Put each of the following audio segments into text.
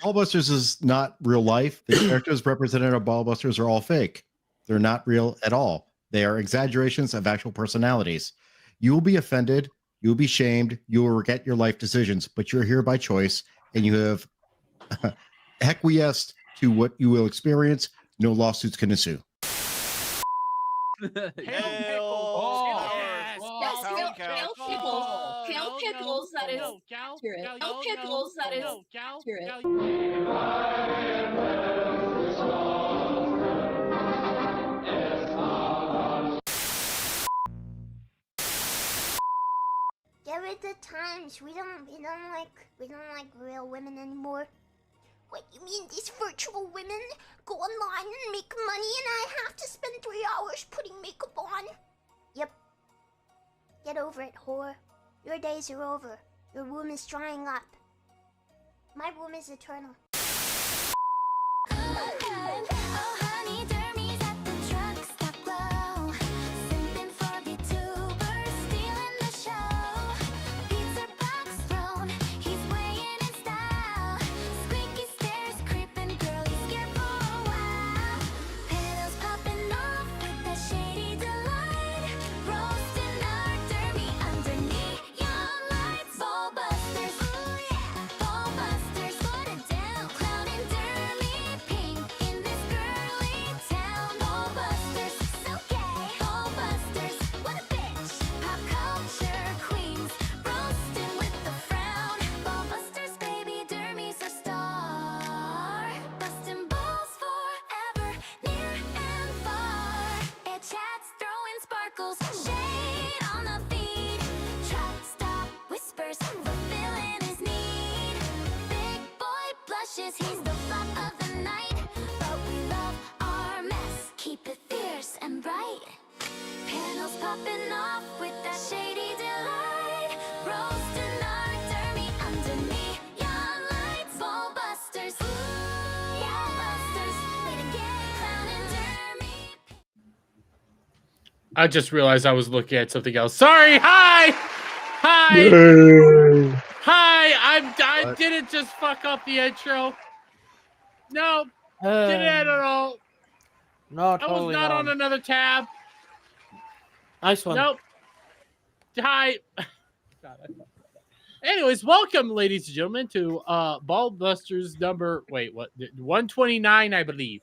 Ballbusters is not real life. The characters represented on Ballbusters are all fake. They're not real at all. They are exaggerations of actual personalities. You will be offended. You will be shamed. You will regret your life decisions, but you're here by choice, and you have acquiesced to what you will experience. No lawsuits can ensue. Hail pickles, that is accurate. Hail pickles, that is accurate. There are the times we don't like real women anymore. What, you mean these virtual women go online and make money and I have to spend 3 hours putting makeup on? Yep. Get over it, whore. Your days are over. Your womb is drying up. My womb is eternal. He's the flop of the night, but we love our mess. Keep it fierce and bright. Panels popping off with that shady delight. Roasting our dermy under neon lights. Ballbusters, ballbusters, way to get clown and dermy. I just realized I was looking at something else. Sorry. Hi. I didn't just fuck up the intro. No, didn't at all. No, I was not on another tab. Nice one. Nope. Hi. Anyways, welcome, ladies and gentlemen, to Ballbusters number. Wait, what? 129, I believe.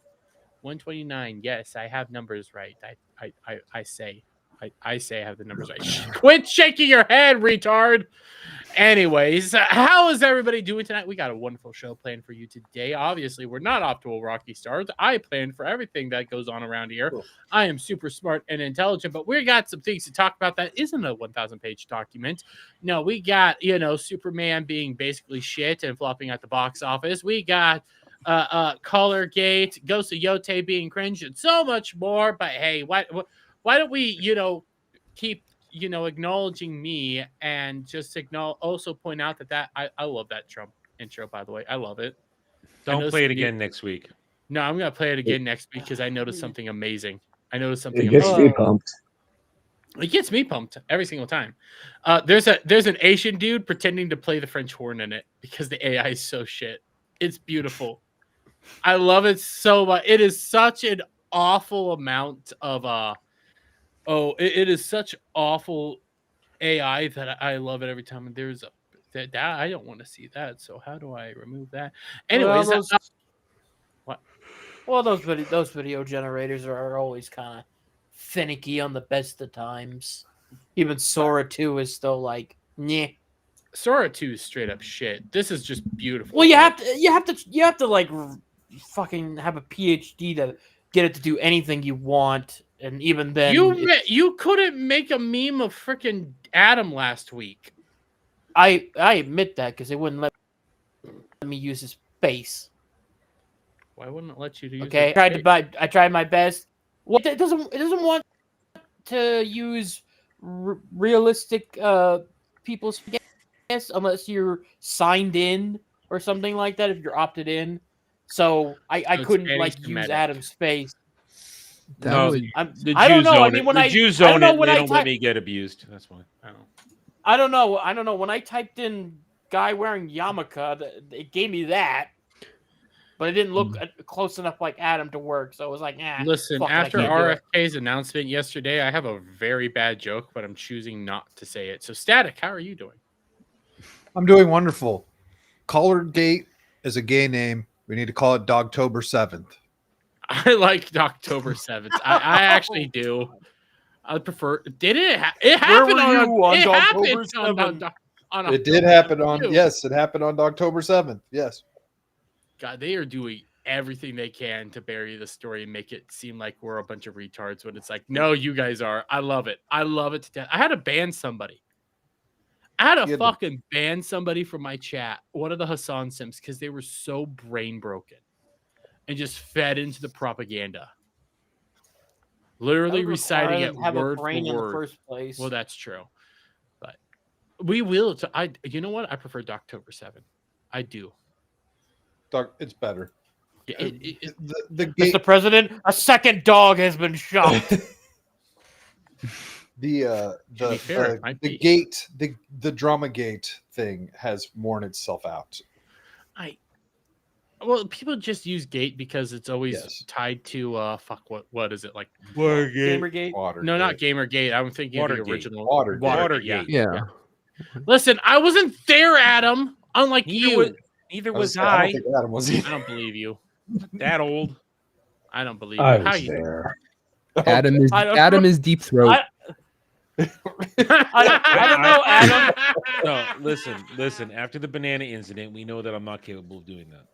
129. Yes, I have numbers right. I say I have the numbers right. Quit shaking your head, retard. Anyways, how is everybody doing tonight? We got a wonderful show planned for you today. Obviously, we're not off to a rocky start. I planned for everything that goes on around here. Cool. I am super smart and intelligent, but we got some things to talk about that isn't a 1,000-page document. No, we got, Superman being basically shit and flopping at the box office. We got Collargate, Ghost of Yotie being cringe, and so much more. But hey, why don't we, keep acknowledging me and just also point out that I love that Trump intro, by the way. I love it. Don't play it again next week. No, I'm going to play it again next week because I noticed something amazing. It gets me pumped. It gets me pumped every single time. There's an Asian dude pretending to play the French horn in it because the AI is so shit. It's beautiful. I love it so much. It is such an awful amount of it is such awful AI that I love it every time. And there's that I don't want to see that. So how do I remove that? Anyways, what? Well, those video generators are always kind of finicky on the best of times. Even Sora 2 is still like, nah. Sora 2 is straight up shit. This is just beautiful. Well, you have to like fucking have a PhD to get it to do anything you want. And even then, you couldn't make a meme of freaking Adam last week. I admit that because they wouldn't let me use his face. Why wouldn't it let you use? Okay, I tried my best. Well, it doesn't want to use realistic people's face unless you're signed in or something like that. If you're opted in, so I couldn't use Adam's face. I don't know. The Jews own it. They don't let me get abused. That's why. I don't know. When I typed in guy wearing yarmulke, it gave me that. but it didn't look close enough like Adam to work. So it was like, Listen, after RFK's announcement yesterday, I have a very bad joke, but I'm choosing not to say it. So, Static, how are you doing? I'm doing wonderful. Collargate is a gay name. We need to call it Dogtober 7th. I like October 7th. I actually do. I prefer. Did it? It happened on October 7th. It did happen on. Yes, it happened on October 7th. Yes. God, they are doing everything they can to bury the story and make it seem like we're a bunch of retards when it's like, no, you guys are. I love it. I love it to death. I had to ban somebody. I had to fucking ban somebody from my chat, one of the Hassan Sims, because they were so brain broken and just fed into the propaganda. Literally reciting it word for word. In the first place. Well, that's true. But we will. You know what? I prefer October 7th. I do. It's better. Mr. President, a second dog has been shot. The drama gate thing has worn itself out. Well, people just use gate because it's always tied to what is it like? Gamergate? No, not Gamergate. I'm thinking of the original Watergate. Yeah. Listen, I wasn't there, Adam. Unlike you. Neither was I. I don't think Adam was either. I don't believe you. That old. I don't believe you. I How was you there. Adam is deep throat. I don't know, Adam. No, listen. After the banana incident, we know that I'm not capable of doing that.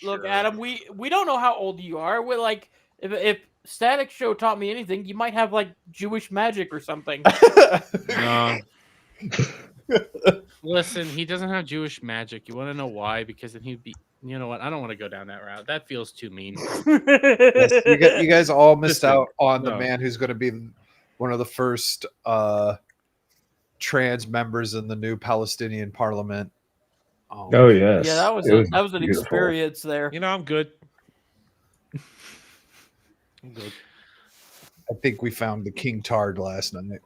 Look, Adam, we don't know how old you are. We're like, if Static Show taught me anything, you might have like Jewish magic or something. Listen, he doesn't have Jewish magic. You want to know why? Because then he'd be. You know what? I don't want to go down that route. That feels too mean. Yes, you guys all missed out on the man who's going to be one of the first trans members in the new Palestinian parliament. Oh yes. Yeah, that was an beautiful experience there. You know, I'm good. I think we found the King Tard last night.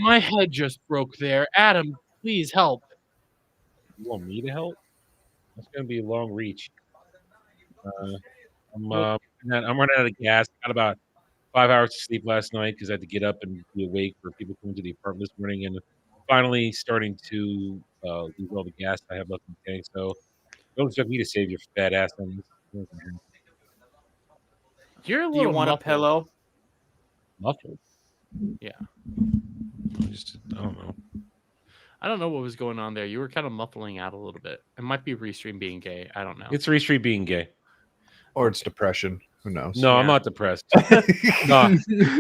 My head just broke there. Adam, please help. You want me to help? That's going to be a long reach. I'm running out of gas. Got about 5 hours of sleep last night because I had to get up and be awake for people coming to the apartment this morning, and finally starting to lose all the gas I have left in the tank. So don't expect me to save your fat ass on this. You're a little. Do you want a pillow? Muffled. Yeah. I don't know. I don't know what was going on there. You were kind of muffling out a little bit. It might be Restream being gay. I don't know. It's Restream being gay. Or it's depression. Who knows? No, I'm not depressed. No,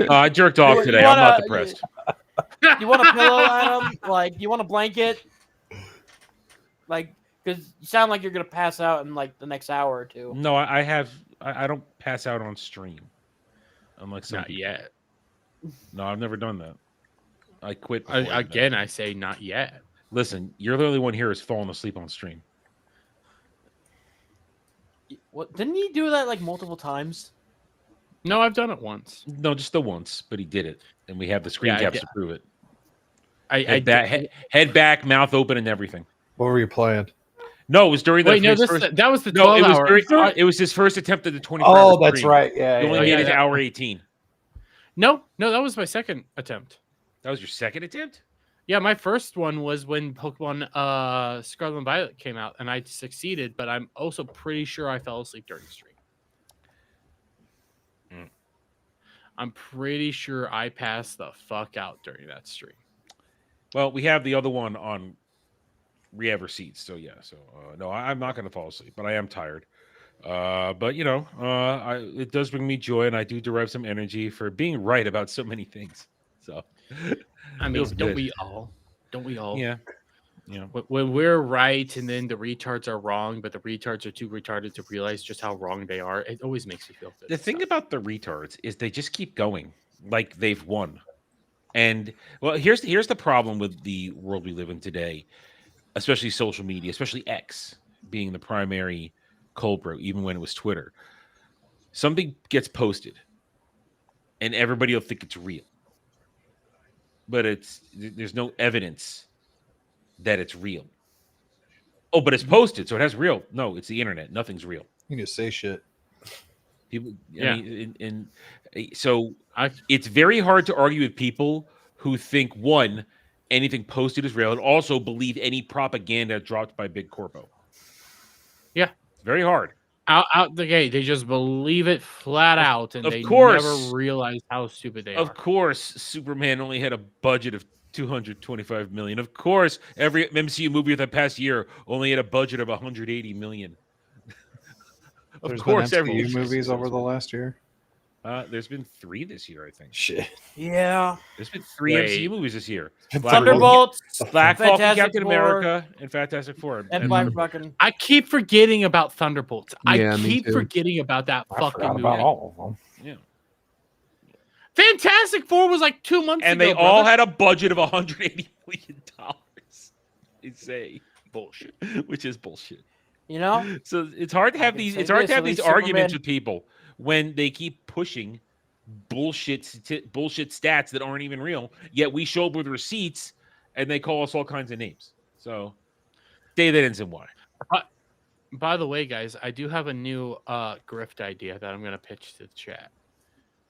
I jerked off today. I'm not depressed. You want a pillow, Adam? Like, you want a blanket? Like, because you sound like you're going to pass out in, like, the next hour or two. No, I don't pass out on stream. Unlike some Not yet. No, I've never done that. I quit. Again, I say not yet. Listen, you're the only one here who's falling asleep on stream. What? Didn't he do that like multiple times? No, I've done it once. No, just the once, but he did it, and we have the screen caps to prove it. Head back, mouth open, and everything. What were you playing? No, it was during the. Wait, no, that was the 12 hour. It was his first attempt at the 24 hour. Oh, that's stream. right. Yeah, he only made it to hour 18. No, that was my second attempt. That was your second attempt? Yeah, my first one was when Pokemon Scarlet and Violet came out, and I succeeded, but I'm also pretty sure I fell asleep during the stream. I'm pretty sure I passed the fuck out during that stream. Well, we have the other one on re-ever seats, so yeah. So no, I'm not going to fall asleep, but I am tired. But you know, it does bring me joy, and I do derive some energy for being right about so many things. So, I mean, don't we all? Yeah. When we're right, and then the retards are wrong, but the retards are too retarded to realize just how wrong they are. It always makes me feel good. The thing about the retards is they just keep going like they've won. And well, here's the problem with the world we live in today, especially social media, especially X being the primary culprit, even when it was Twitter. Something gets posted, and everybody will think it's real, but there's no evidence that it's real. Oh, but it's posted, so it has real. No, it's the internet. Nothing's real. You can just say shit. People, Yeah. I mean, so it's very hard to argue with people who think one, anything posted is real, and also believe any propaganda dropped by Big Corpo. Yeah, it's very hard. Out the gate, they just believe it flat out, and they course. never realize how stupid they are. Of course, Superman only had a budget of $225 million. Of course, every MCU movie of the past year only had a budget of $180 million. Of There's course, been every MCU movies over the last year. There's been 3 this year, I think. Shit. Yeah. There's been 3 MCU movies this year. Thunderbolts, Black Falcon, Fantastic Captain Four, America, and Fantastic Four. and Black fucking. I keep forgetting about Thunderbolts. Yeah, I me keep too. forgetting about that I fucking forgot movie. about all of them. Yeah. Fantastic Four was like 2 months And ago. they all had a budget of $180 million. They say bullshit, which is bullshit. You know, So it's hard to have these. say It's hard this, to have at these least arguments Superman- with people when they keep pushing bullshit stats that aren't even real. Yet we show up with receipts, and they call us all kinds of names. So, say that and why. By the way, guys, I do have a new grift idea that I'm going to pitch to the chat.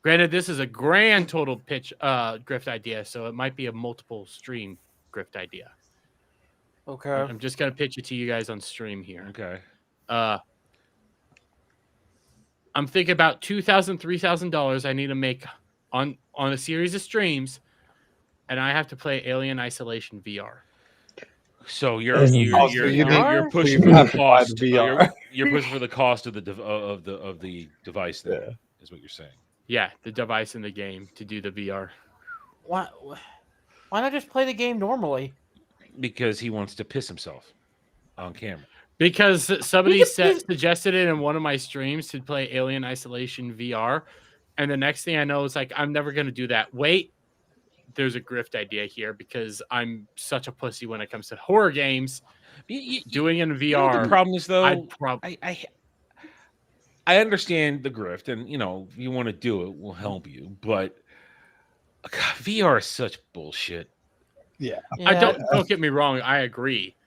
Granted, this is a grand total pitch grift idea, so it might be a multiple stream grift idea. Okay. I'm just going to pitch it to you guys on stream here. Okay. I'm thinking about $2,000, $3,000 I need to make on a series of streams, and I have to play Alien Isolation VR. So you're Also, pushing you for have the to buy cost. the VR. You're pushing for the cost of the device. Then, Yeah. is what you're saying. Yeah, the device in the game to do the VR. Why not just play the game normally? Because he wants to piss himself on camera. Because somebody suggested it in one of my streams to play Alien Isolation VR, and the next thing I know, it's like, I'm never going to do that. Wait, there's a grift idea here because I'm such a pussy when it comes to horror games. Doing it in VR. You know what the problem is, though? I understand the grift, and if you want to do it, we'll help you. But God, VR is such bullshit. Yeah. Don't get me wrong. I agree.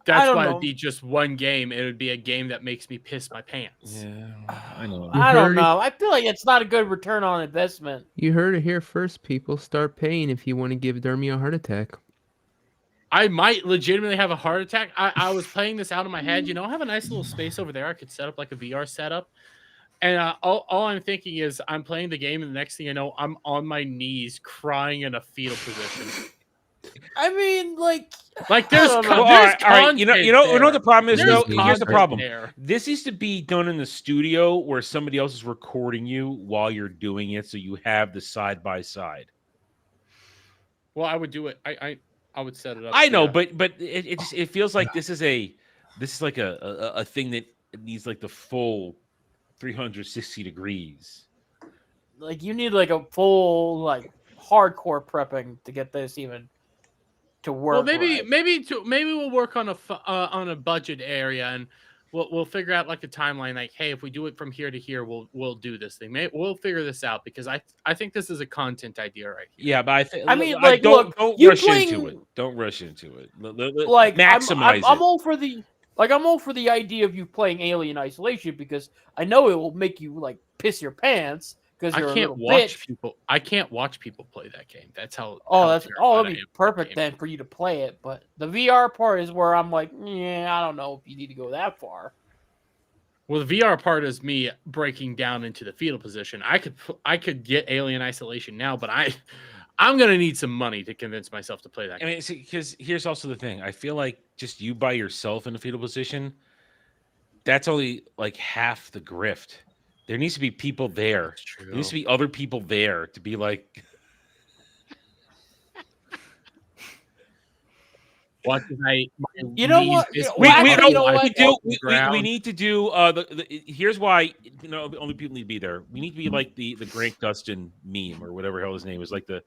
That's why it'd be just one game. It would be a game that makes me piss my pants. Yeah, I know. I don't know. I feel like it's not a good return on investment. You heard it here first, people. Start paying if you want to give Dermy a heart attack. I might legitimately have a heart attack. I was playing this out in my head. I have a nice little space over there. I could set up like a VR setup. And all I'm thinking is I'm playing the game, and the next thing I know, I'm on my knees crying in a fetal position. I mean, like there's all right. You know what the problem is, though? Here's the problem. This needs to be done in the studio where somebody else is recording you while you're doing it, so you have the side by side. Well, I would do it. I would set it up. I know, but it feels like this is like a thing that needs like the full 360 degrees. Like you need like a full like hardcore prepping to get this even to work. Well, maybe we'll work on a budget area, and we'll figure out like a timeline. Like, hey, if we do it from here to here, we'll do this thing. We'll figure this out because I think this is a content idea right here. Yeah, but don't rush into it. Don't rush into it. Like maximize it. I'm all for the idea of you playing Alien Isolation because I know it will make you like piss your pants. I can't watch people. I can't watch people play that game. That's how. That'd be perfect then for you to play it. But the VR part is where I'm like, I don't know if you need to go that far. Well, the VR part is me breaking down into the fetal position. I could get Alien Isolation now, but I'm gonna need some money to convince myself to play that. I mean, because here's also the thing. I feel like just you by yourself in a fetal position, that's only like half the grift. There needs to be people there. There needs to be other people there to be like. What did I? You know what? We need to do. Here's why. Only people need to be there. We need to be like the Grant Gustin meme or whatever hell his name is. Like the.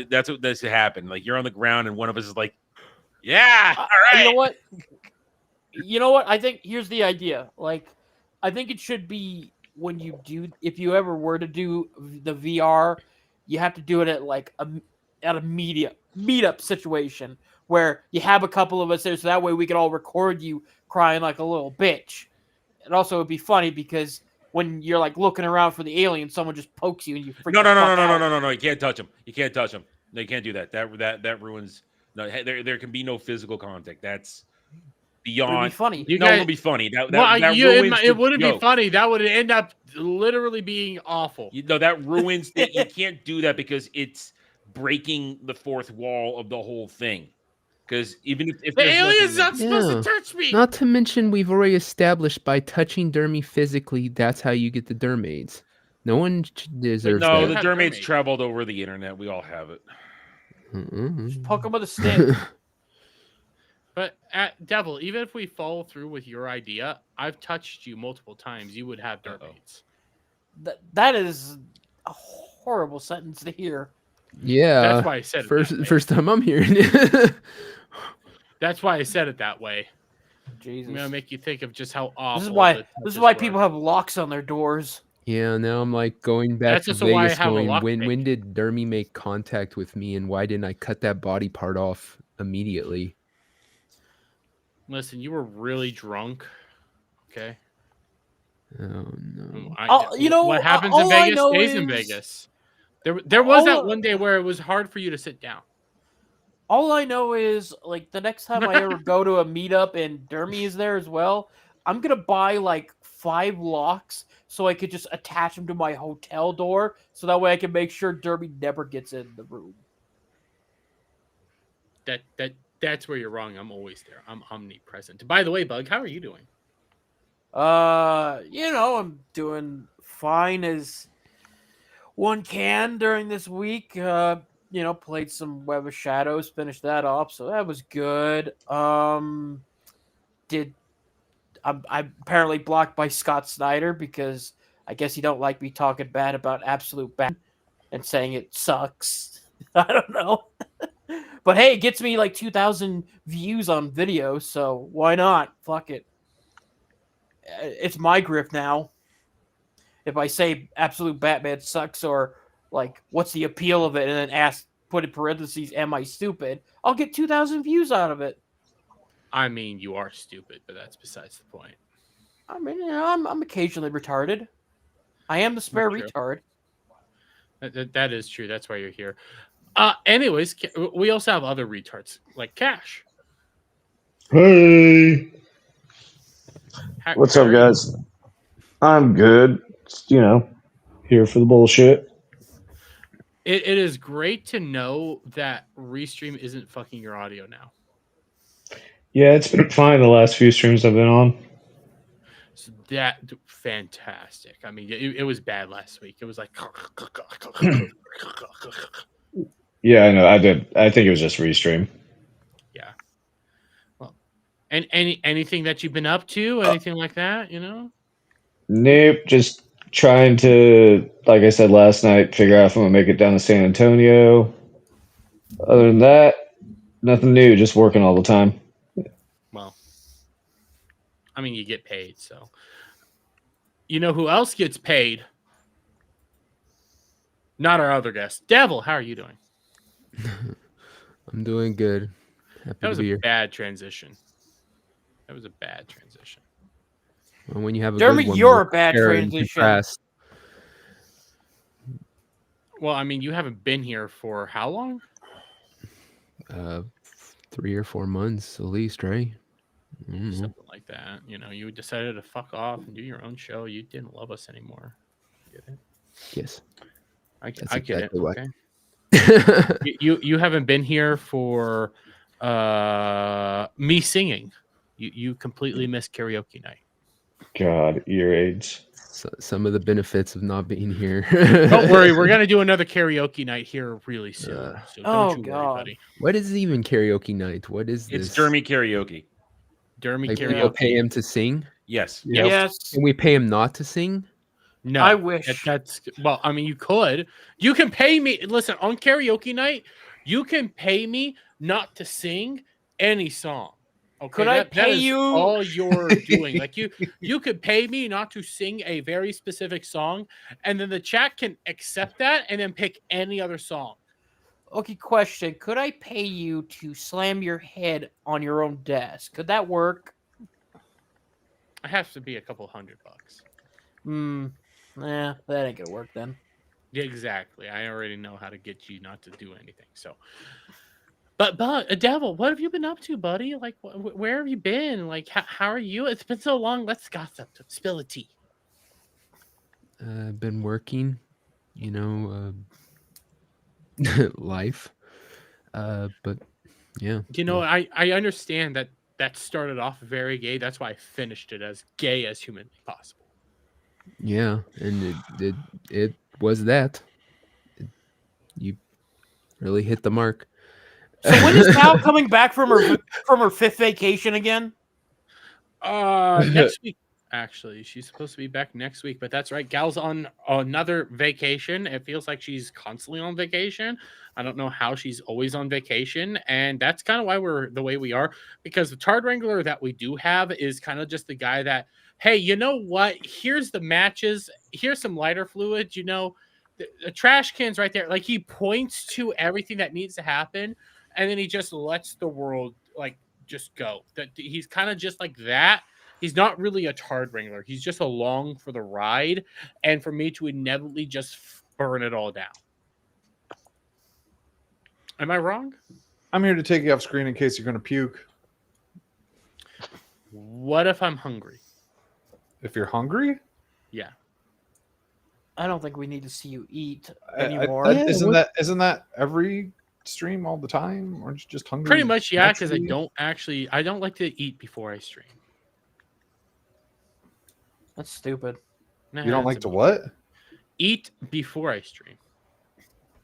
That's what does happen. Like you're on the ground and one of us is like, yeah. All right. You know what? I think here's the idea. Like. I think it should be when you do, if you ever were to do the VR, you have to do it at like a meetup situation where you have a couple of us there, so that way we can all record you crying like a little bitch. And also, it'd be funny because when you're like looking around for the alien, someone just pokes you and you freak No, the no, no, fuck no, no, out. no, no, no. You can't touch him. You can't touch him. No, you can't do that. That ruins. No, there can be no physical contact. That's beyond. It'd be funny. You No, guys- it would be funny. That it, ruins. wouldn't be joke. funny. That would end up literally being awful. That ruins. You can't do that because it's breaking the fourth wall of the whole thing. Because even if The there's alien's nothing not there- supposed to touch me. Not to mention, we've already established by touching Dermy physically, that's how you get the Dermaids. No one deserves No, that. the have Dermaid's Dermaid. traveled over the internet. We all have it. Mm-mm. Poke him with a stick. But Devil, even if we follow through with your idea, I've touched you multiple times. You would have Dermaids. That is a horrible sentence to hear. Yeah. That's why I said it that way. First time I'm hearing it. That's why I said it that way. Jesus. I'm gonna make you think of just how awful. This is why. the This is touches why were. people have locks on their doors. Yeah, now I'm like going back That's to also why I Vegas have a going, lock when pick. did Dermy make contact with me and why didn't I cut that body part off immediately? Listen, you were really drunk. Okay. Oh no. What happens in all I Vegas know stays in is- Vegas. There was that all- one day where it was hard for you to sit down. All I know is, like, the next time I ever go to a meetup and Dermy is there as well, I'm gonna buy like 5 locks so I could just attach them to my hotel door, so that way I can make sure Dermy never gets in the room. That's where you're wrong. I'm always there. I'm omnipresent. By the way, Bug, how are you doing? I'm doing fine as one can during this week. Played some Web of Shadows, finished that off, so that was good. I'm apparently blocked by Scott Snyder because I guess he don't like me talking bad about Absolute Bat and saying it sucks. I don't know. But hey, it gets me like 2,000 views on video, so why not? Fuck it. It's my grip now. If I say Absolute Batman sucks or like what's the appeal of it and then put in parentheses, am I stupid? I'll get 2,000 views out of it. I mean, you are stupid, but that's besides the point. I mean, I'm occasionally retarded. I am the spare True. retard. That is true. That's why you're here. Anyways, we also have other retards like Cash. Hey, what's up, guys? I'm good. Just, here for the bullshit. It is great to know that Restream isn't fucking your audio now. Yeah, it's been fine the last few streams I've been on. So fantastic. I mean, it was bad last week. It was like Yeah, I know. I did. I think it was just restream. yeah. Well, and anything that you've been up to, anything like that, Nope. Just trying to, like I said last night, figure out if I'm gonna make it down to San Antonio. Other than that, nothing new. Just working all the time. Well, I mean, you get paid, so. You know who else gets paid? Not our other guest. Devil, how are you doing? I'm doing good. Happy That was to be a here. bad transition. That was a bad transition. Well, when you have a Dermy, good one, you're look a bad compare and transition. contrast. Well, I mean, you haven't been here for how long? 3 or 4 months at least, right? Mhm. Something like that. You decided to fuck off and do your own show. You didn't love us anymore. Get it? Yes. I That's get exactly it. why. Okay. You haven't been here for me singing. You completely missed karaoke night. God, ear aids. So, some of the benefits of not being here. Don't worry, we're gonna do another karaoke night here really soon. So Oh, don't you God. worry, buddy. What is even karaoke night? What is this? It's Dermy karaoke. Dermy Like karaoke. people pay him to sing, Yes. Yep. Yes. and we pay him not to sing. No, I wish. that's well. I mean, you could. You can pay me. Listen, on karaoke night, you can pay me not to sing any song. Okay, Could I that pay is you? all you're doing. Like you could pay me not to sing a very specific song, and then the chat can accept that and then pick any other song. Okay, question. Could I pay you to slam your head on your own desk? Could that work? It has to be a couple $100. Nah, that ain't gonna work then. Yeah, exactly. I already know how to get you not to do anything. So, but Devil, what have you been up to, buddy? Like, where have you been? Like, how are you? It's been so long. Let's gossip. Spill the tea. I've been working, you know, life. But yeah. You know, I understand that started off very gay. That's why I finished it as gay as humanly possible. Yeah, and it was that. You really hit the mark. So when is Cal coming back from her 5th vacation again? Next week. Actually, she's supposed to be back next week, but that's right. Gal's on another vacation. It feels like she's constantly on vacation. I don't know how she's always on vacation, and that's kind of why we're the way we are, because the Tard Wrangler that we do have is kind of just the guy that, hey, you know what? Here's the matches. Here's some lighter fluid. You know, the trash can's right there. Like, he points to everything that needs to happen, and then he just lets the world like just go. That he's kind of just like that. He's not really a Tard Wrangler. He's just along for the ride, and for me to inevitably just burn it all down. Am I wrong? I'm here to take you off screen in case you're going to puke. What if I'm hungry? If you're hungry? Yeah. I don't think we need to see you eat anymore. Isn't that every stream all the time, or just hungry? Pretty much, yeah. Because I don't like to eat before I stream. That's stupid. Nah, You don't like that's to a- what? Eat before I stream.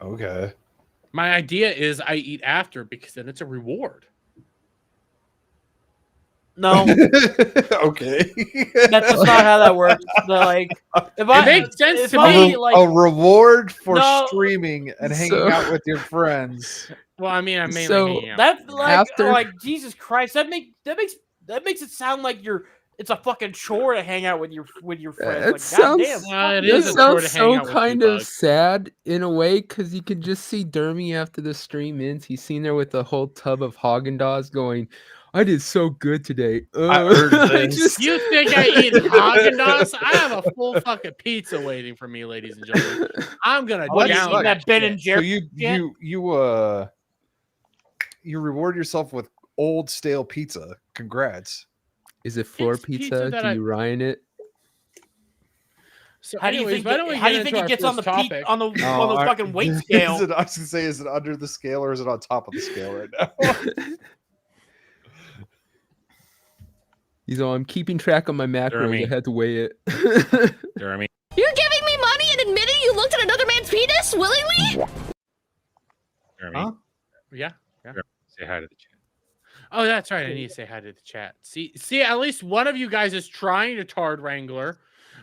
Okay. My idea is I eat after because then it's a reward. No, Okay. that's just not how that works. Like, if It makes sense if to I, me. like, a reward for No. streaming and hanging So- out with your friends. Well, I mean, I'm mainly So- hanging out. that's like, After- Jesus Christ, that makes it sound like it's a fucking chore to hang out with your friends. It Like, sounds- goddamn. It This is a chore sounds to hang so out with you, kind of Bug. sad in a way, because you could just see Dermy after the stream ends. He's seen there with a whole tub of Haagen-Dazs going, I did so good today. I earned I this. just- You think I eat Haagen-Dazs? I have a full fucking pizza waiting for me, ladies and gentlemen. I'm gonna What is down that Ben shit. and So Jerry? you reward yourself with old stale pizza. Congrats. Is it floor It's pizza pizza? that Do I- you Ryan it? So How do you anyways, think? why don't we How do get you think into it gets our on the first peak topic? on the fucking weight scale? I was gonna say, is it under the scale or is it on top of the scale right now? He's all, I'm keeping track of my macros. Dermy. I had to weigh it. Jeremy. You're giving me money and admitting you looked at another man's penis willingly? Jeremy. Huh? Yeah. Say hi to the chat. Oh, that's right. I need to say hi to the chat. See, at least one of you guys is trying to Tard Wrangler.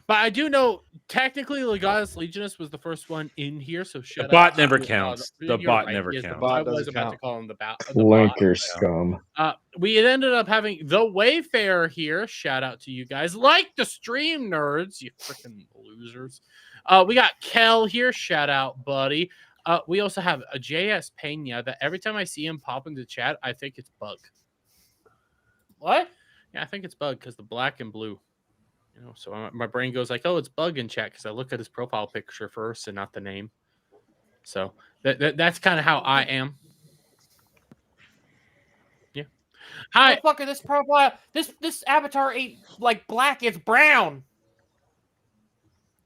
But I do know technically Legatus Legionus was the first one in here, so shut up. bot never counts. The You're bot right, never he is the counts. bot. I Bot was doesn't about to count. call him the bot. Flanker scum. We ended up having the Wayfarer here. Shout out to you guys. Like the stream nerds, you freaking losers. We got Kel here. Shout out, buddy. We also have a JS Pena that every time I see him pop into chat, I think it's Bug. What? Yeah, I think it's Bug because the black and blue. You know, so my brain goes like, oh, it's Bug in chat because I look at his profile picture first and not the name. So that's kind of how I am. Yeah. Hi. Motherfucker, this profile, this avatar ain't like black. It's brown.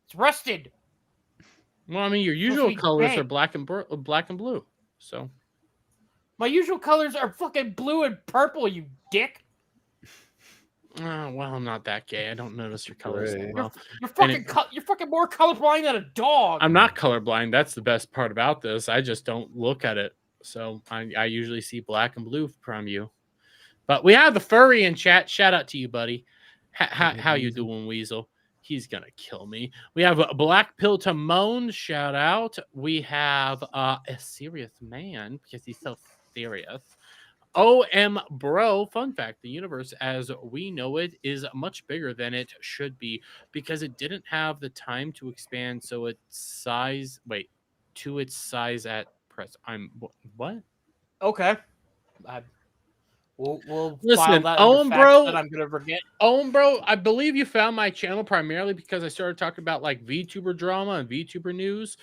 It's rusted. Well, I mean, your Supposed to usual be colors gray. are black and blue. So My usual colors are fucking blue and purple. You dick. well, I'm not that gay. I don't notice your colors that Great. well. You're And fucking you're fucking more colorblind than a dog. I'm not colorblind. That's the best part about this. I just don't look at it. So I usually see black and blue from you. But we have the furry in chat. Shout out to you, buddy. How you doing, Weasel? He's gonna kill me. We have a Black Pill to Moan. Shout out. We have a serious man because he's so serious. OM Bro, fun fact, the universe as we know it is much bigger than it should be because it didn't have the time to expand to its size at press. What? Okay. We'll file Listen, that under facts bro. that I'm gonna forget. Bro, I believe you found my channel primarily because I started talking about like VTuber drama and VTuber news.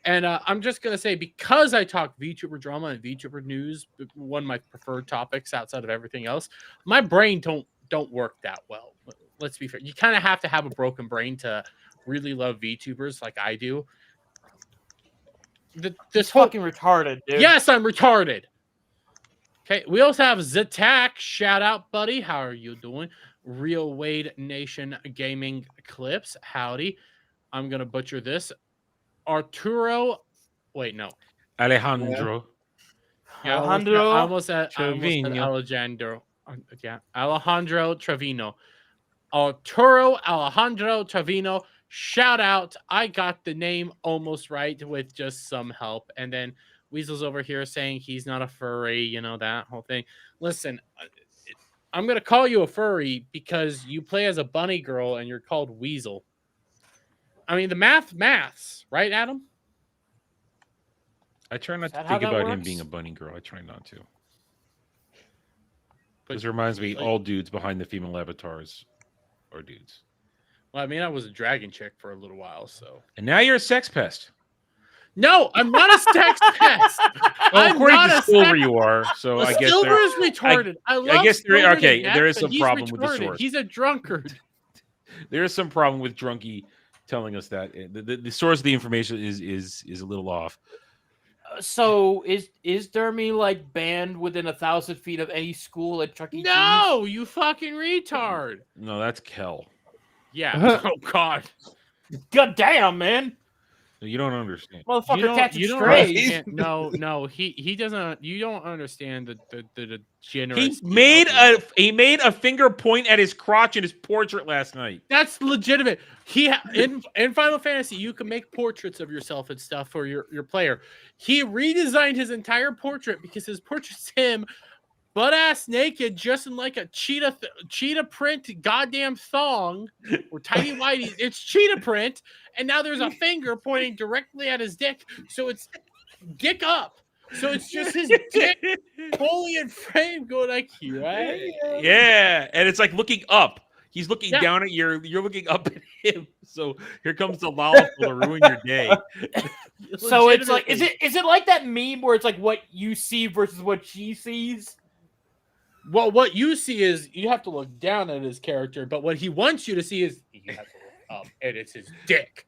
And I'm just gonna say, because I talk VTuber drama and VTuber news, one of my preferred topics outside of everything else, my brain don't work that well. Let's be fair. You kind of have to have a broken brain to really love VTubers like I do. This fucking retarded, dude. Yes, I'm retarded. Okay, we also have Zatak. Shout out, buddy. How are you doing? Real Wade Nation Gaming Clips. Howdy. I'm gonna butcher this. Arturo. Wait, no. Alejandro. Yeah, Alejandro I almost said Trevino. Alejandro. Yeah, Alejandro Trevino. Arturo Alejandro Trevino. Shout out. I got the name almost right with just some help. And then Weasel's over here saying he's not a furry, you know, that whole thing. Listen, I'm going to call you a furry because you play as a bunny girl and you're called Weasel. I mean, the maths, right, Adam? I try not to how think that about him works? being a bunny girl. I try not to. This reminds me, all dudes behind the female avatars are dudes. Well, I mean, I was a dragon chick for a little while, so. And now you're a sex pest. No, I'm not a sex pest. Well, according not to a Silver, sex- you are. So I guess Silver there- is retarded. I love guess there- Silver to okay, death, there is but some he's problem with the retarded. source. He's a drunkard. There is some problem with Drunky telling us that the source of the information is a little off. So is Dermy like banned within 1,000 feet of any school at Chuck E. Cheese? No, you fucking retard. No, that's Kel. Yeah. Oh God. God damn, man. You don't understand. Motherfucker catching you don't strays. understand. No, he doesn't. You don't understand the generous. He made a finger point at his crotch in his portrait last night. That's legitimate. In Final Fantasy, you can make portraits of yourself and stuff for your player. He redesigned his entire portrait because his portrait's him butt ass naked, just in like a cheetah print goddamn thong or tiny whitey. It's cheetah print, and now there's a finger pointing directly at his dick, so it's dick up. So it's just his dick fully in frame going like here, right? Yeah, and it's like looking up. He's looking down at you're looking up at him. So here comes the lollipop to ruin your day. So it's like, is it like that meme where it's like what you see versus what she sees? Well, what you see is you have to look down at his character, but what he wants you to see is you have to look up, and it's his dick.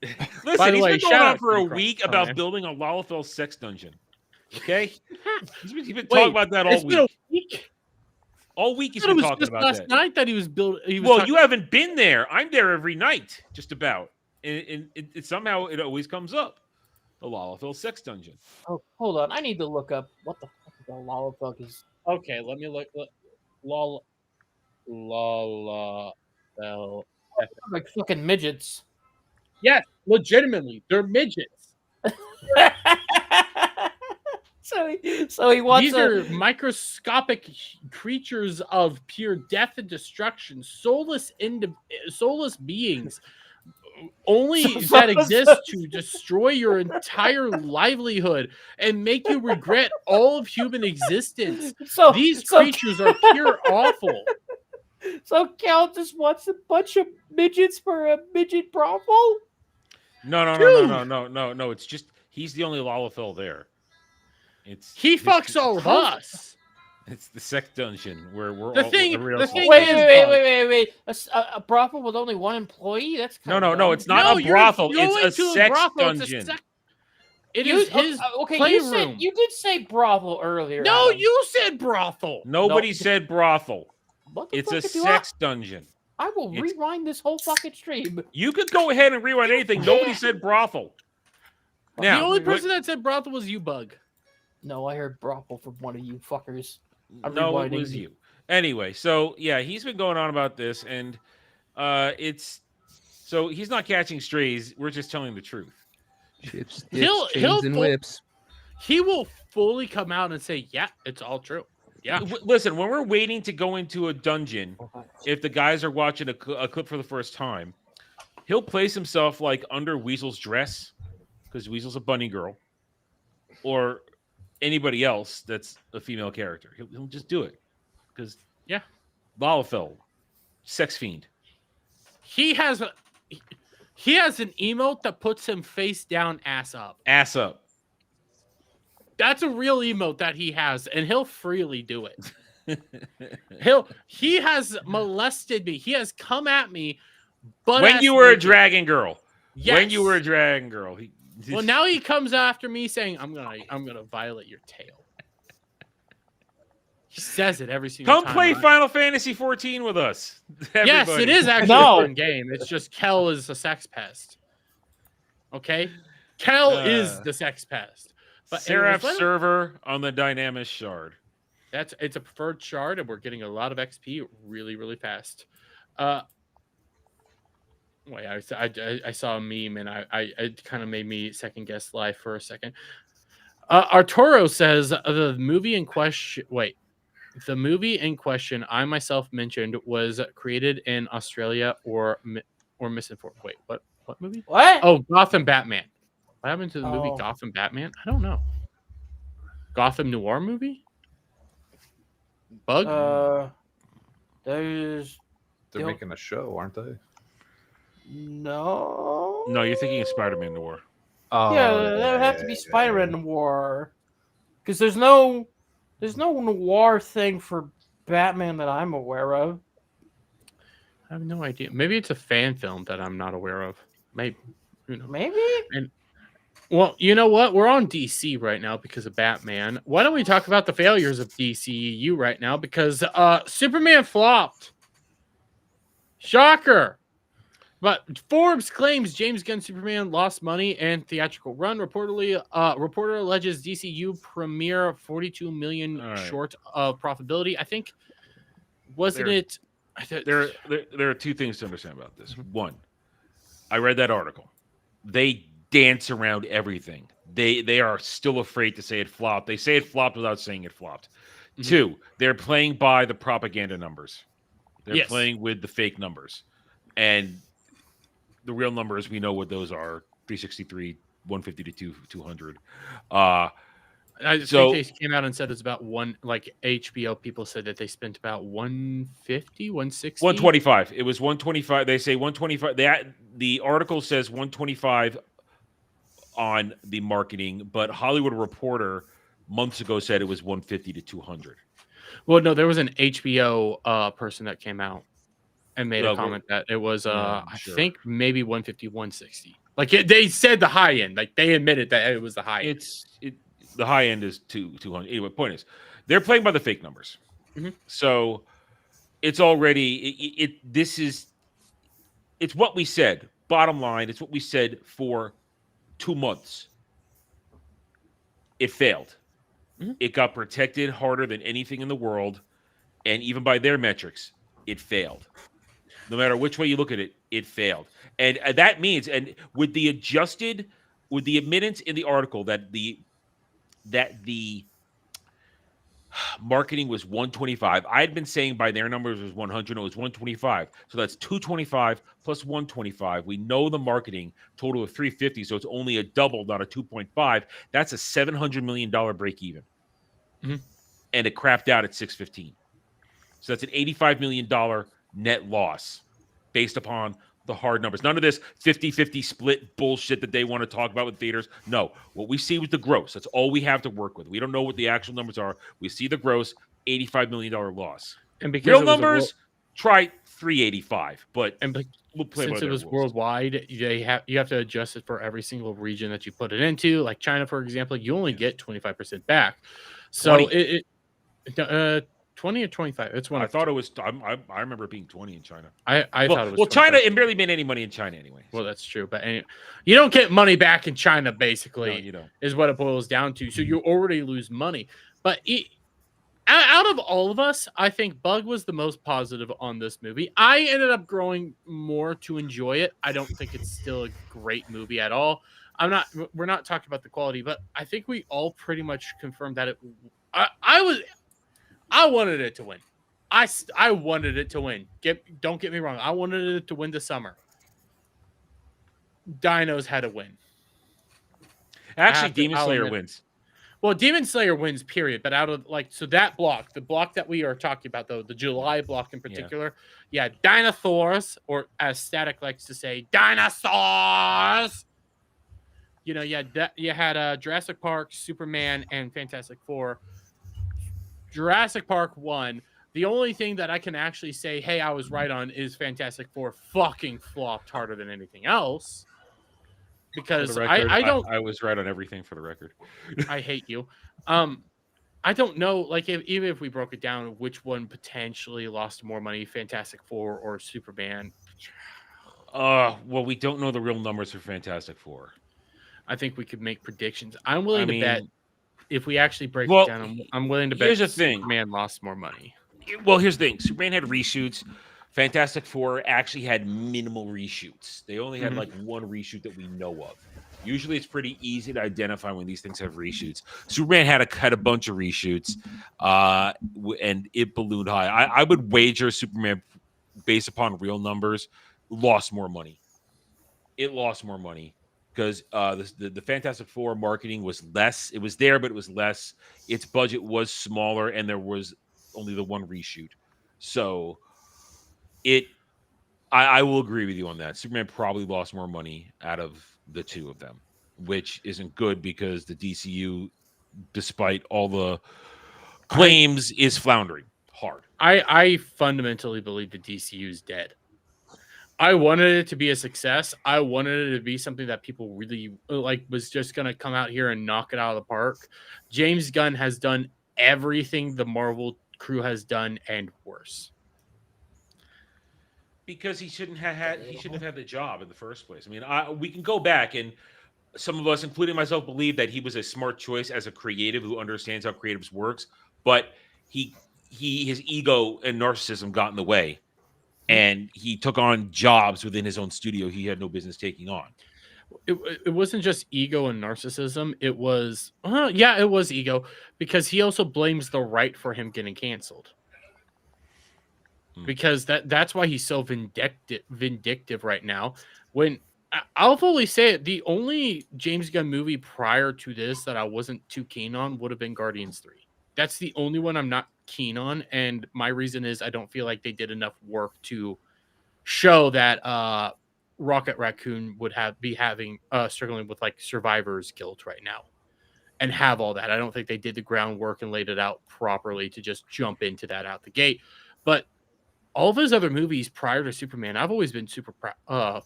Listen, By the he's way, been going shout on out for to a you, week Carmel. about building a Lalafell sex dungeon. Okay? He's been talking about that all It's been a week. week. All week he's I thought been it was talking just about last that. night that he was building. Well, you haven't been there. I'm there every night, just about. And it somehow it always comes up. The Lalafell sex dungeon. Oh, hold on. I need to look up what the fuck the lollipop is. Okay, let me look. Lalafell. Like fucking midgets. Yes, legitimately, they're midgets. So he wants. These are microscopic creatures of pure death and destruction, soulless beings, only that exist to destroy your entire livelihood and make you regret all of human existence. These creatures are pure awful. So Cal just wants a bunch of midgets for a midget brothel? No. It's just he's the only Lalafell there. He fucks all of us. It's the sex dungeon where we're The all thing- everybody the else thing is- Wait. A brothel with only one employee? That's kind No, it's not a brothel. you're going It's a to sex brothel, it's a dungeon. sex- It is his playroom. You did say brothel earlier. No, Adam. you said brothel. Nobody said brothel. What the It's a fuck do sex dungeon. I will rewind this whole fucking stream. You could go ahead and rewind anything. Nobody said brothel. Now, the only person that said brothel was you, Bug. No, I heard brothel from one of you fuckers. I'm no, it rewinding was you. Anyway, so yeah, he's been going on about this, and it's so he's not catching strays. We're just telling the truth. Chips, dips, He'll chains, and whips. He will fully come out and say, "Yeah, it's all true." Yeah. Listen, when we're waiting to go into a dungeon, if the guys are watching a clip for the first time, he'll place himself like under Weasel's dress because Weasel's a bunny girl. or anybody else that's a female character. He'll just do it because Lalafell, sex fiend. He has an emote that puts him face down, ass up. Ass up. That's a real emote that he has, and he'll freely do it. He has molested me. He has come at me. But when you were a dragon girl. Yes. When you were a dragon girl. Well, now he comes after me saying, I'm gonna violate your tail. He says it every single time. Come play Final Fantasy 14 with us. Everybody. Yes, it is actually a fun game. It's just Kel is a sex pest. Okay? Kel is the sex pest. But Seraph server on the Dynamis shard. It's a preferred shard, and we're getting a lot of XP really, really fast. Wait, I saw a meme, and it kind of made me second guess life for a second. Arturo says the movie in question. Wait, the movie in question I myself mentioned was created in Australia or misinformed. Wait, what movie? What? Oh, Gotham Batman. What happened to the movie Gotham Batman? I don't know. Gotham Noir movie? Bug? They're making a show, aren't they? No. No, you're thinking of Spider-Man Noir. Yeah, that would have to be Spider-Man Noir. Because there's no noir thing for Batman that I'm aware of. I have no idea. Maybe it's a fan film that I'm not aware of. Maybe. Who knows? Maybe? And well, you know what? We're on DC right now because of Batman. Why don't we talk about the failures of DCEU right now? Because Superman flopped. Shocker. But Forbes claims James Gunn Superman lost money and theatrical run. Reporter alleges DCU premiere 42 million short of profitability. I think There are two things to understand about this. One, I read that article. They dance around everything. They are still afraid to say it flopped. They say it flopped without saying it flopped. Mm-hmm. Two, they're playing by the propaganda numbers. They're playing with the fake numbers. And the real numbers, we know what those are: 363, 150 to 200. I think they came out and said it's about HBO people said that they spent about 150, 160, 125. It was 125. They say 125. The article says 125 on the marketing, but Hollywood Reporter months ago said it was 150 to 200. Well, no, there was an HBO person that came out and made a comment that it was, I think maybe 150, 160. Like they said the high end. Like they admitted that it was the high end. The high end is 200. Anyway, point is, they're playing by the fake numbers. Mm-hmm. So it's already it's what we said. Bottom line, it's what we said for 2 months. It failed. Mm-hmm. It got protected harder than anything in the world, and even by their metrics, it failed. No matter which way you look at it, it failed. And that means, and with the admittance in the article that the marketing was 125. I had been saying by their numbers it was 100. It was 125. So that's 225 plus 125. We know the marketing total of 350. So it's only a double, not a 2.5. That's a $700 million break even. Mm-hmm. And it crapped out at 615. So that's an $85 million net loss based upon the hard numbers. None of this 50-50 split bullshit that they want to talk about with theaters. No, what we see was the gross. That's all we have to work with. We don't know what the actual numbers are. We see the gross, $85 million loss. And because real numbers, try 385. But we'll play since it was worldwide, you have to adjust it for every single region that you put it into. Like China, for example, you only get 25% back. So 20 or 25? It's one. I thought it was. I remember it being 20 in China. I thought it was. Well, 25. China, it barely made any money in China anyway. Well, that's true, but you don't get money back in China. Basically, no, you don't. Is what it boils down to. So you already lose money. But out of all of us, I think Bug was the most positive on this movie. I ended up growing more to enjoy it. I don't think it's still a great movie at all. We're not talking about the quality, but I think we all pretty much confirmed that I wanted it to win. I wanted it to win. Don't get me wrong. I wanted it to win this summer. Dinos had to win. Actually, Demon Slayer wins. Well, Demon Slayer wins, period. But out of so that block, the block that we are talking about, though, the July block in particular, yeah, dinosaurs, or as Static likes to say, dinosaurs. You had Jurassic Park, Superman, and Fantastic Four. Jurassic Park won. The only thing that I can actually say, hey, I was right on, is Fantastic Four fucking flopped harder than anything else. Because I was right on everything, for the record. I hate you. I don't know, even if we broke it down, which one potentially lost more money, Fantastic Four or Superman. Well, we don't know the real numbers for Fantastic Four. I think we could make predictions. I'm willing to bet if we actually break it down, I'm willing to bet here's the thing. Superman lost more money. Well, here's the thing. Superman had reshoots. Fantastic Four actually had minimal reshoots. They only had one reshoot that we know of. Usually it's pretty easy to identify when these things have reshoots. Superman had a bunch of reshoots, and it ballooned high. I would wager Superman, based upon real numbers, lost more money. It lost more money because the Fantastic Four marketing was less. It was there, but it was less. Its budget was smaller, and there was only the one reshoot. So I will agree with you on that. Superman probably lost more money out of the two of them, which isn't good because the DCU, despite all the claims, is floundering hard. I fundamentally believe the DCU is dead. I wanted it to be a success. I wanted it to be something that people really was just going to come out here and knock it out of the park. James Gunn has done everything the Marvel crew has done and worse. Because he shouldn't have had the job in the first place. I mean, we can go back, and some of us, including myself, believe that he was a smart choice as a creative who understands how creatives works. But his ego and narcissism got in the way, and he took on jobs within his own studio he had no business taking on. It wasn't just ego and narcissism. It was it was ego, because he also blames the right for him getting canceled. Because that's why he's so vindictive right now. When I'll fully say it, the only James Gunn movie prior to this that I wasn't too keen on would have been Guardians 3. That's the only one I'm not keen on, and my reason is I don't feel like they did enough work to show that Rocket Raccoon would be struggling with survivor's guilt right now and have all that. I don't think they did the groundwork and laid it out properly to just jump into that out the gate. But all of his other movies prior to Superman, I've always been super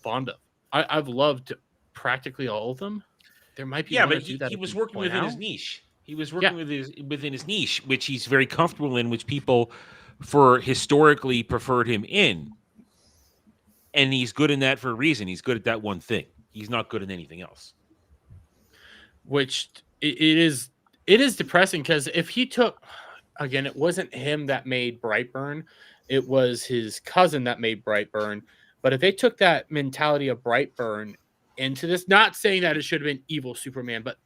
fond of. I've loved practically all of them. There might be but he was working within his niche. He was working within his niche, which he's very comfortable in, which people historically preferred him in. And he's good in that for a reason. He's good at that one thing. He's not good at anything else. Which it is depressing, because if he took, again, it wasn't him that made Brightburn. It was his cousin that made Brightburn. But if they took that mentality of Brightburn into this, not saying that it should have been evil Superman, but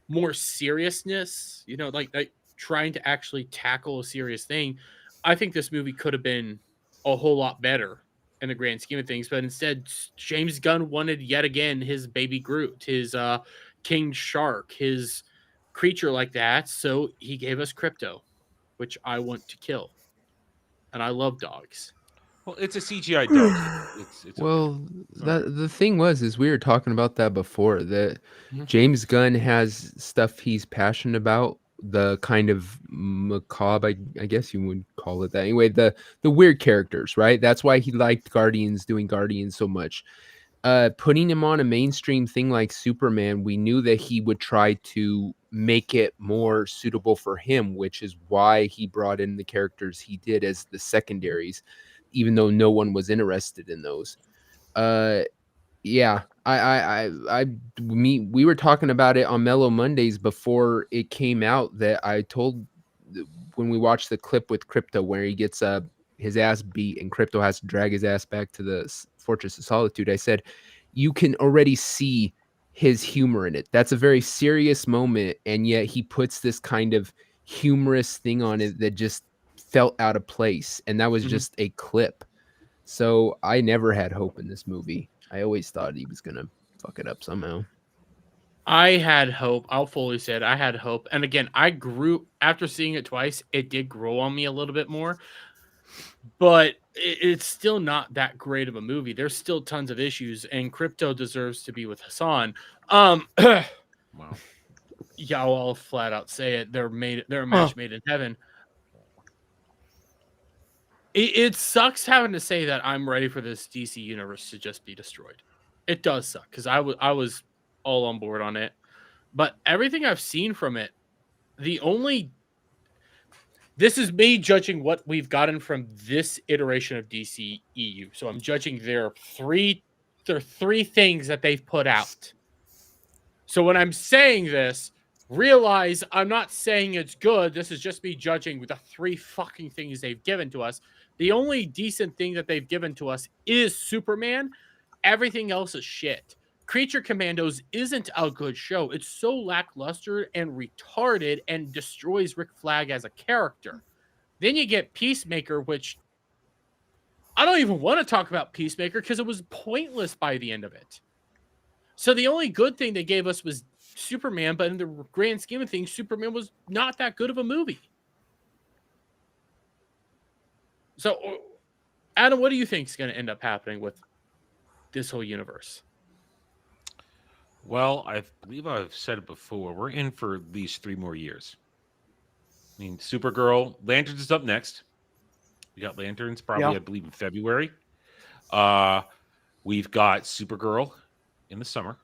more seriousness, like trying to actually tackle a serious thing, I think this movie could have been a whole lot better in the grand scheme of things. But instead, James Gunn wanted yet again his baby Groot, his King Shark, his creature like that. So he gave us Crypto, which I want to kill. And I love dogs. Well, it's a CGI dog. It's well, okay. The thing is we were talking about that before, that James Gunn has stuff he's passionate about, the kind of macabre, I guess you would call it that. Anyway, the weird characters, right? That's why he liked doing Guardians so much. Putting him on a mainstream thing like Superman, we knew that he would try to make it more suitable for him, which is why he brought in the characters he did as the secondaries, even though no one was interested in those. We were talking about it on Mellow Mondays before it came out, that I told when we watched the clip with Crypto where he gets his ass beat and Crypto has to drag his ass back to the Fortress of Solitude. I said, you can already see his humor in it. That's a very serious moment, and yet he puts this kind of humorous thing on it that just felt out of place, and that was just a clip. So I never had hope in this movie. I always thought he was gonna fuck it up somehow. I had hope. I'll fully say it. I had hope. And again, I grew after seeing it twice. It did grow on me a little bit more, but it's still not that great of a movie. There's still tons of issues, and Crypto deserves to be with Hassan. Wow. Yeah, I'll flat out say it. They're a match made in heaven. It sucks having to say that I'm ready for this DC universe to just be destroyed. It does suck because I was all on board on it. But everything I've seen from it, this is me judging what we've gotten from this iteration of DC EU. So I'm judging their three things that they've put out. So when I'm saying this, realize I'm not saying it's good. This is just me judging with the 3 fucking things they've given to us. The only decent thing that they've given to us is Superman. Everything else is shit. Creature Commandos isn't a good show. It's so lackluster and retarded and destroys Rick Flag as a character. Then you get Peacemaker, which I don't even want to talk about Peacemaker because it was pointless by the end of it. So the only good thing they gave us was Superman, but in the grand scheme of things, Superman was not that good of a movie. So, Adam, what do you think is going to end up happening with this whole universe? Well, I believe I've said it before. We're in for at least 3 more years. I mean, Supergirl, Lanterns is up next. We got Lanterns probably, I believe, in February. We've got Supergirl in the summer,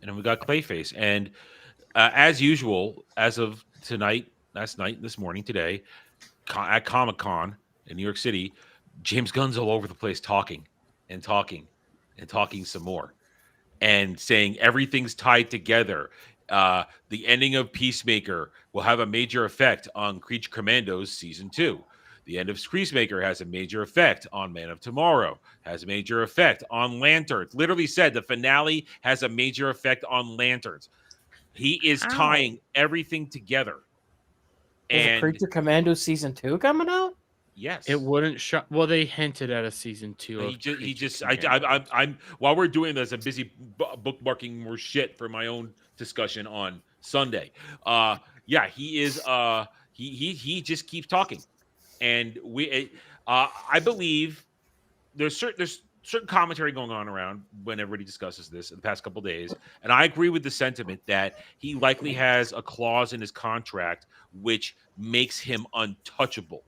and then we got Clayface. And as usual, as of tonight, last night, this morning, today, at Comic-Con in New York City, James Gunn's all over the place talking some more. And saying everything's tied together. The ending of Peacemaker will have a major effect on Creature Commandos Season 2. The end of Peacemaker has a major effect on Man of Tomorrow, has a major effect on Lanterns. Literally said the finale has a major effect on Lanterns. He is tying everything together. Is Creature Commandos Season 2 coming out? Yes, it wouldn't shock. Well, they hinted at a Season 2. I'm while we're doing this, I'm busy bookmarking more shit for my own discussion on Sunday. He is. He just keeps talking, and I believe there's certain commentary going on around when everybody discusses this in the past couple of days, and I agree with the sentiment that he likely has a clause in his contract which makes him untouchable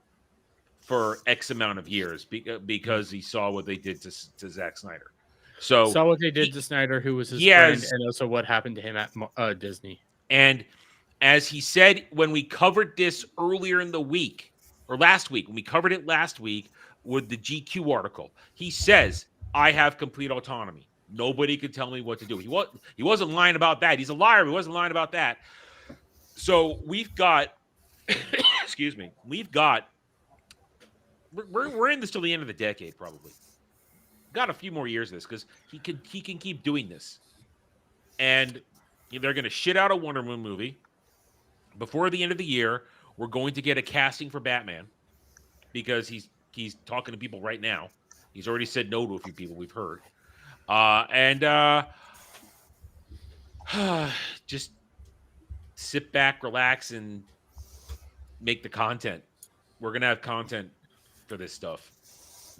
for X amount of years because he saw what they did to Zack Snyder. So saw what they did to Snyder, who was his friend, and also what happened to him at Disney. And as he said when we covered this earlier in the week, or last week, when we covered it last week with the GQ article, he says, I have complete autonomy. Nobody could tell me what to do. He wasn't lying about that. He's a liar. He wasn't lying about that. So we've got, excuse me, we're in this till the end of the decade, probably. Got a few more years of this because he can keep doing this, and they're going to shit out a Wonder Woman movie before the end of the year. We're going to get a casting for Batman because he's talking to people right now. He's already said no to a few people we've heard, just sit back, relax, and make the content. We're going to have content for this stuff.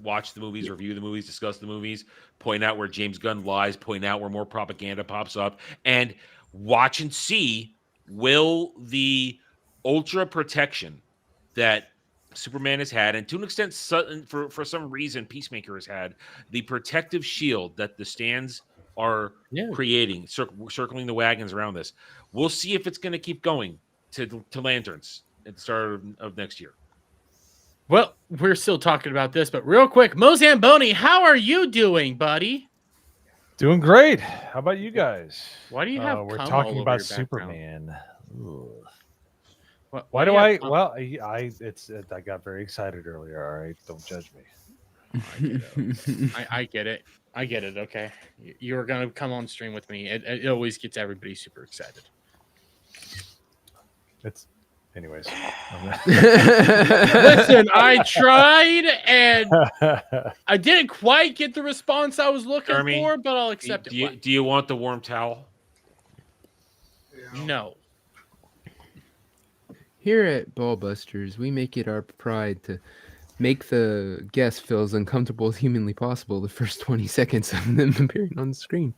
Watch the movies, review the movies, discuss the movies, point out where James Gunn lies, point out where more propaganda pops up, and watch and see, will the ultra protection that Superman has had, and to an extent for some reason Peacemaker has had, the protective shield that the stands are creating, circling the wagons around this, we'll see if it's going to keep going to Lanterns at the start of next year. Well, we're still talking about this, but real quick, Mo Zamboni, how are you doing, buddy? Doing great. How about you guys? Why do you have? We're talking about Superman. Why do I? Well, I got very excited earlier. All right, don't judge me. I get it. I get it. Okay, you're gonna come on stream with me. It always gets everybody super excited. Anyways. Listen, I tried and I didn't quite get the response I was looking for, but I'll accept it. Do you want the warm towel? No. Here at Ballbusters, we make it our pride to make the guest feel as uncomfortable as humanly possible the first 20 seconds of them appearing on the screen.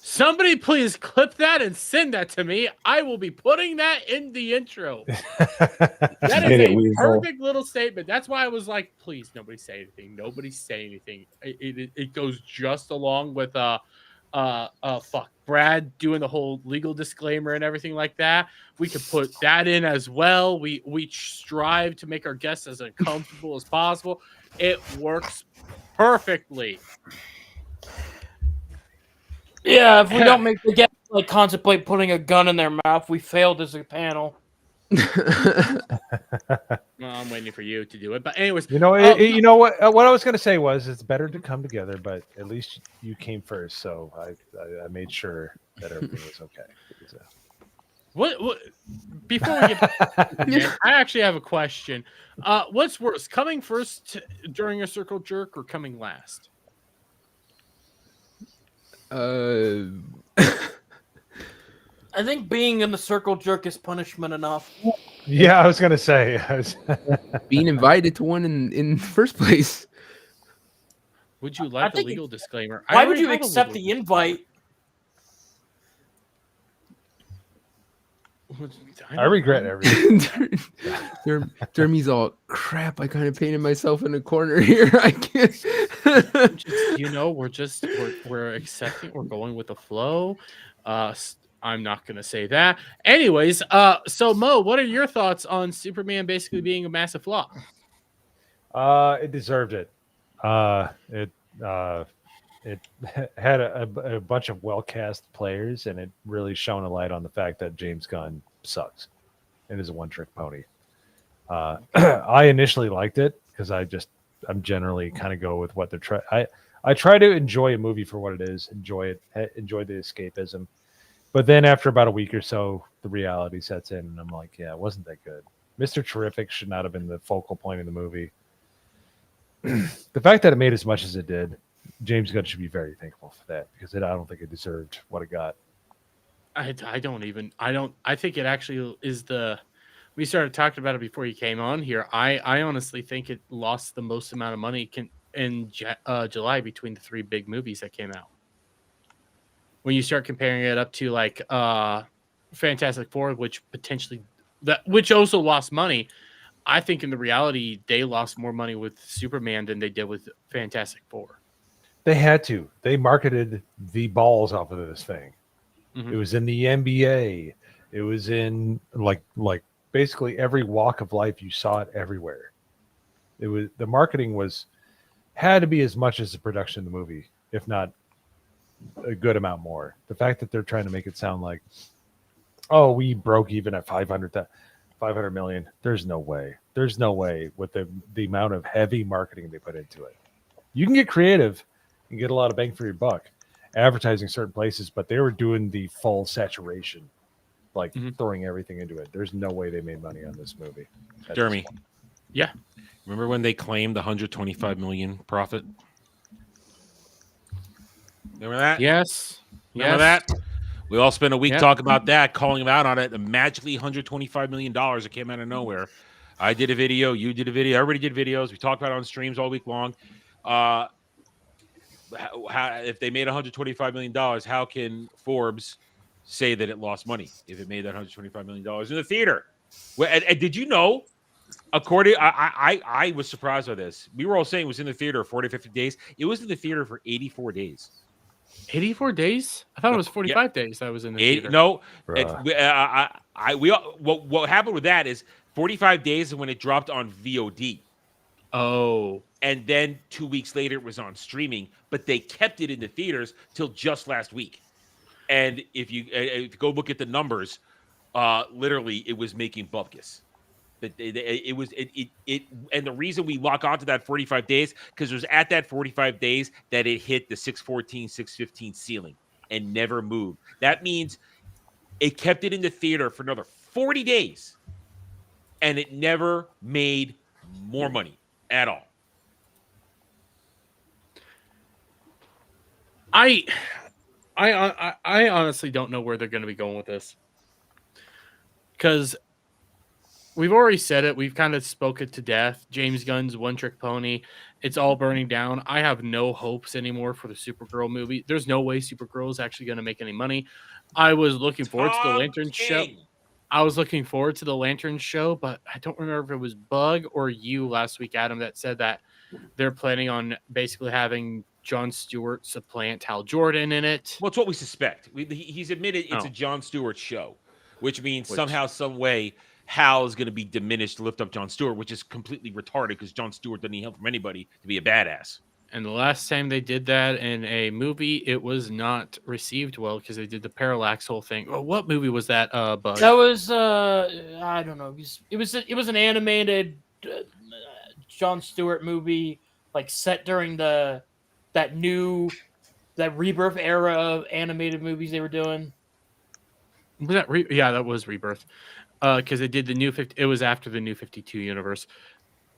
Somebody please clip that and send that to me. I will be putting that in the intro. That is a perfect little statement. That's why I was like, please, nobody say anything. Nobody say anything. It goes just along with Brad doing the whole legal disclaimer and everything like that. We could put that in as well. We strive to make our guests as uncomfortable as possible. It works perfectly. Yeah, if we don't make the guests like contemplate putting a gun in their mouth, we failed as a panel. Well, I'm waiting for you to do it. But anyways, you know what? What I was going to say was it's better to come together, but at least you came first, so I made sure that everything was okay. What? Before we get, I actually have a question. What's worse, coming first during a circle jerk or coming last? I think being in the circle jerk is punishment enough. Yeah, I was gonna say being invited to one in the first place. Would you like a legal disclaimer? Why would you accept the invite? I regret everything. Dermy's all crap. I kind of painted myself in a corner here. I can't. We're accepting. We're going with the flow. I'm not going to say that. Anyways, so Mo, what are your thoughts on Superman basically being a massive flop? It deserved it. It had a bunch of well-cast players, and it really shone a light on the fact that James Gunn sucks and is a one-trick pony. I initially liked it because I'm generally kind of go with what they're trying. I try to enjoy a movie for what it is, enjoy the escapism. But then after about a week or so, the reality sets in, and I'm like, yeah, it wasn't that good. Mr. Terrific should not have been the focal point of the movie. The fact that it made as much as it did, James Gunn should be very thankful for that, because I don't think it deserved what it got. I think it actually is we started talking about it before you came on here. I honestly think it lost the most amount of money in July between the three big movies that came out. When you start comparing it up to like Fantastic Four, which also lost money, I think in the reality they lost more money with Superman than they did with Fantastic Four. They had to. They marketed the balls off of this thing. Mm-hmm. It was in the NBA. It was in like basically every walk of life. You saw it everywhere. The marketing had to be as much as the production of the movie, if not a good amount more. The fact that they're trying to make it sound like, oh, we broke even at 500 million. There's no way. There's no way with the amount of heavy marketing they put into it. You can get creative and get a lot of bang for your buck advertising certain places, but they were doing the full saturation, like throwing everything into it. There's no way they made money on this movie. Jeremy. Yeah. Remember when they claimed the 125 million profit? Remember that? Yes. Remember that? We all spent a week talking about that, calling them out on it. The magically $125 million that came out of nowhere. I did a video. You did a video. Everybody did videos. We talked about it on streams all week long. If they made $125 million, how can Forbes say that it lost money if it made that $125 million in the theater? And did you know? According, I was surprised by this. We were all saying it was in the theater 40, 50 days. It was in the theater for 84 days. 84 days? I thought it was 45 days I was in the theater. No. What happened with that is 45 days is when it dropped on VOD. Oh. And then 2 weeks later, it was on streaming, but they kept it in the theaters till just last week. And if you go look at the numbers, literally, it was making bupkis. And the reason we lock onto that 45 days, because it was at that 45 days that it hit the 614, 615 ceiling and never moved. That means it kept it in the theater for another 40 days, and it never made more money at all. I honestly don't know where they're going to be going with this, because we've already said it. We've kind of spoke it to death. James Gunn's one trick pony. It's all burning down. I have no hopes anymore for the Supergirl movie. There's no way Supergirl is actually going to make any money. I was looking forward to the Lantern show. I was looking forward to the Lantern show, but I don't remember if it was Bug or you last week, Adam, that said that they're planning on basically having Jon Stewart supplant Hal Jordan in it. Well, it's what we suspect. He's admitted it's a Jon Stewart show, which means somehow, some way, Hal is going to be diminished to lift up Jon Stewart, which is completely retarded because Jon Stewart doesn't need help from anybody to be a badass. And the last time they did that in a movie, it was not received well because they did the Parallax whole thing. Oh, what movie was that, Bug? That was I don't know. It was an animated Jon Stewart movie, like set during that Rebirth era of animated movies they were doing. Was that that was Rebirth. Because they did the new 50. It was after the new 52 universe,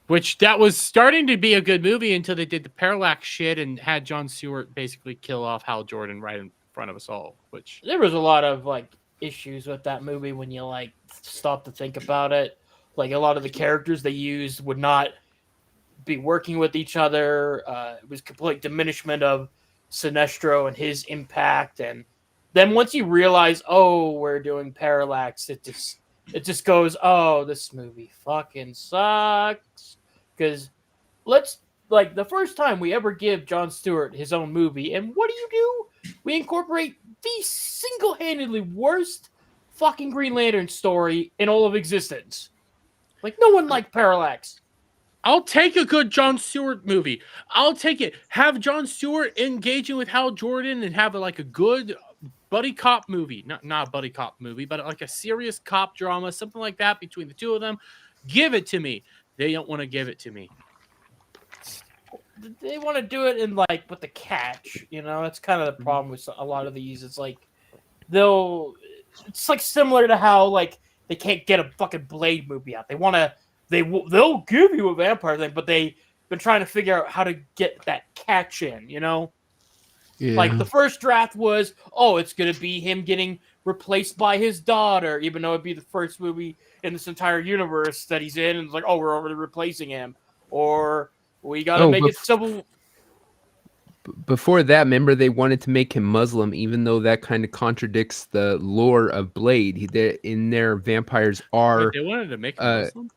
which that was starting to be a good movie until they did the Parallax shit and had Jon Stewart basically kill off Hal Jordan right in front of us all. Which there was a lot of like issues with that movie when you like stop to think about it. Like a lot of the characters they used would not be working with each other. It was complete diminishment of Sinestro and his impact. And then once you realize, oh, we're doing Parallax, it just goes, oh, this movie fucking sucks. Because the first time we ever give Jon Stewart his own movie, and what do? We incorporate the single-handedly worst fucking Green Lantern story in all of existence. Like, no one liked Parallax. I'll take a good Jon Stewart movie. I'll take it. Have Jon Stewart engaging with Hal Jordan and have a good buddy cop movie. Not a buddy cop movie, but like a serious cop drama, something like that between the two of them. Give it to me. They don't want to give it to me. They want to do it in with the catch, That's kind of the problem with a lot of these. It's like it's like similar to how they can't get a fucking Blade movie out. They'll give you a vampire thing, but they've been trying to figure out how to get that catch in, Yeah. Like the first draft was, it's going to be him getting replaced by his daughter, even though it'd be the first movie in this entire universe that he's in. And it's like, we're already replacing him. Or we got to make it civil. Before that, remember they wanted to make him Muslim, even though that kind of contradicts the lore of Blade. In their vampires are. Wait, they wanted to make him Muslim?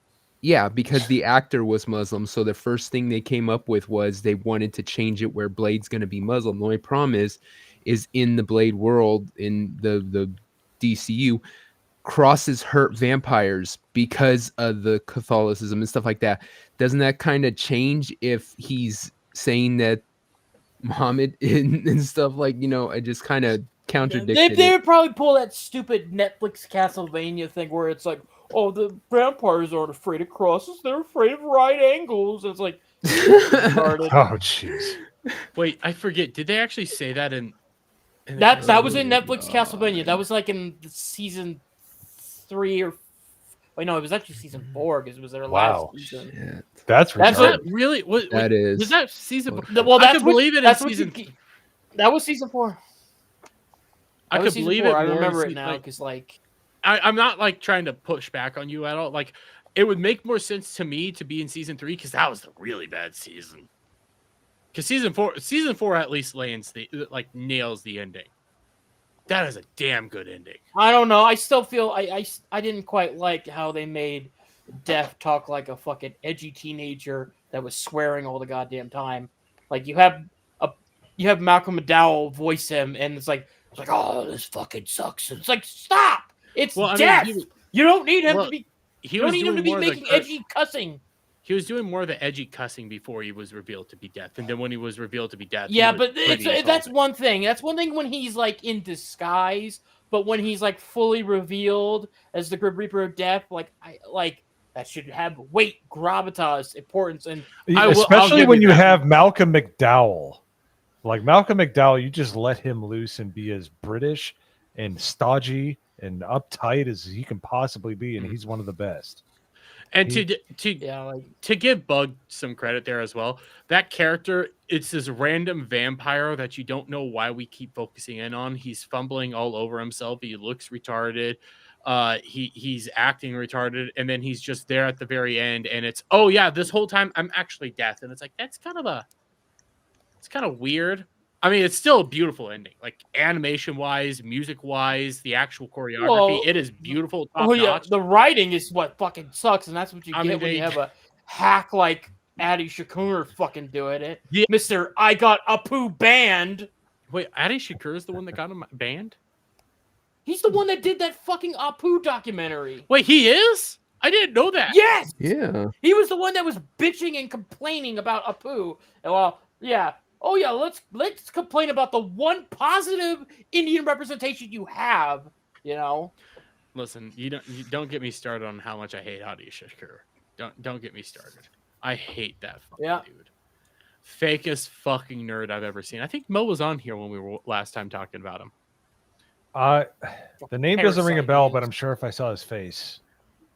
Yeah, because the actor was Muslim. So the first thing they came up with was they wanted to change it where Blade's going to be Muslim. The only problem is in the Blade world, in the DCU, crosses hurt vampires because of the Catholicism and stuff like that. Doesn't that kind of change if he's saying that Muhammad and stuff I just kind of contradicted They would probably pull that stupid Netflix Castlevania thing where it's like, the vampires aren't afraid of crosses; they're afraid of right angles. It's like, oh jeez. Wait, I forget. Did they actually say that in that was in Netflix Castlevania? That was in season 3 or wait, no, it was actually season 4 because it was their last season. Shit. That's really what is. Was that season? Well, I could believe it in season. That was season 4. I could believe it. I remember it now because I'm not trying to push back on you at all. It would make more sense to me to be in season 3 because that was the really bad season. Because season 4 at least lands nails the ending. That is a damn good ending. I don't know. I still feel I didn't quite like how they made Death talk like a fucking edgy teenager that was swearing all the goddamn time. You have Malcolm McDowell voice him, and it's like, oh, this fucking sucks. And it's like, stop. It's Death. You don't need him to be. You don't need him to be making edgy cussing. He was doing more of the edgy cussing before he was revealed to be Death, and then when he was revealed to be Death, but that's one thing. That's one thing when he's in disguise, but when he's fully revealed as the Grim Reaper of Death, that should have weight, gravitas, importance, and especially when you have Malcolm McDowell. Malcolm McDowell, you just let him loose and be as British and stodgy and uptight as he can possibly be, and he's one of the best. And Yeah, like to give Bug some credit there as well, that character, it's this random vampire that you don't know why we keep focusing in on. He's fumbling all over himself. He looks retarded. He's acting retarded, and then he's just there at the very end, and it's, oh yeah, this whole time I'm actually death, and it's like it's kind of weird. I mean, it's still a beautiful ending, like animation wise, music wise, the actual choreography. Well, it is beautiful. Top oh yeah, notch. the writing is what fucking sucks, and that's what you I get mean, when they- you have a hack like Adi Shakur fucking doing it. Yeah. Mr. I got Apu banned. Wait, Adi Shakur is the one that got him banned? He's the one that did that fucking Apu documentary. Wait, he is? I didn't know that. Yes. Yeah. He was the one that was bitching and complaining about Apu. And well, yeah. Oh yeah, let's complain about the one positive Indian representation you have, you know. Listen, you don't get me started on how much I hate Adi Shakur. Don't get me started. I hate that fucking dude. Fakest fucking nerd I've ever seen. I think Mo was on here when we were last time talking about him. The name doesn't ring a Parasite bell, memes. but I'm sure if I saw his face.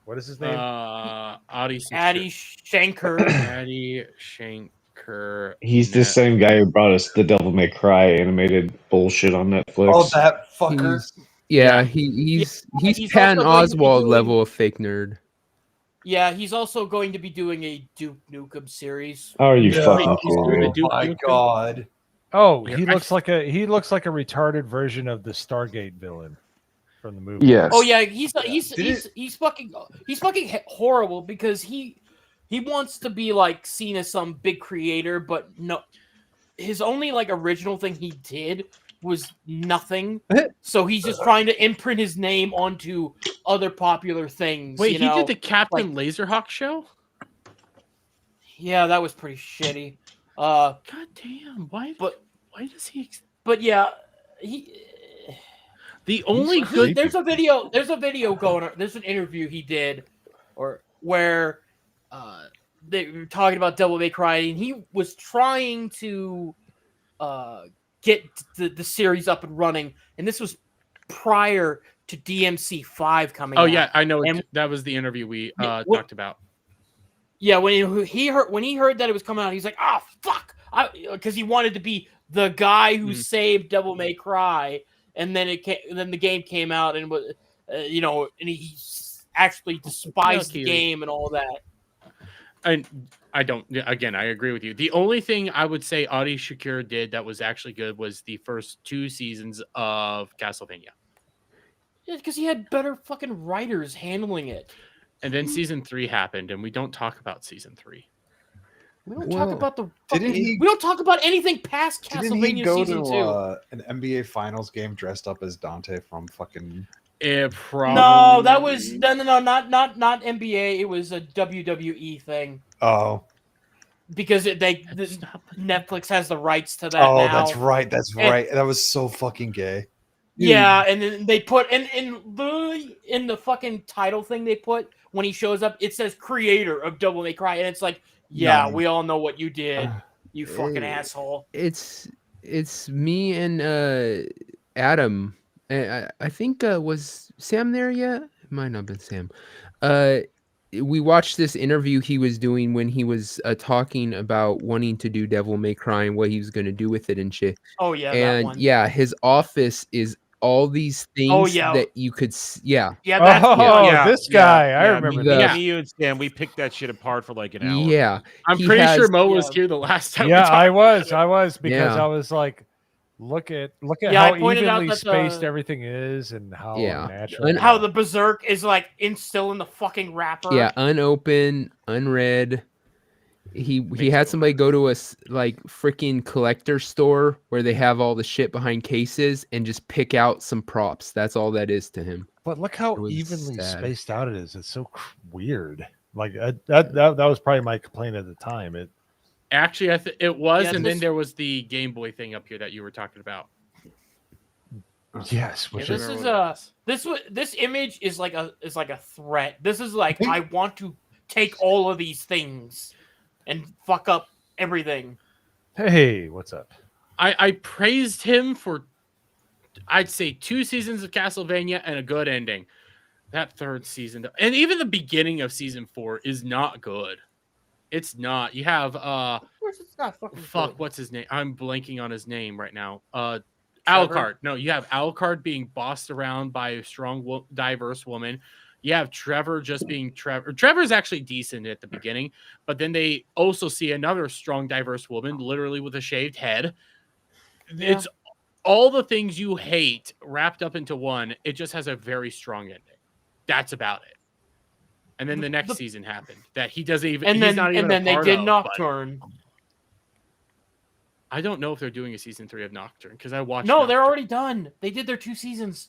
What is his name? Adi Shankar. Adi Shankar. He's the same guy who brought us the Devil May Cry animated bullshit on Netflix. Oh, that fucker. He's he's Patton also going to be Oswalt doing- level of fake nerd. Yeah, he's also going to be doing a Duke Nukem series. How are you No. fucking Oh kidding me? my god. Oh, Yeah, he looks like a retarded version of the Stargate villain from the movie. Yes. Oh yeah, he's fucking horrible because he wants to be like seen as some big creator, but no, his only like original thing he did was nothing. So he's just trying to imprint his name onto other popular things. Wait, you he know? did the Captain Laserhawk show? Yeah, that was pretty shitty. God damn! Why does he? But yeah, he. The only good. There's a video going on. There's an interview he did, where they were talking about Devil May Cry, and he was trying to get the series up and running, and this was prior to DMC 5 coming out. Oh yeah, I know. And- That was the interview we talked about. Yeah, when he heard that it was coming out, he's like, "Ah, fuck!" Because he wanted to be the guy who saved Devil May Cry, and then then the game came out, and was, and he actually despised the game and all that. And I don't. Again, I agree with you. The only thing I would say Adi Shakur did that was actually good was the first 2 seasons of Castlevania. Yeah, because he had better fucking writers handling it. And then season 3 happened, and we don't talk about season 3. We don't talk about the. Didn't he- We don't talk about anything past Didn't he Castlevania go season to 2. an NBA Finals game dressed up as Dante from fucking? Probably. No, that was no, not NBA. It was a WWE thing Oh, because Netflix has the rights to that. oh, now. that's right. That's And- right. That was so fucking gay. Yeah, and then they put in the fucking title thing they put when he shows up, it says creator of Devil May Cry, and it's like, yeah, Nice. we all know what you did, you fucking asshole. It's me and Adam. I think was Sam there yet? It might not have been Sam. We watched this interview he was doing when he was talking about wanting to do Devil May Cry and what he was going to do with it and shit. Oh yeah, that And one. yeah, his office is all these things yeah. that you could yeah. Yeah, that's this guy. I remember the- that. Me, you, and Sam, we picked that shit apart for like an hour. Yeah. I'm he pretty sure has- Mo was here the last time. Yeah, I was. was because Yeah. I was like, look at Yeah, I how pointed out evenly that spaced the- everything is and how Yeah. natural. And how the Berserk is like still in the fucking wrapper. Yeah, unopened, unread. He had somebody go to a like freaking collector store where they have all the shit behind cases and just pick out some props. That's all that is to him. But look It how was evenly sad. spaced out it is. It's so weird. Like that was probably my complaint at the time. Actually, it was, Yeah, and then this- there was the Game Boy thing up here that you were talking about. Yes, Yeah, which this is this image is like a threat. This is like I want to take all of these things and fuck up everything. hey, what's up? I praised him for, I'd say, 2 seasons of Castlevania and a good ending. That third season, and even the beginning of season 4 is not good. It's not. You have Of course, it's not fucking fuck, good. what's his name? I'm blanking on his name right now. Trevor? Alucard. No, you have Alucard being bossed around by a strong, diverse woman. You have Trevor just being Trevor. Trevor's actually decent at the beginning, but then they also see another strong, diverse woman, literally with a shaved head. Yeah. It's all the things you hate wrapped up into one. It just has a very strong ending. That's about it. And then the next season happened that he doesn't even. And he's then not even and then a they part did of, Nocturne. I don't know if they're doing a season 3 of Nocturne because I watched. No, Nocturne. they're already done. They did their 2 seasons.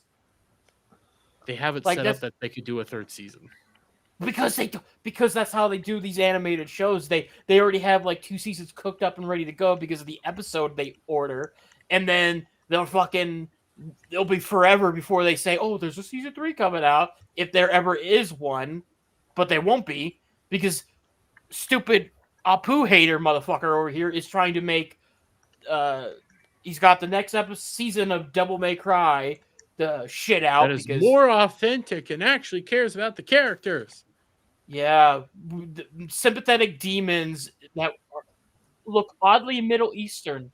They have it Like, set up that they could do a third season. Because that's how they do these animated shows. They already have like 2 seasons cooked up and ready to go because of the episode they order, and then they'll be forever before they say, "Oh, there's a season 3 coming out," if there ever is one, but they won't be because stupid Apu hater motherfucker over here is trying to make. He's got the next season of Devil May Cry the shit out That is because more authentic and actually cares about the characters. yeah, sympathetic demons that look oddly Middle Eastern.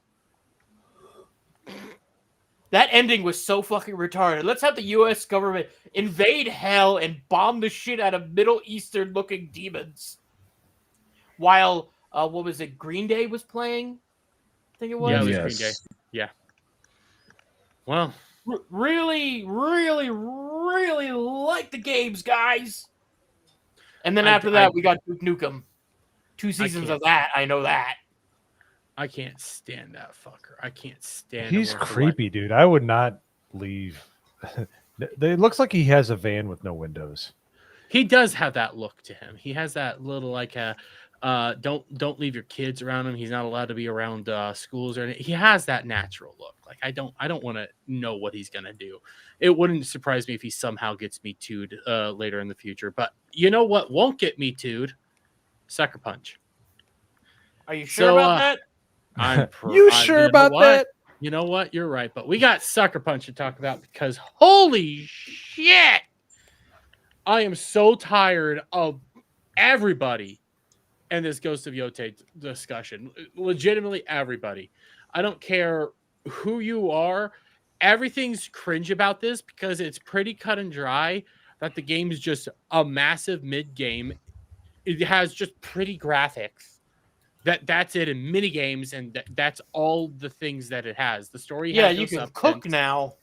That ending was so fucking retarded. Let's have the U.S. government invade hell and bomb the shit out of Middle Eastern looking demons. While what was it? Green Day was playing. I think it was. Yeah, it was Green Day. Yeah. Well, really, really, really like the games, guys. And then after that, we got Duke Nukem. 2 seasons of that. I know that. I can't stand that fucker. I can't stand. He's creepy, dude. I would not leave. It looks like he has a van with no windows. He does have that look to him. He has that little like don't leave your kids around him. He's not allowed to be around schools or anything. He has that natural look. Like I don't want to know what he's gonna do. It wouldn't surprise me if he somehow gets Me Too'd later in the future. But you know what won't get Me Too'd? Sucker Punch. Are you sure about that? You sure about that? You know what? You're right. But we got Sucker Punch to talk about because holy shit! I am so tired of everybody and this Ghost of Yote discussion. Legitimately everybody. I don't care who you are. Everything's cringe about this because it's pretty cut and dry that the game is just a massive mid-game. It has just pretty graphics. That's it in mini games, and that's all the things that it has. The story has no you can substance. cook now.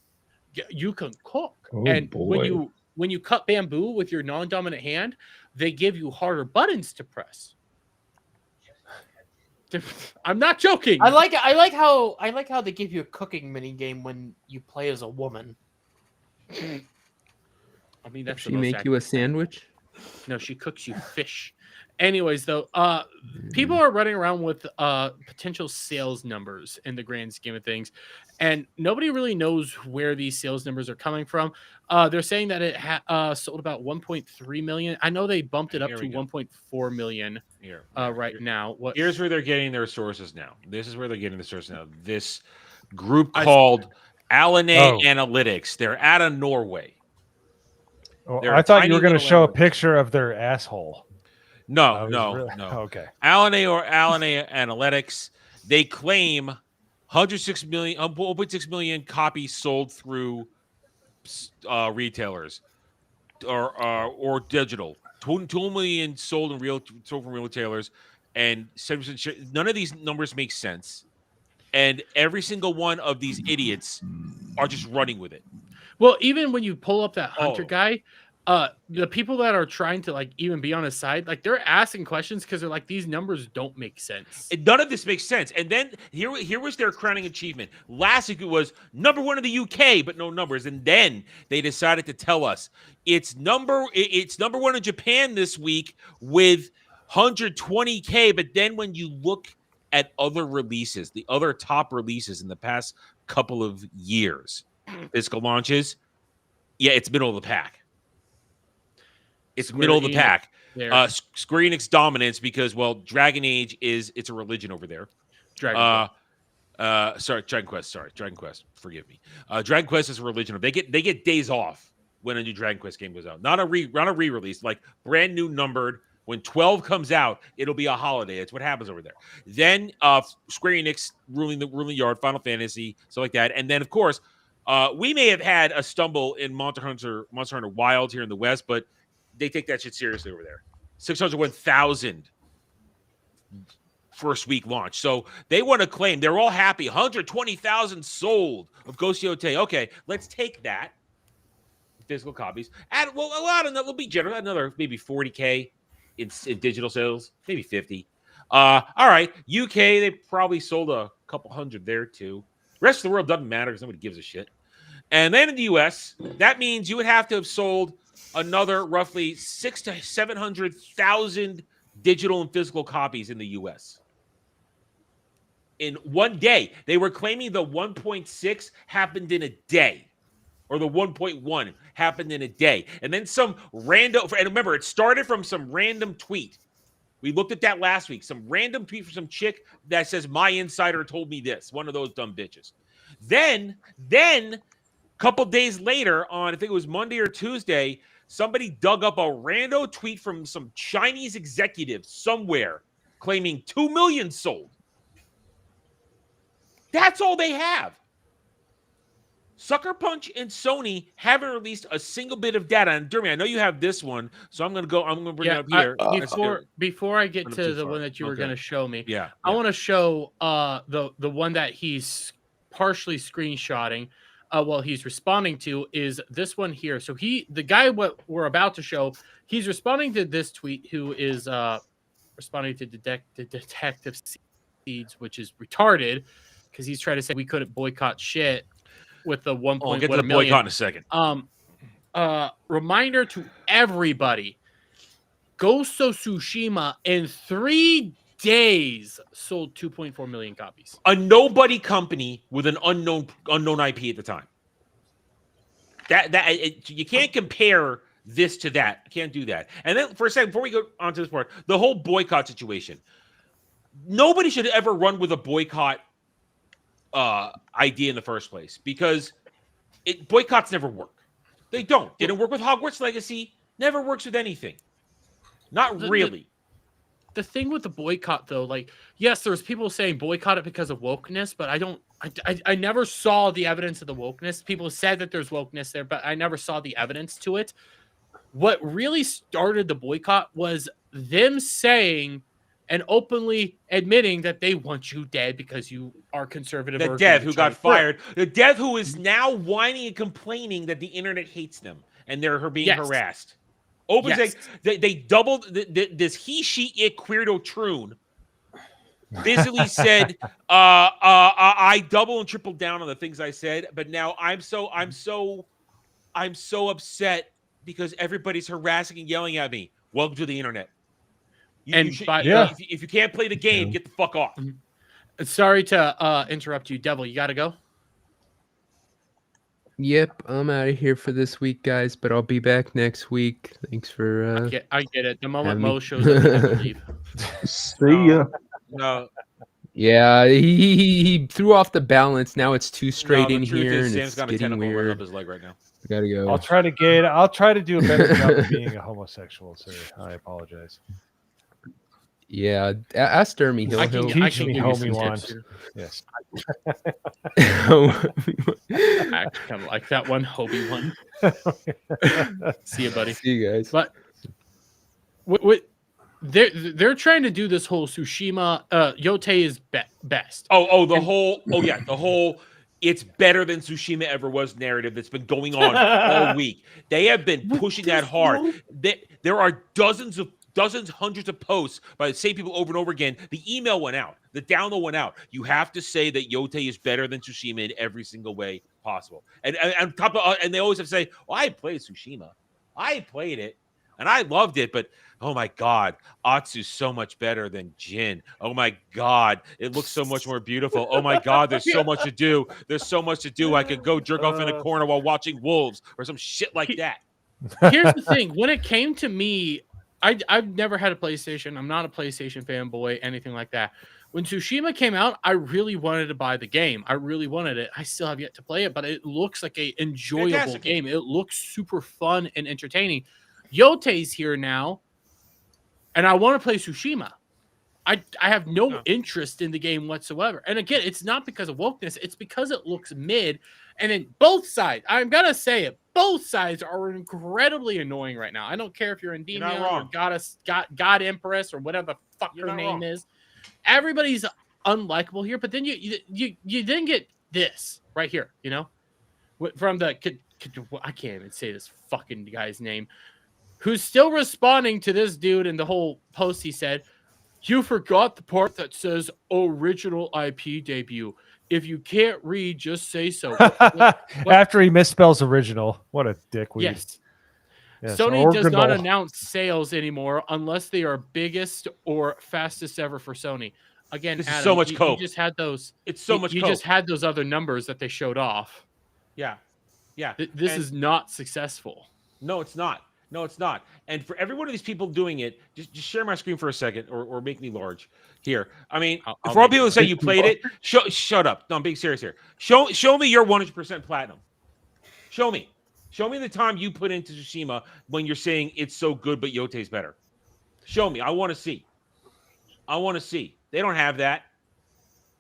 You can cook. Oh, and boy. when you cut bamboo with your non-dominant hand, they give you harder buttons to press. I'm not joking. I like how they give you a cooking mini game when you play as a woman. I mean, that's Does she make you a sandwich? No, she cooks you fish. Anyways, though, people are running around with potential sales numbers in the grand scheme of things, and nobody really knows where these sales numbers are coming from. They're saying that it sold about 1.3 million. I know they bumped it up to 1.4 million right now. Here's where they're getting their sources now. This is where they're getting the sources now. This group called Alane Analytics. They're out of Norway. Oh, I thought you were going to show a picture of their asshole. No. Okay. Alane Analytics. They claim 1.6 million copies sold through retailers or digital. 2 million sold from retailers, and 7%. None of these numbers make sense, and every single one of these idiots are just running with it. Well, even when you pull up that Hunter guy, the people that are trying to like even be on his side, like they're asking questions because they're like, these numbers don't make sense. None of this makes sense. And then here was their crowning achievement. Last week it was #1 in the UK, but no numbers. And then they decided to tell us it's #1 in Japan this week with 120K. But then when you look at other releases, the other top releases in the past couple of years, physical launches, it's middle of the pack. It's middle of the pack. Square Enix dominance because, well, Dragon Age it's a religion over there. Dragon Quest. Forgive me. Dragon Quest is a religion. They get days off when a new Dragon Quest game goes out. Not a re-release, like brand new numbered. When 12 comes out, it'll be a holiday. That's what happens over there. Then Square Enix ruling the yard, Final Fantasy, stuff like that. And then, of course, we may have had a stumble in Monster Hunter Wild here in the West, but they take that shit seriously over there. 601,000 first week launch. So they want to claim, they're all happy. 120,000 sold of Ghost Yote. Okay, let's take that. Physical copies. Add, well, a lot of that will be general. Another maybe 40K in digital sales, maybe 50. All right. UK, they probably sold a couple hundred there too. Rest of the world doesn't matter because nobody gives a shit. And then in the US, that means you would have to have sold another roughly 600,000 to 700,000 digital and physical copies in the US. In one day. They were claiming the 1.6 happened in a day. Or the 1.1 happened in a day. And then some random, and remember, it started from some random tweet. We looked at that last week. Some random tweet from some chick that says, my insider told me this. One of those dumb bitches. Then a couple days later on, I think it was Monday or Tuesday, somebody dug up a rando tweet from some Chinese executive somewhere claiming 2 million sold. That's all they have. Sucker Punch and Sony haven't released a single bit of data. And Dermy, I know you have this one, so I'm gonna bring it up here. Before I get to the one that you were gonna show me, I want to show the one that he's partially screenshotting. He's responding to is this one here. So the guy what we're about to show, he's responding to this tweet who is responding to Detective Seeds, which is retarded because he's trying to say we couldn't boycott shit with the 1. I'll get to the boycott in a second. Reminder to everybody: Ghost of Tsushima in 3 days sold 2.4 million copies. A nobody company with an unknown IP at the time. You can't compare this to that. You can't do that. And then for a second, before we go on to this part, the whole boycott situation. Nobody should ever run with a boycott idea in the first place because boycotts never work. They don't. Didn't work with Hogwarts Legacy. Never works with anything. Not really. The thing with the boycott, though, like, yes, there's people saying boycott it because of wokeness, but I never saw the evidence of the wokeness. People said that there's wokeness there, but I never saw the evidence to it. What really started the boycott was them saying and openly admitting that they want you dead because you are conservative. The dev who got fired. The dev who is now whining and complaining that the internet hates them and they're being harassed. They doubled this he, she, it, queerdo troon. Basically said, I double and triple down on the things I said, but now I'm so upset because everybody's harassing and yelling at me. Welcome to the internet. If you can't play the game, get the fuck off. Sorry to interrupt you, Devil. You got to go? Yep, I'm out of here for this week, guys, but I'll be back next week. Thanks for... I get it. The moment Mo shows up, you never leave. See ya. No. Yeah, he threw off the balance. Now it's too straight in here, and Sam's it's got a getting tentacle weird. right up his leg right now. I gotta go. I'll try to do a better job of being a homosexual, sir. I apologize. Yeah, ask Dermy. I can teach me homie wants. Yes. I kind of like that one, Hobie one. See you, buddy. See you guys. But they're trying to do this whole Tsushima. Yote is best. The whole. It's better than Tsushima ever was narrative that's been going on all week. They have been pushing that hard. There are dozens, hundreds of posts by the same people over and over again. The email went out. The download went out. You have to say that Yote is better than Tsushima in every single way possible. And they always have to say, well, I played Tsushima. I played it, and I loved it, but oh my God, Atsu's so much better than Jin. Oh my God, it looks so much more beautiful. Oh my God, there's so much to do. There's so much to do. I could go jerk off in a corner while watching Wolves or some shit like that. Here's the thing. When it came to me, I've never had a PlayStation. I'm not a PlayStation fanboy, anything like that. When Tsushima came out, I really wanted to buy the game. I really wanted it. I still have yet to play it, but it looks like a enjoyable Fantastic game. It looks super fun and entertaining. Yote's here now, and I want to play Tsushima. I have no interest in the game whatsoever. And again, it's not because of wokeness. It's because it looks mid. And then both sides, I'm going to say it, both sides are incredibly annoying right now. I don't care if you're Endymion or God Empress or whatever the fuck her name is. Everybody's unlikable here. But then you then get this right here, you know, from the, I can't even say this fucking guy's name, who's still responding to this dude in the whole post he said, "You forgot the part that says original IP debut. If you can't read, just say so." After he misspells original. What a dickweed. Yes. Yes, Sony does not original. announce sales anymore unless they are biggest or fastest ever for Sony. Again, This is Adam, so much you coke. just had those. It's so much You coke. just had those other numbers that they showed off. Yeah. Yeah. This is not successful. No, it's not. No, it's not. And for every one of these people doing it, just share my screen for a second or make me large here. I mean, for all people who say you played it, shut up. No, I'm being serious here. Show me your 100% platinum. Show me. Show me the time you put into Tsushima when you're saying it's so good, but Yote's better. Show me. I want to see. I want to see. They don't have that.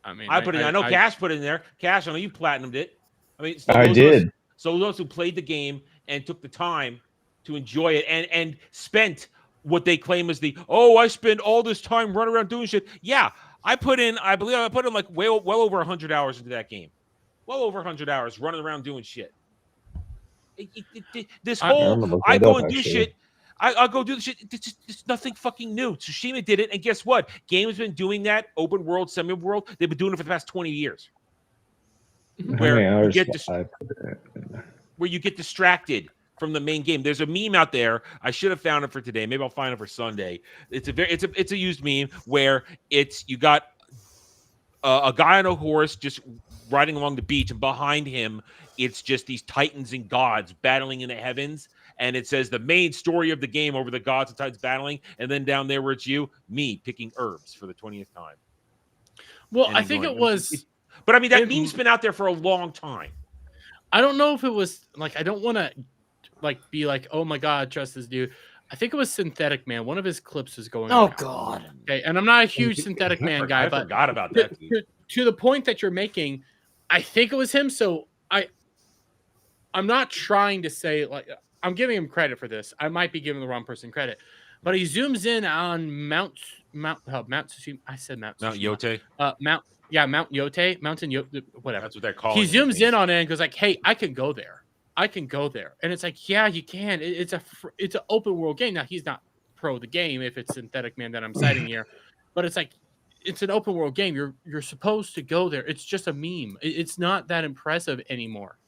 I mean, I put it. I know Cash put it in there. Cash, I know you platinumed it. I mean, I did. So those who played the game and took the time to enjoy it and spent what they claim is I spent all this time running around doing shit. Yeah, I believe I put in like well over 100 hours into that game. Well over 100 hours running around doing shit. This whole I go and do shit. I'll go do the shit. It's nothing fucking new. Tsushima did it, and guess what? Game's been doing that. Open world, semi world. They've been doing it for the past 20 years. Where you get distracted from the main game. There's a meme out there. I should have found it for today. Maybe I'll find it for Sunday. It's a used meme where you got a guy on a horse just riding along the beach, and behind him it's just these titans and gods battling in the heavens, and it says the main story of the game over the gods and titans battling, and then down there where it's me picking herbs for the 20th time. Well, I think it was, but I mean that meme's been out there for a long time. I don't know if it was like, I don't want to be like, oh my god, trust this dude. I think it was Synthetic Man. One of his clips was going. Oh around. God. Okay, and I'm not a huge Synthetic Man guy, but I forgot about that. To the point that you're making, I think it was him. So I'm not trying to say like I'm giving him credit for this. I might be giving the wrong person credit, but he zooms in on Mount Tsushima. I said Mount Yote. Mount Yote, Mountain Yote, whatever. That's what they're calling. He zooms in on it and goes like, "Hey, I can go there. I can go there." And it's like, yeah, you can. It's an open world game. Now he's not pro the game if it's Synthetic Man that I'm citing here, but it's like it's an open world game. You're supposed to go there. It's just a meme. It's not that impressive anymore.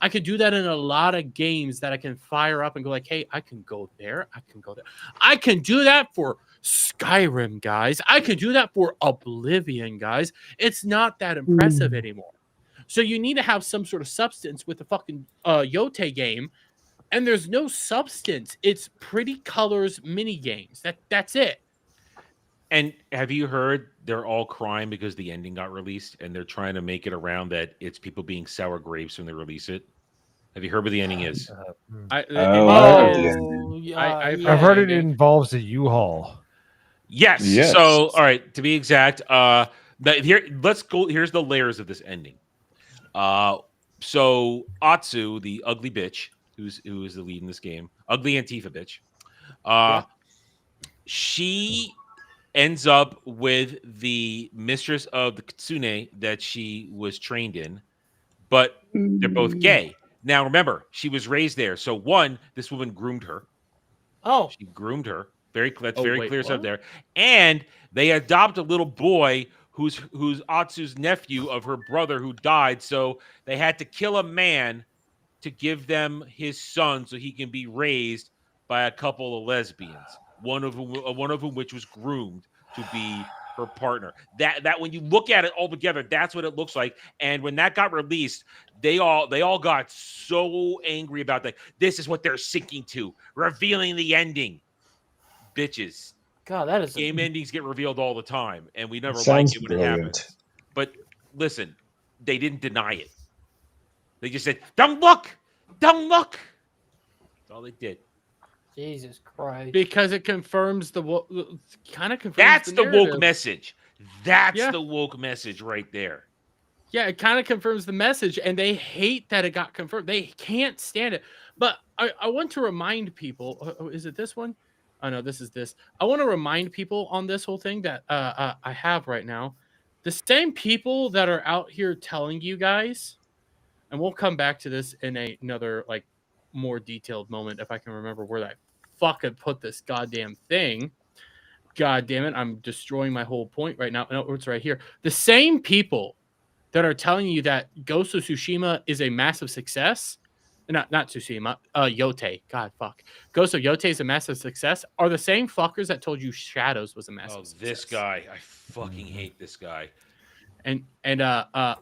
I could do that in a lot of games that I can fire up and go like, hey, I can go there. I can go there. I can do that for Skyrim, guys. I can do that for Oblivion, guys. It's not that impressive anymore. So you need to have some sort of substance with the fucking Yote game, and there's no substance. It's pretty colors, mini games. That's it. And have you heard they're all crying because the ending got released, and they're trying to make it around that it's people being sour grapes when they release it? Have you heard what the ending is? I've heard it involves a U-Haul. Yes. So, all right, to be exact, let's go. Here's the layers of this ending. So Atsu, the ugly bitch, who is the lead in this game, ugly Antifa bitch, she ends up with the mistress of the kitsune that she was trained in, but they're both gay. Now remember, she was raised there. So one, this woman groomed her. Oh, she groomed her. Very clear stuff there. And they adopt a little boy who's Atsu's nephew of her brother who died. So they had to kill a man to give them his son so he can be raised by a couple of lesbians. One of whom which was groomed to be her partner. That when you look at it all together, that's what it looks like. And when that got released, they all got so angry about that. This is what they're sinking to, revealing the ending. Bitches. God, that is game endings get revealed all the time, and we never like Sounds it when brilliant. it happens. But listen, they didn't deny it. They just said, "Don't look, don't look." That's all they did. Jesus Christ. Because it confirms kind of confirms. That's the woke narrative. message. That's the woke message right there. Yeah, it kind of confirms the message, and they hate that it got confirmed. They can't stand it. But I want to remind people. Is it this one? Oh no, this is this. I want to remind people on this whole thing that I have right now. The same people that are out here telling you guys, and we'll come back to this in another like more detailed moment if I can remember where I fucking put this goddamn thing. God damn it, I'm destroying my whole point right now. No, it's right here. The same people that are telling you that Ghost of Tsushima is a massive success, not Tsushima, Yotie. God fuck, Ghost of Yotie is a massive success. Are the same fuckers that told you Shadows was a massive success. This guy, I fucking hate this guy. And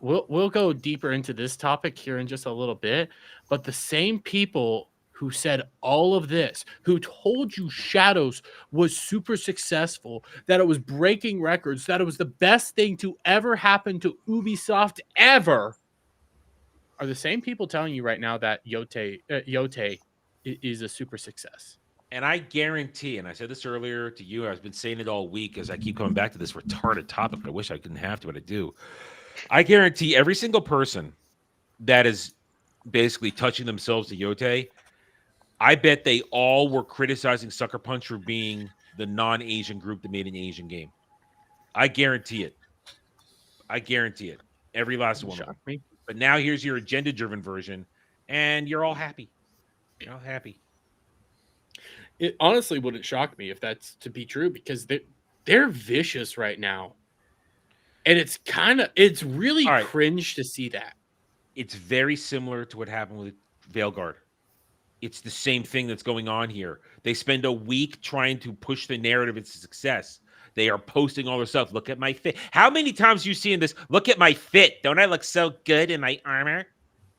we'll go deeper into this topic here in just a little bit. But the same people who said all of this, who told you Shadows was super successful, that it was breaking records, that it was the best thing to ever happen to Ubisoft ever, are the same people telling you right now that Yotie is a super success. And I guarantee, and I said this earlier to you, I've been saying it all week as I keep coming back to this retarded topic. I wish I didn't have to, but I do. I guarantee every single person that is basically touching themselves to Yotie, I bet they all were criticizing Sucker Punch for being the non-Asian group that made an Asian game. I guarantee it. I guarantee it. Every last one of them. Me. But now here's your agenda-driven version, and you're all happy. You're all happy. It honestly wouldn't shock me if that's to be true, because they're vicious right now. And it's really cringe to see that. It's very similar to what happened with Veilguard. It's the same thing that's going on here. They spend a week trying to push the narrative into success. They are posting all their stuff. Look at my fit. How many times you seen this? Look at my fit. Don't I look so good in my armor?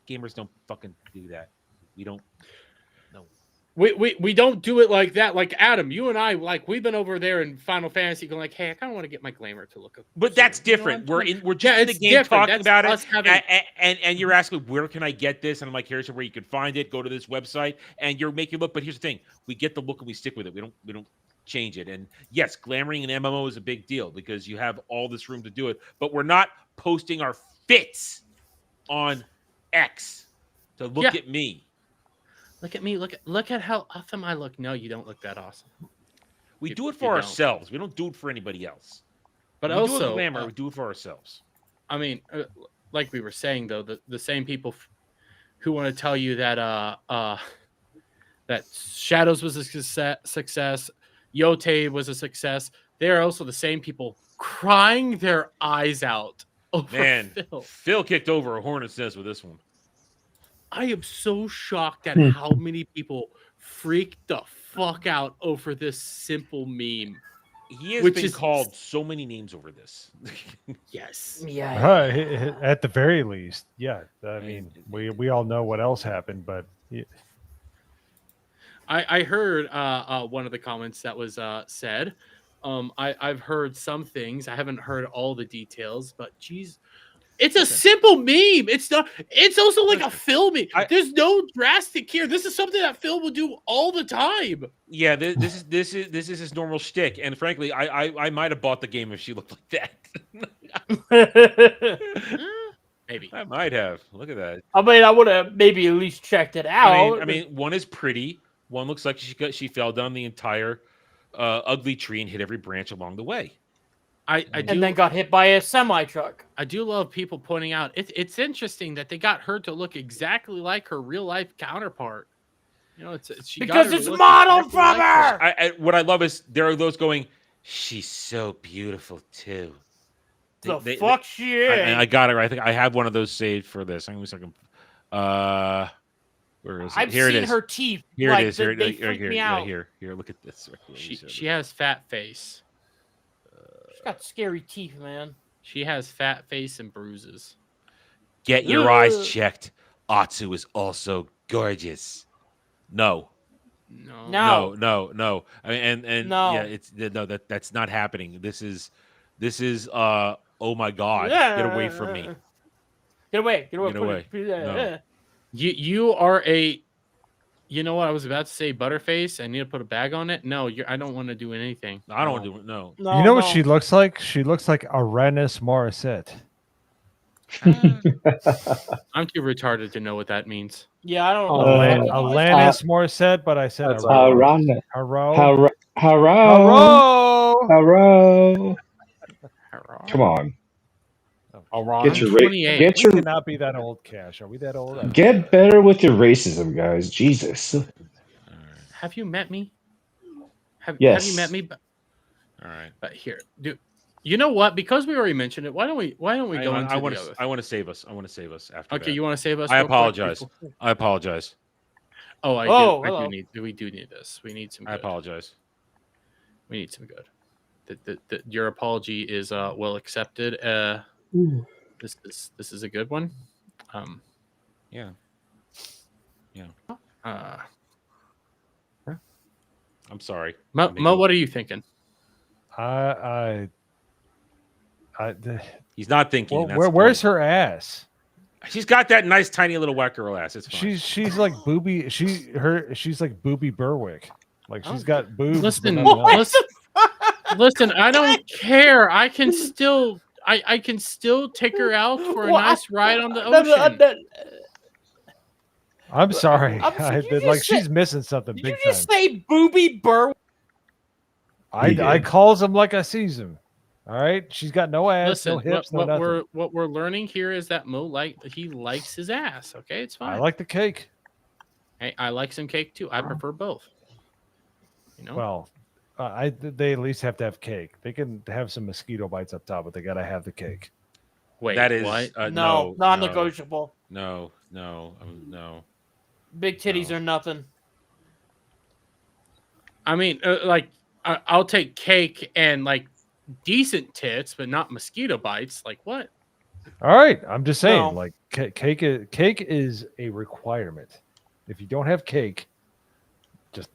Gamers don't fucking do that. We don't. We don't do it like that. Like Adam, you and I, like we've been over there in Final Fantasy going like, hey, I kind of want to get my glamour to look. But that's different. We're just in the game talking about it, and you're asking where can I get this, and I'm like, here's where you can find it. Go to this website, and you're making look. But here's the thing: we get the look and we stick with it. We don't change it. And yes, glamoring an MMO is a big deal because you have all this room to do it. But we're not posting our fits on X to look at me. Look at me. Look at how awesome I look. No, you don't look that awesome. We do it for ourselves. We don't do it for anybody else. But we also, do glamour, we do it for ourselves. I mean, like we were saying though, the same people who want to tell you that that Shadows was a success, Yotie was a success. They're also the same people crying their eyes out over Phil kicked over a hornet's nest with this one. I am so shocked at how many people freaked the fuck out over this simple meme. He has been called so many names over this. Yes. Yeah. At the very least, yeah. I mean, we all know what else happened, but I heard one of the comments that was said. I've heard some things. I haven't heard all the details, but geez. It's a simple meme. It's not. It's also like a Phil meme. There's no drastic here. This is something that Phil will do all the time. Yeah, this is his normal shtick. And frankly, I might have bought the game if she looked like that. Maybe I might have. Look at that. I mean, I would have maybe at least checked it out. I mean, one is pretty. One looks like she fell down the entire ugly tree and hit every branch along the way. And then got hit by a semi truck. I do love people pointing out it's interesting that they got her to look exactly like her real life counterpart. You know, because it's modeled from her. What I love is there are those going, she's so beautiful too. Fuck she is. I got it right. I think I have one of those saved for this. Hang on a second. Where is it? I've Here seen it is. her teeth. Here like, it is. Here, they right here. Me out. Here. Look at this. Right here. She has fat face. She's got scary teeth, man. She has fat face and bruises. Get your eyes checked. Atsu is also gorgeous. No. No. I mean, and No. yeah, that's not happening. This is oh my god, get away from me. Get away. Get away. No. You are a. You know what I was about to say, Butterface. I need to put a bag on it. No, I don't want to do anything. I don't want to do it. No. You know what she looks like? She looks like Aranis Morissette. I'm too retarded to know what that means. Yeah, I don't know. Alanis Morissette, but I said Haro. Haro. Come on. Get your we cannot be that old, Cash. Are we that old? Get better with your racism, guys. Jesus. Have you met me? Have Yes. you met me? All right. But here, dude. You know what? Because we already mentioned it, why don't we go into the other? I want to save us. I want to save us after. Okay, that. you want to save us? I real quick apologize. before- I apologize. Oh, I hello. we do need this. We need some. Good. I apologize. We need some good. Your apology is well accepted. This is a good one. Yeah. I'm sorry. Mo, what are you thinking? He's not thinking. Where's her ass? She's got that nice tiny little whack girl ass. It's fine. She's like booby. She's like Booby Berwick. Like she's got boobs. Listen. Listen, I don't care. I can still take her out for a nice ride on the ocean. I'm sorry. Like she's missing something big time. Did you just say Booby Berwick? I calls him like I sees him. All right, she's got no ass, Listen, no hips, no nothing. what we're learning here is that Mo he likes his ass. Okay, it's fine. I like the cake. Hey, I like some cake too. I prefer both. You know. Well, they at least have to have cake. They can have some mosquito bites up top, but they gotta have the cake. Wait, that is what? No, non-negotiable. No. Big titties are nothing. I mean, I'll take cake and like decent tits, but not mosquito bites. Like what? All right, I'm just saying, No. like cake is a requirement. If you don't have cake, just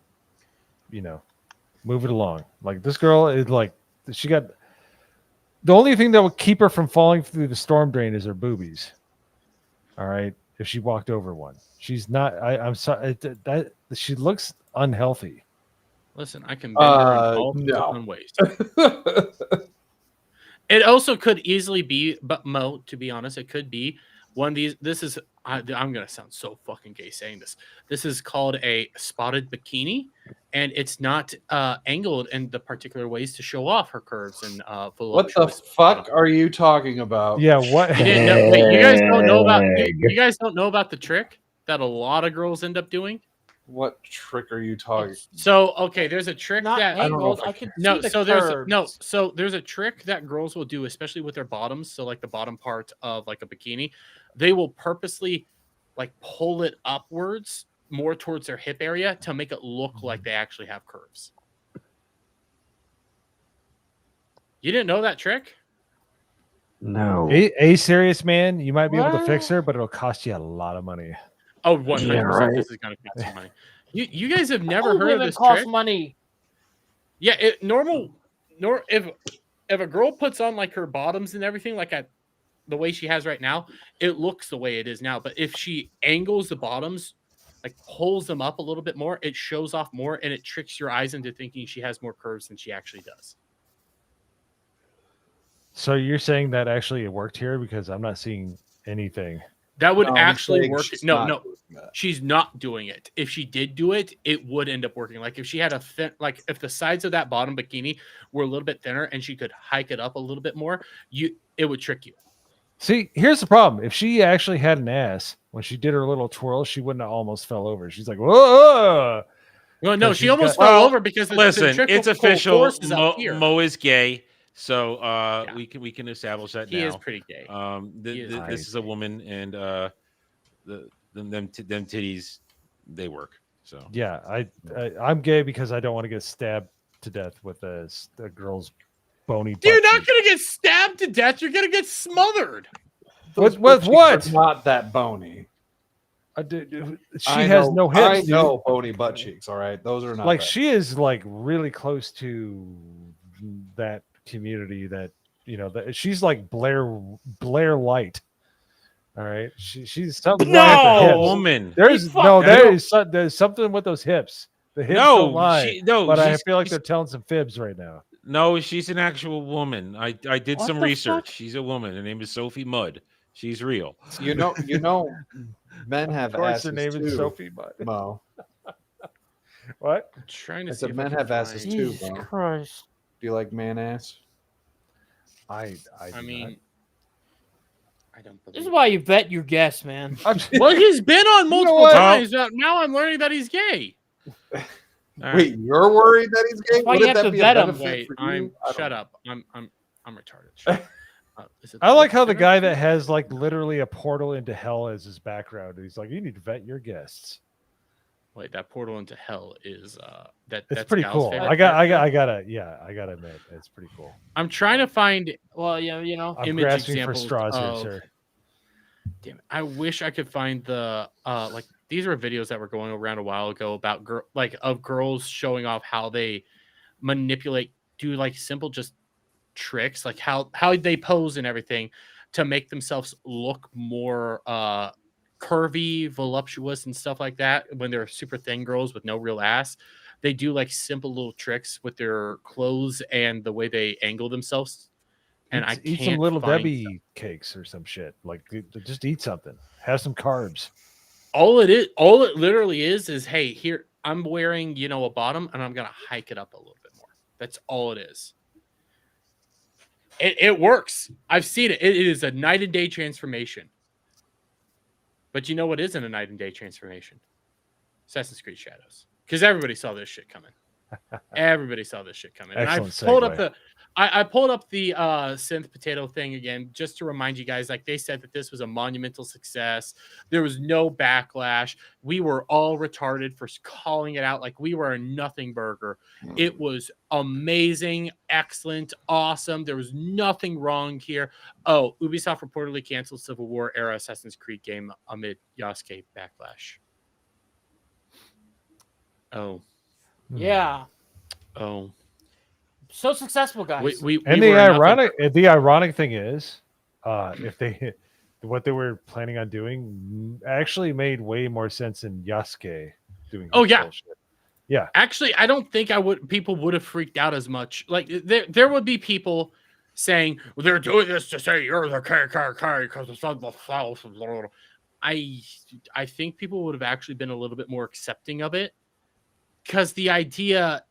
move it along. Like this girl is like she got the only thing that would keep her from falling through the storm drain is her boobies. All right, if she walked over one, she's not. I'm sorry that she looks unhealthy. Listen, I can bend her in all different ways. It also could easily be, but Mo, to be honest, it could be one of these. This is I'm gonna sound so fucking gay saying this. This is called a spotted bikini, and it's not angled in the particular ways to show off her curves and What the fuck are you talking about? Yeah, what? You didn't know, wait, you guys don't know about you guys don't know about the trick that a lot of girls end up doing? What trick are you talking? So okay, there's a trick Not that angled. I can no. see the So curves. there's a trick that girls will do, especially with their bottoms. So like the bottom part of like a bikini, they will purposely like pull it upwards more towards their hip area to make it look like they actually have curves. You didn't know that trick? No. A serious man, you might be able to fix her, but it'll cost you a lot of money. Oh, 100%. Yeah, right. This is gonna cost you money. You guys have never All heard of women this cost trick? money. Yeah, if a girl puts on like her bottoms and everything like the way she has right now, it looks the way it is now. But if she angles the bottoms, like pulls them up a little bit more, it shows off more and it tricks your eyes into thinking she has more curves than she actually does. So you're saying that actually it worked here because I'm not seeing anything. That would No, I'm actually saying work. she's No, not no, doing that. she's not doing it. If she did do it, it would end up working. Like if she had like if the sides of that bottom bikini were a little bit thinner and she could hike it up a little bit more, it would trick you. See, here's the problem. If she actually had an ass, when she did her little twirl, she wouldn't have almost fell over. She's like, whoa. Well, no, Because she she's almost got- fell Well, over because the Listen, it's centrifugal official. force is up here. Mo is gay, so Yeah. we can establish that He now. is pretty gay. This is a woman, and them titties, they work. So Yeah, I'm gay because I don't want to get stabbed to death with a girl's bony butt You're not cheek. gonna get stabbed to death. You're gonna get smothered. With Those what? cheeks are not that bony. She I has know- no hips. I dude. know bony butt cheeks. All right, those are not Like bad. she is like really close to that community that that she's like Blair Light. All right, she's something wrong with her hips. woman. There's something with those hips. The hips No, don't lie. But I she's- feel like they're telling some fibs right now. No, she's an actual woman. I did What some the research. fuck? She's a woman. Her name is Sophie Mudd. She's real. You know, men have Of course, asses her name too. is Sophie Mudd. Mo. What? I'm trying to I see said if men I can have asses find- too, Jesus Mo. Christ. Do you like man ass? I mean, I don't believe. This is why you vet your guests, man. Well, he's been on multiple what? times. Now I'm learning that he's gay. Wait, you're worried that he's gay? why you Wouldn't have that to be a vet him. benefit Wait, for you? shut up. I'm retarded. Shut up. Is it I like how the Twitter? guy that has like literally a portal into hell as his background. He's like, you need to vet your guests. Wait, that portal into hell is It's that's pretty Gal's cool. favorite I character? gotta admit, it's pretty cool. I'm trying to find Well, I'm image grasping for examples straws here, of- sir. Damn it. I wish I could find the like these are videos that were going around a while ago about of girls showing off how they do like simple just tricks, like how they pose and everything to make themselves look more curvy, voluptuous and stuff like that when they're super thin girls with no real ass. They do like simple little tricks with their clothes and the way they angle themselves. And I Eat can't some little find Debbie cakes or some shit. Like just eat something. Have some carbs. all it literally is hey, here I'm wearing a bottom and I'm gonna hike it up a little bit more. That's all it is. It works. I've seen it. It is a night and day transformation. But you know what isn't a night and day transformation? Assassin's Creed Shadows. Because everybody saw this shit coming. Everybody saw this shit coming. Excellent And I pulled up segue. I pulled up the synth potato thing again just to remind you guys, like they said that this was a monumental success. There was no backlash. We were all retarded for calling it out like we were a nothing burger. It was amazing, excellent, awesome. There was nothing wrong here. Oh, Ubisoft reportedly canceled Civil War era Assassin's Creed game amid Yasuke backlash. Oh. Yeah. Oh. So successful, guys. We And were the ironic thing is, if they what they were planning on doing actually made way more sense than Yasuke doing. Oh, his yeah. bullshit. Yeah. Actually, I don't think people would have freaked out as much. Like there would be people saying, well, they're doing this to say you're the KKK because it's on the South. I think people would have actually been a little bit more accepting of it because the idea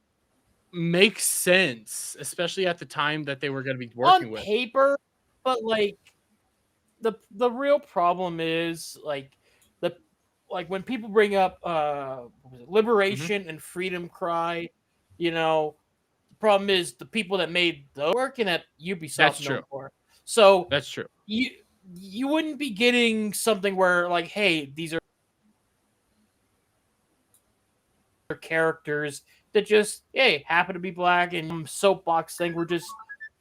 makes sense, especially at the time that they were going to be working on with. paper, but like the real problem is like when people bring up liberation and freedom cry, the problem is the people that made the working at Ubisoft That's true. no more. So That's true. You wouldn't be getting something where like, hey, these are characters that just happen to be black and soapbox thing.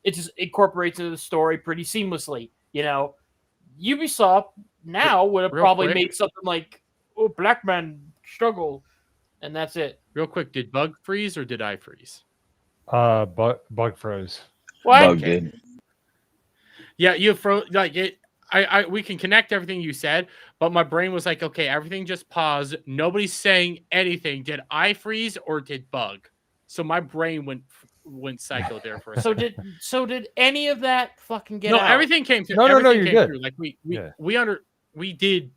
It just incorporates into the story pretty seamlessly. Ubisoft now would have Real probably quick. made something like, oh, black man struggle, and that's it. Real quick, did Bug freeze or did I freeze? Bug froze. What? Bug did. Yeah, you froze like it. We can connect everything you said, but my brain was like, okay, everything just paused. Nobody's saying anything. Did I freeze or did Bug? So my brain went psycho there for a second. So did any of that fucking get No, out? everything came through. No, everything you're came good. through. Like Yeah. we did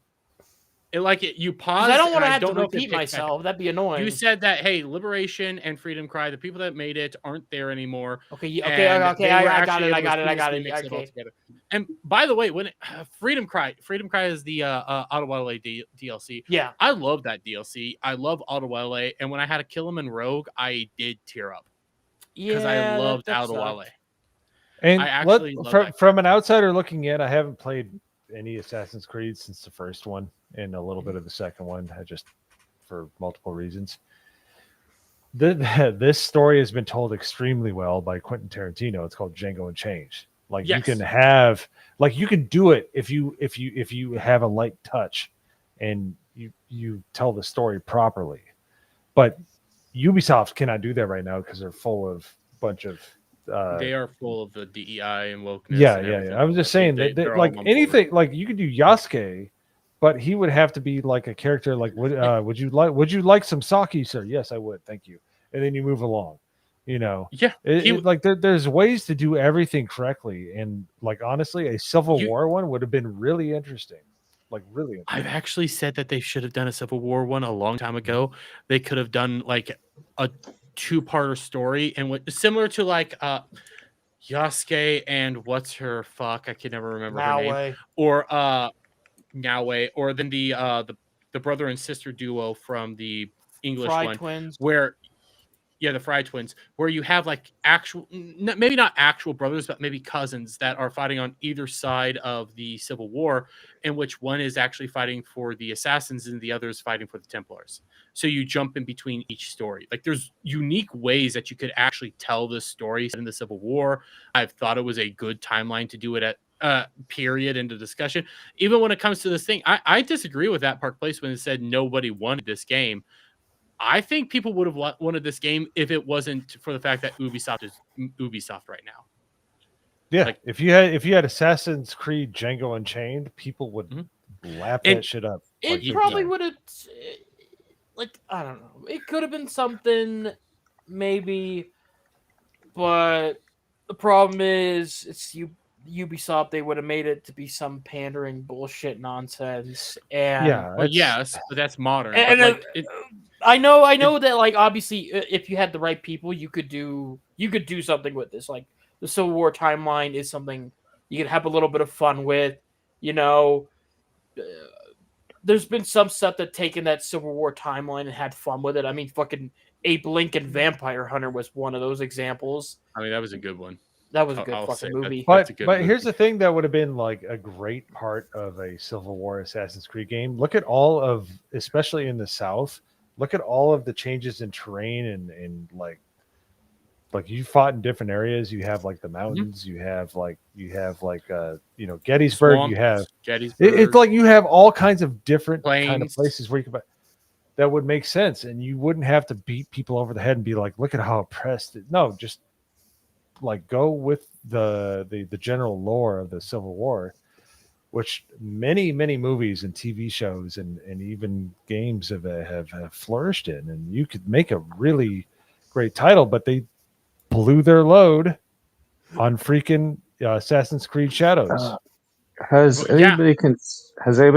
it like it. You 'Cause paused. I don't want to and have to don't know if it repeat picked back up. myself. That'd be annoying. You said that, hey, Liberation and Freedom Cry, the people that made it aren't there anymore. Okay, and okay, they I were got it, actually I got able it, to I got seamlessly mix it. all Okay. together. And by the way, when Freedom Cry is the Ottawale DLC. Yeah. I love that DLC. I love Ottawale, and when I had to kill him in Rogue, I did tear up because I loved Ottawale. And I actually love that. from an outsider looking in, I haven't played any Assassin's Creed since the first one and a little bit of the second one. I just for multiple reasons. This story has been told extremely well by Quentin Tarantino. It's called Django Unchained. Like Yes. you can do it if you have a light touch and you tell the story properly. But Ubisoft cannot do that right now because they're full of a bunch of they are full of the DEI and wokeness. yeah, and yeah, everything yeah. I was like just saying that they're all like on board. anything, like you could do Yasuke, but he would have to be like a character. Like, would you like some sake, sir? Yes, I would. Thank you. And then you move along. You know, Yeah, there's ways to do everything correctly, and like honestly, a Civil War one would have been really interesting. Like really interesting. I've actually said that they should have done a Civil War one a long time ago. They could have done like a 2-parter story and similar to like Yasuke and what's her fuck, I can never remember her name, or Naue, or then the brother and sister duo from the English Fry one, twins. where the Fry twins, where you have like actual, maybe not actual brothers, but maybe cousins that are fighting on either side of the Civil War, in which one is actually fighting for the assassins and the other is fighting for the Templars. So you jump in between each story. Like there's unique ways that you could actually tell this story in the Civil War. I've thought it was a good timeline to do it at period into discussion. Even when it comes to this thing, I disagree with that Park Place when it said nobody wanted this game. I think people would have wanted this game if it wasn't for the fact that Ubisoft is Ubisoft right now. Yeah, like, if you had Assassin's Creed Django Unchained, people would lap that shit up. It probably would have, like, I don't know. It could have been something, maybe, but the problem is it's Ubisoft. They would have made it to be some pandering bullshit nonsense. And yeah, yes, but that's modern. And, but like, I know that like obviously if you had the right people, you could do something with this. Like the Civil War timeline is something you could have a little bit of fun with. You know, there's been some stuff that taken that Civil War timeline and had fun with it. I mean, fucking Abe Lincoln Vampire Hunter was one of those examples. I mean, that was a good one. That was a good fucking movie. But here's the thing that would have been like a great part of a Civil War Assassin's Creed game. Look at all of, especially in the South, look at all of the changes in terrain and like you fought in different areas. You have like the mountains, you have like Gettysburg, Swamps, you have Gettysburg. It's like you have all kinds of different kind of Plains. places where you could that would make sense, and you wouldn't have to beat people over the head and be like, look at how oppressed it. No, just like go with the general lore of the Civil War, which many movies and TV shows and even games have flourished in, and you could make a really great title, but they blew their load on freaking Assassin's Creed Shadows. Has anybody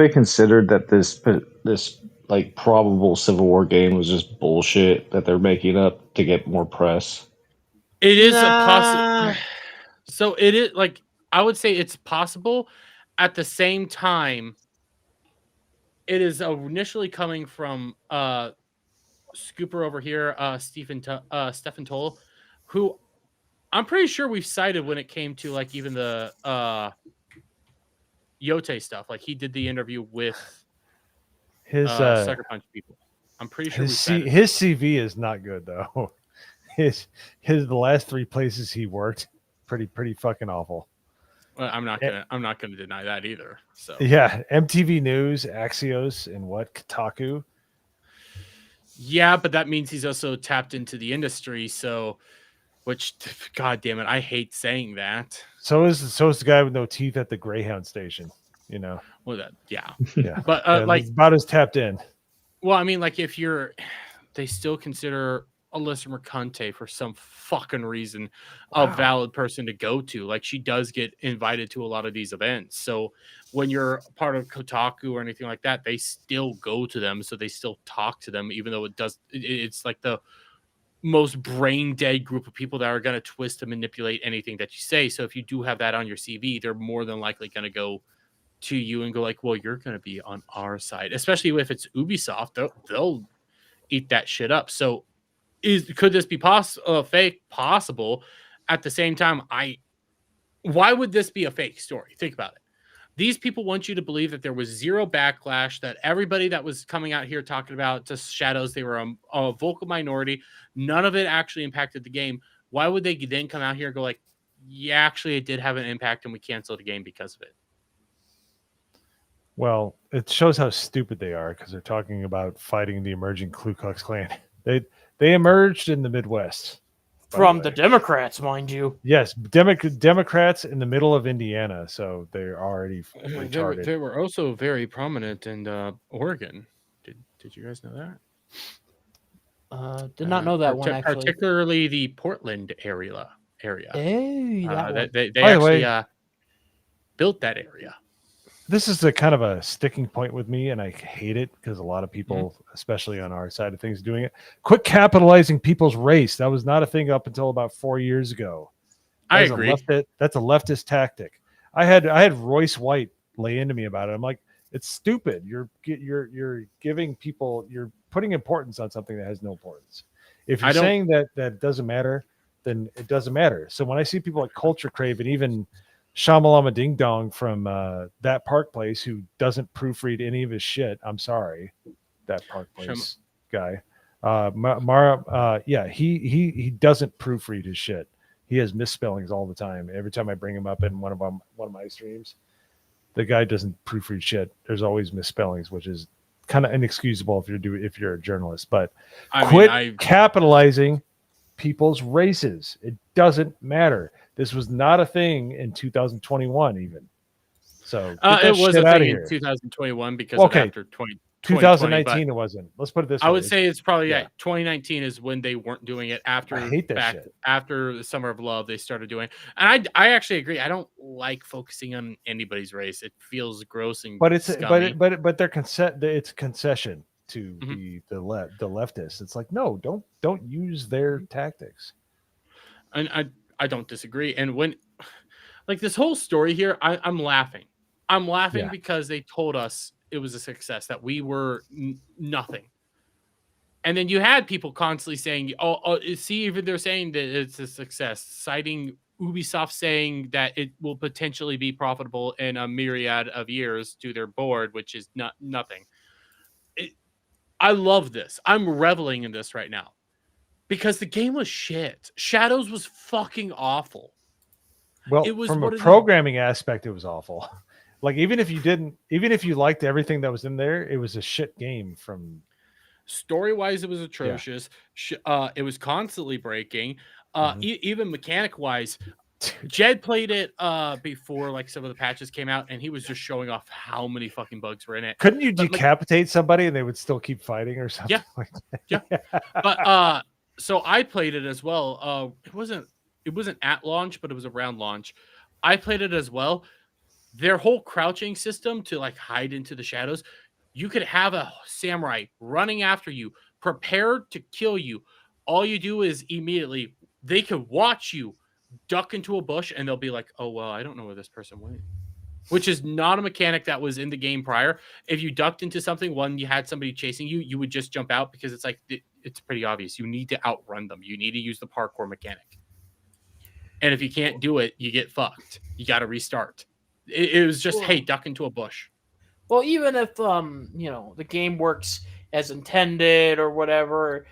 considered that this like probable Civil War game was just bullshit that they're making up to get more press? It is a possible. So it is like I would say it's possible. At the same time, it is initially coming from Scooper over here, Stephen Toll, who I'm pretty sure we've cited when it came to like even the Yotie stuff. Like he did the interview with his Sucker Punch people. I'm pretty sure his CV is not good though. His the last 3 places he worked, pretty fucking awful. Well, I'm not gonna deny that either. So yeah, MTV News, Axios, and Kotaku. Yeah, but that means he's also tapped into the industry. So, which, god damn it, I hate saying that. So is the guy with no teeth at the Greyhound station. You know. Well, that yeah. But like about as tapped in. Well, I mean, like if they still consider Alyssa Mercante for some fucking reason a valid person to go to. Like she does get invited to a lot of these events. So when you're part of Kotaku or anything like that, they still go to them. So they still talk to them, even though it's like the most brain dead group of people that are going to twist and manipulate anything that you say. So if you do have that on your CV, they're more than likely going to go to you and go like, well, you're going to be on our side, especially if it's Ubisoft, they'll eat that shit up. So could this be fake? Possible. At the same time, why would this be a fake story? Think about it. These people want you to believe that there was zero backlash, that everybody that was coming out here talking about just Shadows, they were a vocal minority. None of it actually impacted the game. Why would they then come out here and go like, yeah, actually it did have an impact and we canceled the game because of it? Well, it shows how stupid they are because they're talking about fighting the emerging Ku Klux Klan. They emerged in the Midwest. From the Democrats, mind you. Yes, Democrats in the middle of Indiana, so they're already retarded. They were also very prominent in Oregon. Did you guys know that? Did not know that one actually. Particularly the Portland area. Hey, that one. They By the actually way, built that area. This is a kind of a sticking point with me, and I hate it because a lot of people, especially on our side of things, doing it. Quit capitalizing people's race. That was not a thing up until about 4 years ago. I agree. That's a leftist tactic. I had Royce White lay into me about it. I'm like, it's stupid. You're giving people, you're putting importance on something that has no importance. If you're saying that it doesn't matter, then it doesn't matter. So when I see people like Culture Crave and even Shamalama Ding Dong from That Park Place, who doesn't proofread any of his shit. I'm sorry, That Park Place guy. He doesn't proofread his shit. He has misspellings all the time. Every time I bring him up in one of my streams, the guy doesn't proofread shit. There's always misspellings, which is kind of inexcusable if you're a journalist. But quit capitalizing people's races. It doesn't matter. This was not a thing in 2021 even. So it was a thing in 2021 because of after 2019 it wasn't. Let's put it this way. I would say it's probably 2019 is when they weren't doing it. After after the Summer of Love, they started doing it. And I actually agree. I don't like focusing on anybody's race. It feels gross and scummy. but they're it's concession to the leftists. It's like, no, don't use their tactics. And I don't disagree. And when like this whole story here, I'm laughing. I'm laughing because they told us it was a success, that we were nothing. And then you had people constantly saying, see, even they're saying that it's a success, citing Ubisoft saying that it will potentially be profitable in a myriad of years to their board, which is nothing. I love this. I'm reveling in this right now because the game was shit. Shadows was fucking awful. Well, it was from a programming aspect, it was awful. Like even if you liked everything that was in there, it was a shit game. From story-wise, it was atrocious. It was constantly breaking. Even mechanic-wise, Jed played it before like some of the patches came out, and he was just showing off how many fucking bugs were in it. Couldn't you decapitate somebody and they would still keep fighting or something? Yeah. But so I played it as well. It wasn't at launch, but it was around launch. I played it as well. Their whole crouching system to like hide into the shadows, you could have a samurai running after you, prepared to kill you. All you do is immediately they could watch you duck into a bush and they'll be like, oh, well, I don't know where this person went, which is not a mechanic that was in the game prior. If you ducked into something, you had somebody chasing you, you would just jump out because it's like, it's pretty obvious. You need to outrun them. You need to use the parkour mechanic. And if you can't do it, you get fucked. You got to restart. It was just, hey, duck into a bush. Well, even if the game works as intended or whatever,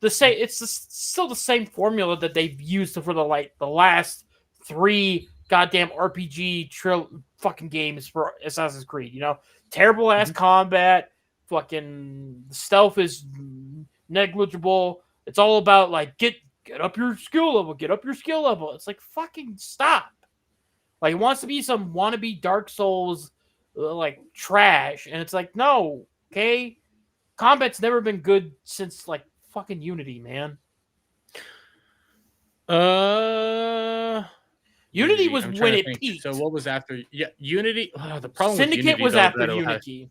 still the same formula that they've used for the last 3 goddamn RPG fucking games for Assassin's Creed. Terrible ass combat, fucking stealth is negligible. It's all about like get up your skill level. It's like, fucking stop. Like, it wants to be some wannabe Dark Souls like trash, and it's like, no, okay. Combat's never been good since like fucking Unity, man. Unity was when it peaked. So what was after? Yeah, Unity. The problem. Syndicate was after Unity.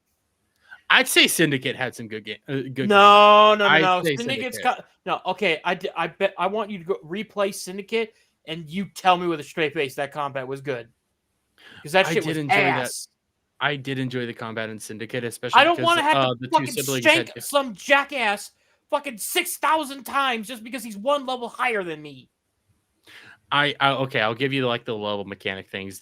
I'd say Syndicate had some good game. No. Syndicate's no. Okay, I bet I want you to go replay Syndicate, and you tell me with a straight face that combat was good. Because that shit was ass. I did enjoy the combat in Syndicate, especially. I don't want to have to fucking shank had some jackass fucking 6,000 times just because he's one level higher than me. Okay, I'll give you like the level mechanic things.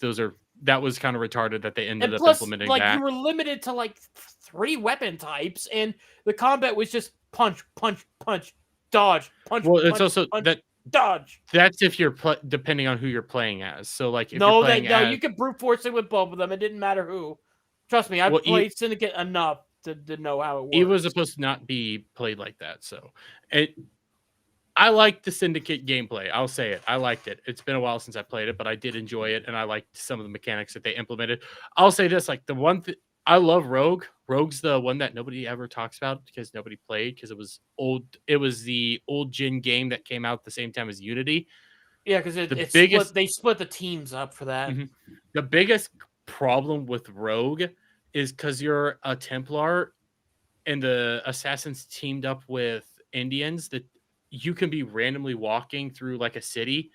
That was kind of retarded that they ended up implementing like, that. You were limited to like 3 weapon types, and the combat was just punch, dodge, punch. Well, it's punch, also punch, that dodge. That's if you're depending on who you're playing as. So like, if no, you're playing you could brute force it with both of them. It didn't matter who. Trust me, I've Well, played Syndicate enough to know how it works. It was supposed to not be played like that, so I liked the Syndicate gameplay. I'll say it. I liked it. It's been a while since I played it, but I did enjoy it, and I liked some of the mechanics that they implemented. I'll say this: like the one I love Rogue. Rogue's the one that nobody ever talks about because nobody played because it was old. It was the old gen game that came out at the same time as Unity. Yeah, because they split the teams up for that. Mm-hmm. The biggest problem with Rogue is because you're a Templar and the assassins teamed up with Indians that you can be randomly walking through like a city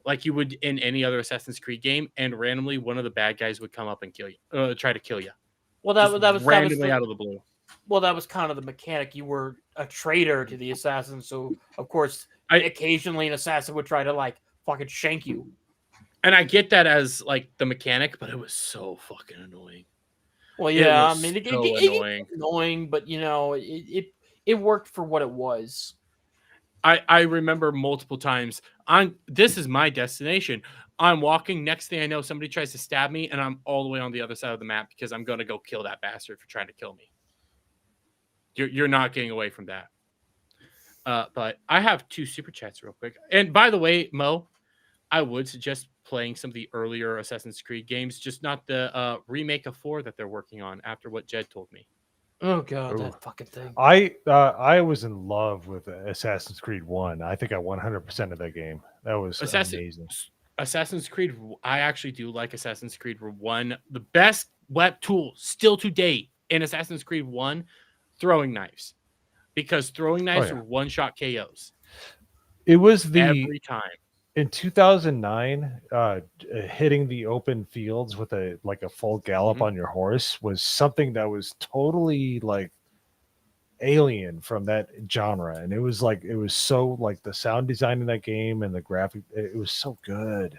like you would in any other Assassin's Creed game, and randomly one of the bad guys would come up and kill you, try to kill you. Well, that was randomly out of the blue. Well, that was kind of the mechanic. You were a traitor to the assassins, so of course, occasionally an assassin would try to like fucking shank you. And I get that as like the mechanic, but it was so fucking annoying. Well, yeah, I mean, it annoying, but you know, it worked for what it was. I remember multiple times this is my destination. I'm walking. Next thing I know, somebody tries to stab me, and I'm all the way on the other side of the map because I'm going to go kill that bastard for trying to kill me. You're not getting away from that. But I have 2 super chats real quick. And by the way, Mo, I would suggest playing some of the earlier Assassin's Creed games, just not the remake of 4 that they're working on after what Jed told me. Oh god, that fucking thing. I was in love with Assassin's Creed 1. I think I 100% of that game. That was amazing. Assassin's Creed, I actually do like Assassin's Creed 1. The best web tool still to date in Assassin's Creed 1, throwing knives. Because throwing knives are one-shot KOs. It was every time. In 2009, hitting the open fields with a full gallop on your horse was something that was totally like alien from that genre, and it was so like the sound design in that game and the graphic, it was so good,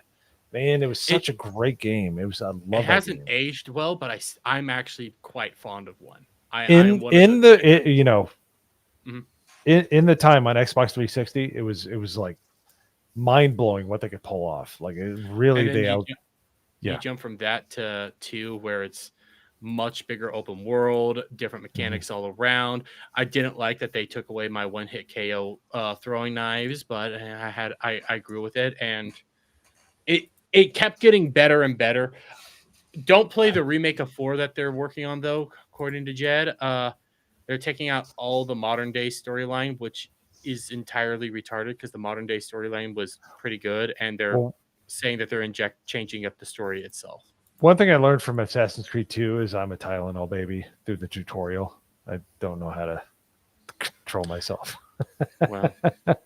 man. It was such a great game. It hasn't aged well, but I'm actually quite fond of 1. In the time on Xbox 360, it was like mind-blowing what they could pull off. Like it really you jump from that to 2 where it's much bigger open world, different mechanics all around. I didn't like that they took away my one-hit KO throwing knives, but I grew with it, and it kept getting better and better. Don't play the remake of 4 that they're working on though, according to Jed. They're taking out all the modern day storyline, which is entirely retarded because the modern day storyline was pretty good, and they're saying that they're changing up the story itself. One thing I learned from Assassin's Creed 2 is I'm a Tylenol baby through the tutorial. I don't know how to control myself. Well,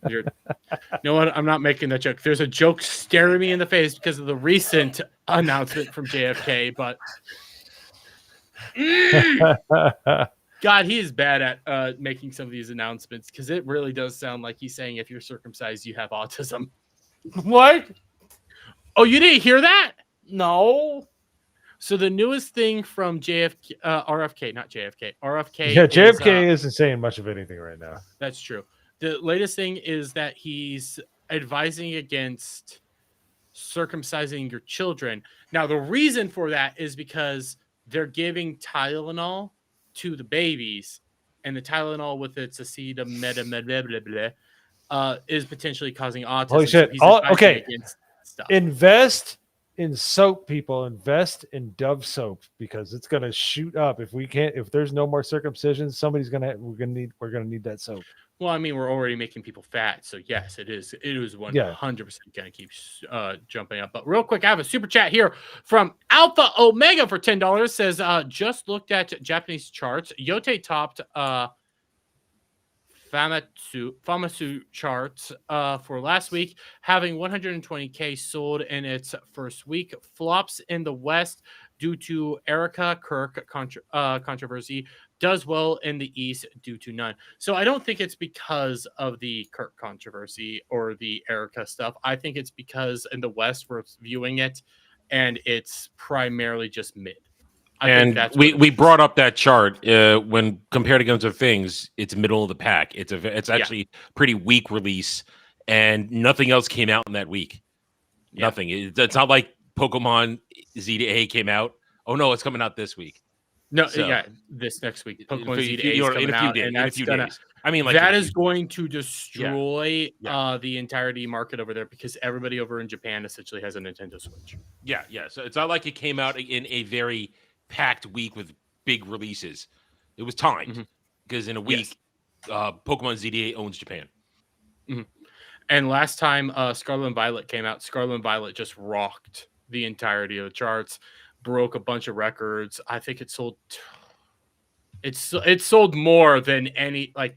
you know what? I'm not making that joke. There's a joke staring me in the face because of the recent announcement from JFK, but God, he is bad at making some of these announcements because it really does sound like he's saying if you're circumcised, you have autism. What? Oh, you didn't hear that? No. So the newest thing from RFK, not JFK, RFK. Yeah, JFK isn't saying much of anything right now. That's true. The latest thing is that he's advising against circumcising your children. Now, the reason for that is because they're giving Tylenol to the babies, and the Tylenol with its acetaminophen is potentially causing autism. Holy shit! So okay, invest in soap, people. Invest in Dove soap because it's gonna shoot up if there's no more circumcision. We're gonna need that soap. Well, I mean, we're already making people fat, so yes, it is 100% going to keep jumping up. But real quick, I have a super chat here from Alpha Omega for $10. Says, just looked at Japanese charts. Yotie topped Famitsu charts for last week, having 120K sold in its first week. Flops in the West due to Erica Kirk controversy. Does well in the East due to none. So I don't think it's because of the Kirk controversy or the Erica stuff. I think it's because in the West we're viewing it, and it's primarily just mid. We brought up that chart when compared against other things. It's middle of the pack. It's actually pretty weak release, and nothing else came out in that week. Yeah. Nothing. It's not like Pokemon Z to A came out. Oh no, it's coming out this week. No, So, yeah, this next week, Pokemon for- Z for- A is in coming a few out, days. and In a that's few gonna days. I mean, like that in a is few- going to destroy Yeah. the entirety market over there because everybody over in Japan essentially has a Nintendo Switch. Yeah, yeah. So it's not like it came out in a very packed week with big releases. It was timed because in a week, Pokemon ZDA owns Japan. And last time Scarlet and Violet came out, Scarlet and Violet just rocked the entirety of the charts, broke a bunch of records. I think it sold more than any, like,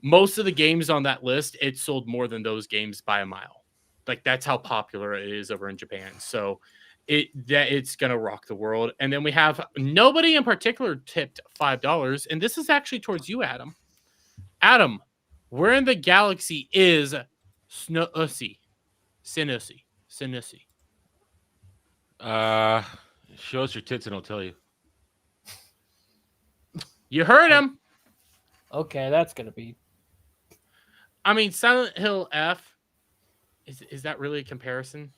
most of the games on that list. It sold more than those games by a mile. Like, that's how popular it is over in Japan. So it's gonna rock the world. And then we have nobody in particular tipped $5, and this is actually towards you, Adam. Adam, where in the galaxy is Sinussi? Show us your tits and I'll tell you. You heard him. Okay, that's gonna be. I mean, Silent Hill F. Is that really a comparison?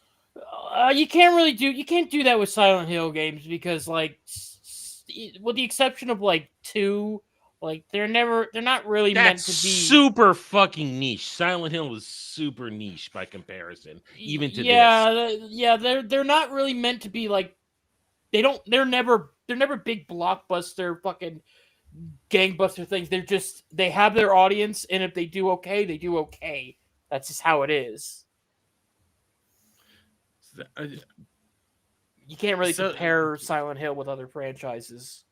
You can't do that with Silent Hill games because, like, with the exception of like 2, like they're not really meant to be super fucking niche. Silent Hill was super niche by comparison, even to this. Yeah, they're not really meant to be like they're never big blockbuster fucking gangbuster things. They have their audience, and if they do okay, they do okay. That's just how it is. You can't really compare Silent Hill with other franchises.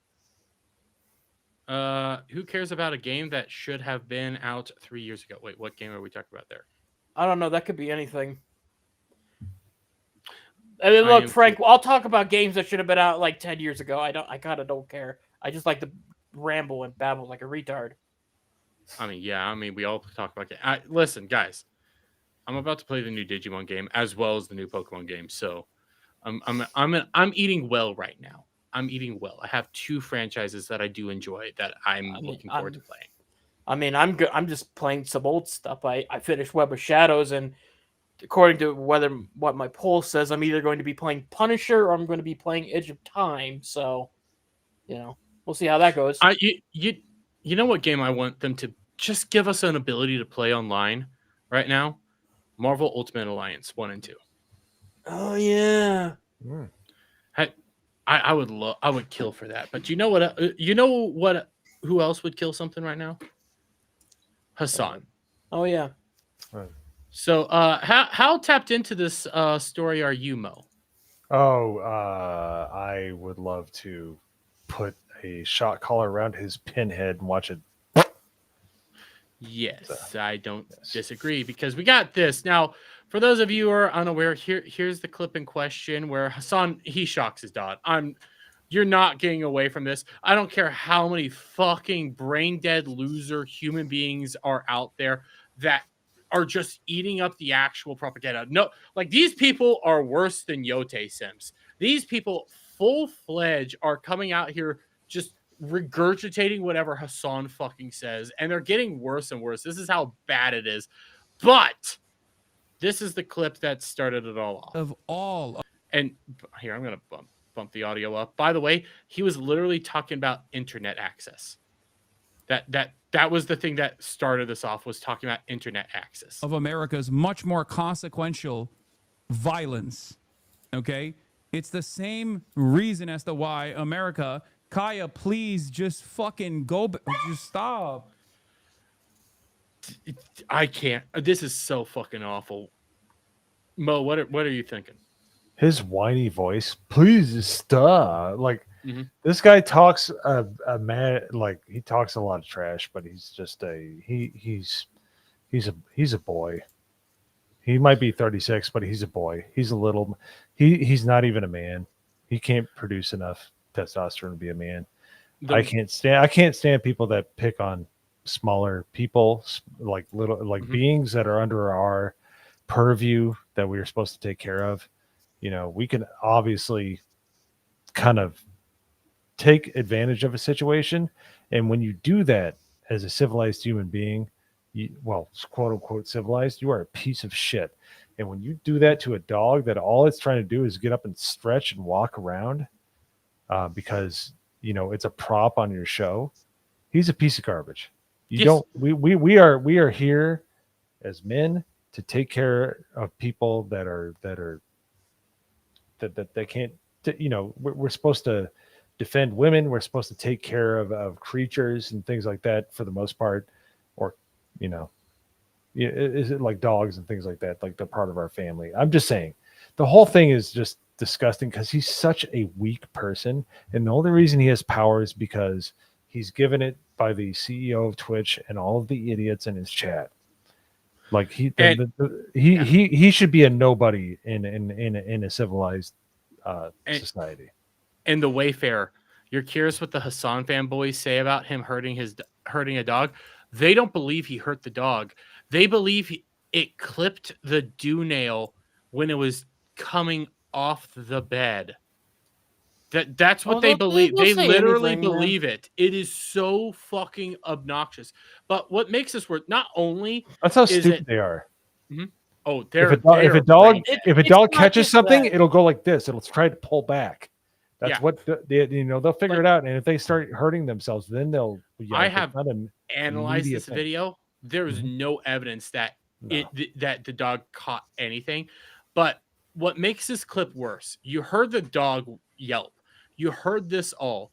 Who cares about a game that should have been out 3 years ago? Wait, what game are we talking about there? I don't know. That could be anything. I mean, look, Frank, I'll talk about games that should have been out like 10 years ago. I kind of don't care. I just like to ramble and babble like a retard. I mean, we all talk about games. Listen, guys, I'm about to play the new Digimon game as well as the new Pokemon game, so I'm eating well right now. I'm eating well. I have 2 franchises that I do enjoy that I'm looking forward to playing. I mean, I'm good. I'm just playing some old stuff. I finished Web of Shadows, and according to what my poll says, I'm either going to be playing Punisher or I'm going to be playing Edge of Time. So, we'll see how that goes. You know what game I want them to just give us an ability to play online right now? Marvel Ultimate Alliance 1 and 2. Oh yeah. I would kill for that. But you know what? Who else would kill something right now? Hassan. Oh yeah. Right. So, how tapped into this story are you, Mo? Oh, I would love to put a shot collar around his pinhead and watch it. Yes, I don't disagree because we got this. Now, for those of you who are unaware, here's the clip in question where Hassan, he shocks his dad. You're not getting away from this. I don't care how many fucking brain dead loser human beings are out there that are just eating up the actual propaganda. No, like these people are worse than Yotie Sims. These people full-fledged are coming out here just regurgitating whatever Hassan fucking says, and they're getting worse and worse. This is how bad it is. But this is the clip that started it all off. And here, I'm gonna bump the audio up. By the way, he was literally talking about internet access. That was the thing that started this off, was talking about internet access. Of America's much more consequential violence. Okay? It's the same reason as to why America, Kaya, please just fucking go, just stop. I can't. This is so fucking awful. Mo, what are you thinking? His whiny voice, please stop. Like, this guy talks a man, like he talks a lot of trash, but he's just he's a boy. He might be 36, but he's a boy. He's a little. He's not even a man. He can't produce enough testosterone to be a man. I can't stand people that pick on smaller people, like beings that are under our purview that we are supposed to take care of. We can obviously kind of take advantage of a situation, and when you do that as a civilized human being, quote unquote civilized, you are a piece of shit. And when you do that to a dog that all it's trying to do is get up and stretch and walk around, because it's a prop on your show, he's a piece of garbage. You Yes. don't. We are here as men to take care of people that they can't. We're supposed to defend women. We're supposed to take care of creatures and things like that for the most part, or is it like dogs and things like that? Like they're part of our family. I'm just saying, the whole thing is just disgusting because he's such a weak person, and the only reason he has power is because he's given it by the CEO of Twitch and all of the idiots in his chat. Like he should be a nobody in a civilized society. And the Wayfarer, you're curious what the Hassan fanboys say about him hurting a dog? They don't believe he hurt the dog. They believe it clipped the dew nail when it was coming off the bed. That's what they believe. They literally believe it. It is so fucking obnoxious. But what makes this work, not only That's how stupid they are. Mm-hmm. Oh, if a dog catches something, it'll go like this. It'll try to pull back. That's what they'll figure it out. And if they start hurting themselves, then they'll. I have analyzed this video. There is no evidence that that the dog caught anything. But what makes this clip worse? You heard the dog yelp. You heard this all.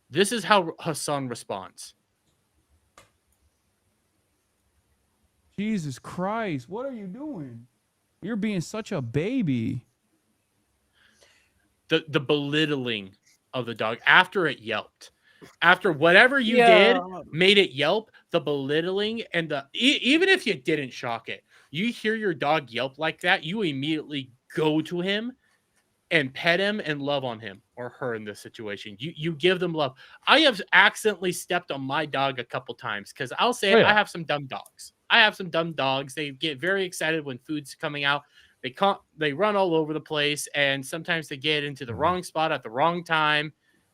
This is how Hassan responds. Jesus Christ, what are you doing? You're being such a baby. The belittling of the dog after it yelped. After whatever you did made it yelp, the belittling and the even if you didn't shock it, you hear your dog yelp like that, you immediately go to him and pet him and love on him or her in this situation. You give them love. I have accidentally stepped on my dog a couple times because I'll say I have some dumb dogs. They get very excited when food's coming out. They run all over the place, and sometimes they get into the wrong spot at the wrong time,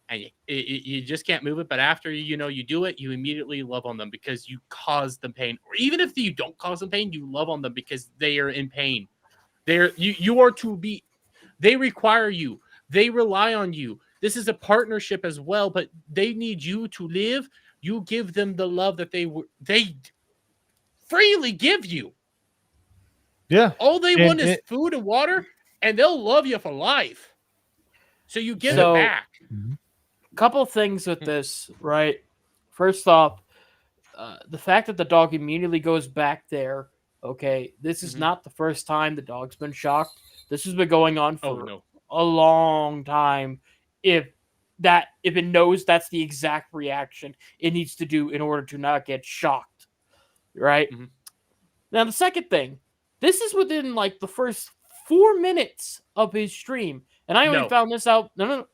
and you just can't move it. But after you do it, you immediately love on them because you cause them pain. Or even if you don't cause them pain, you love on them because they are in pain. You are to be. They require you. They rely on you. This is a partnership as well, but they need you to live. You give them the love that they freely give you. Yeah. All they want is food and water, and they'll love you for life. So you give it back. Couple things with this, right? First off, the fact that the dog immediately goes back there. Okay, this is not the first time the dog's been shocked. This has been going on for a long time. If it knows that's the exact reaction it needs to do in order to not get shocked, right? Now the second thing, this is within like the first 4 minutes of his stream, and I only found this out. No.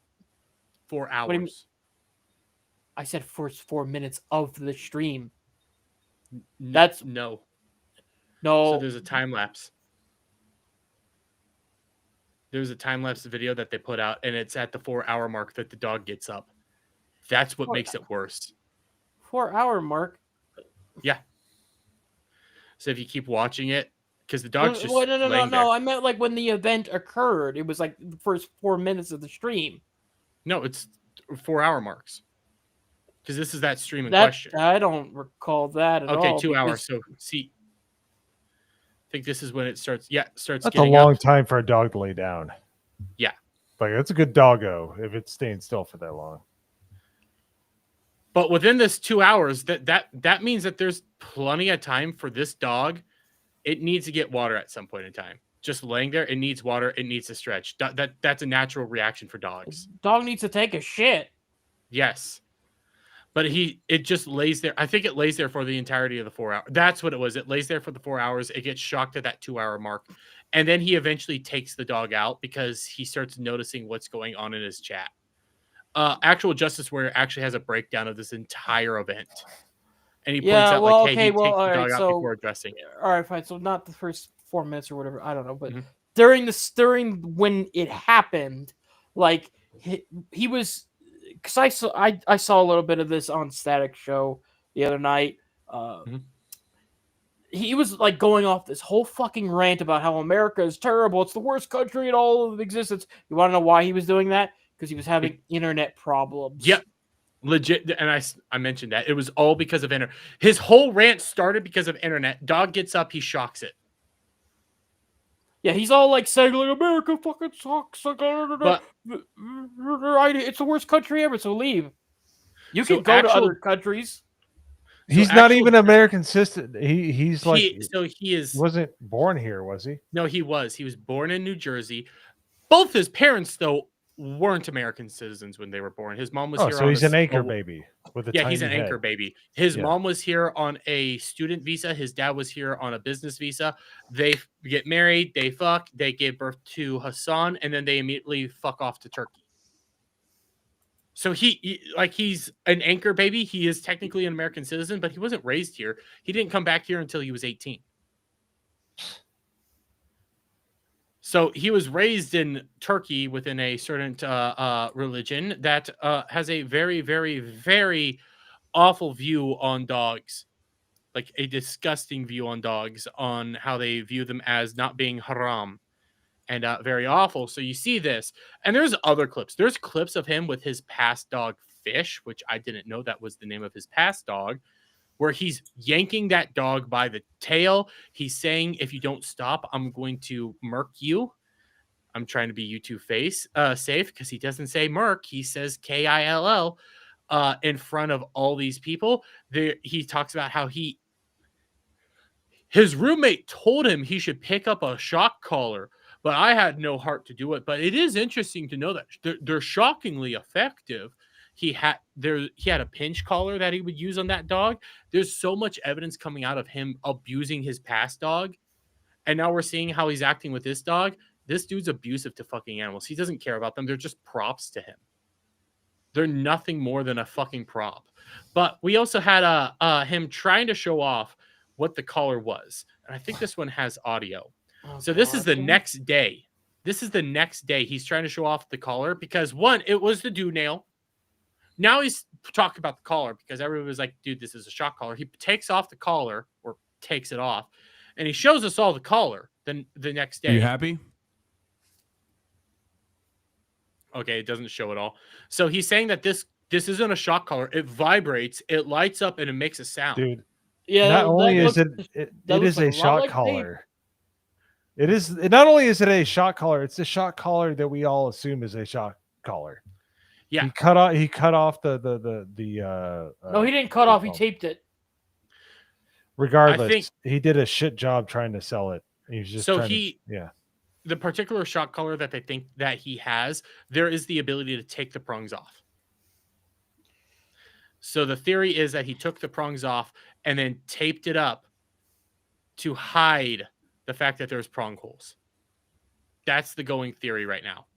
4 hours. I said first 4 minutes of the stream. That's no. So there's a time lapse. There's a time lapse video that they put out, and it's at the 4 hour mark that the dog gets up. That's what makes it worse. 4 hour mark. Yeah. So if you keep watching it, because the dog's just no. I meant like when the event occurred. It was like the first 4 minutes of the stream. No, it's 4 hour marks. Because this is that stream in question. I don't recall that at all. Okay, 2 hours. So see, I think this is when it starts. Yeah, starts. That's a long time for a dog to lay down. Yeah, like that's a good doggo if it's staying still for that long. But within this 2 hours, that means that there's plenty of time for this dog. It needs to get water at some point in time. Just laying there, it needs water. It needs to stretch. That's a natural reaction for dogs. Dog needs to take a shit. Yes. But it just lays there. I think it lays there for the entirety of the 4 hours. That's what it was. It lays there for the 4 hours. It gets shocked at that 2 hour mark. And then he eventually takes the dog out because he starts noticing what's going on in his chat. Actual Justice Warrior actually has a breakdown of this entire event. And he points out he takes the dog out before addressing it. All right, fine. So not the first 4 minutes or whatever. I don't know. But during when it happened, like he was... Because I saw a little bit of this on Static Show the other night. He was like going off this whole fucking rant about how America is terrible. It's the worst country in all of existence. You want to know why he was doing that? because he was having internet problems. Yep. Legit, and I mentioned that it was all because of internet. His whole rant started because of internet. Dog gets up, he shocks it. Yeah, he's all like saying like America fucking sucks. But it's the worst country ever. So leave. You So can go to other countries. He's not even American citizen. He's like he is wasn't born here, was he? No, he was. He was born in New Jersey. Both his parents, though, weren't American citizens when they were born. His mom was here. So he's an anchor baby with a yeah, tiny he's an head. anchor baby. His mom was here on a student visa. His dad was here on a business visa. They get married. They fuck. They gave birth to Hassan, and then they immediately fuck off to Turkey. So he's an anchor baby. He is technically an American citizen, but he wasn't raised here. He didn't come back here until he was 18. So he was raised in Turkey within a certain religion that has a very, very, very awful view on dogs, like a disgusting view on dogs, on how they view them as not being haram. And very awful. So you see this, and there's other clips. There's clips of him with his past dog Fish, which I didn't know that was the name of his past dog, where he's yanking that dog by the tail. He's saying, if you don't stop, I'm going to murk you. I'm trying to be YouTube safe because he doesn't say murk. He says KILL in front of all these people. He talks about how his roommate told him he should pick up a shock collar, but I had no heart to do it. But it is interesting to know that they're shockingly effective. He had a pinch collar that he would use on that dog. There's so much evidence coming out of him abusing his past dog. And now we're seeing how he's acting with this dog. This dude's abusive to fucking animals. He doesn't care about them. They're just props to him. They're nothing more than a fucking prop. But we also had him trying to show off what the collar was. And I think this one has audio. So this is the next day. This is the next day. He's trying to show off the collar because, one, it was the do nail. Now he's talking about the collar because everybody was like, dude, this is a shock collar. He takes off the collar or takes it off, and he shows us all the collar then the next day. Are you happy? Okay, it doesn't show it all. So he's saying that this isn't a shock collar. It vibrates, it lights up, and it makes a sound. Dude, yeah. Not only is it is a shock collar. It is not only is it a shock collar, it's a shock collar that we all assume is a shock collar. Yeah. He cut off the no, he didn't cut off, he taped it. Regardless, he did a shit job trying to sell it. He was just the particular shock collar that they think that he has, there is the ability to take the prongs off. So the theory is that he took the prongs off and then taped it up to hide the fact that there's prong holes. That's the going theory right now.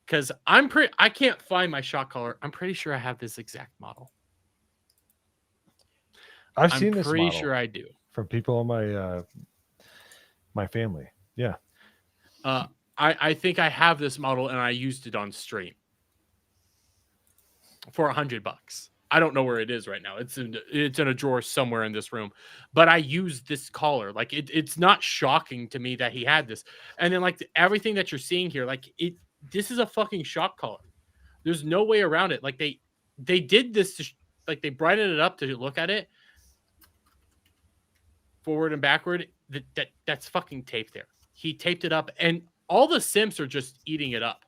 Because I can't find my shock collar. I'm pretty sure I have this exact model. I've seen this pretty model sure I do. from people in my family. Yeah. I think I have this model and I used it on stream for $100. I don't know where it is right now. It's in a drawer somewhere in this room, but I used this collar. Like it's not shocking to me that he had this. And then like everything that you're seeing here, like this is a fucking shock collar. There's no way around it. Like they did this like they brightened it up to look at it forward and backward. That's fucking tape there. He taped it up, and all the simps are just eating it up.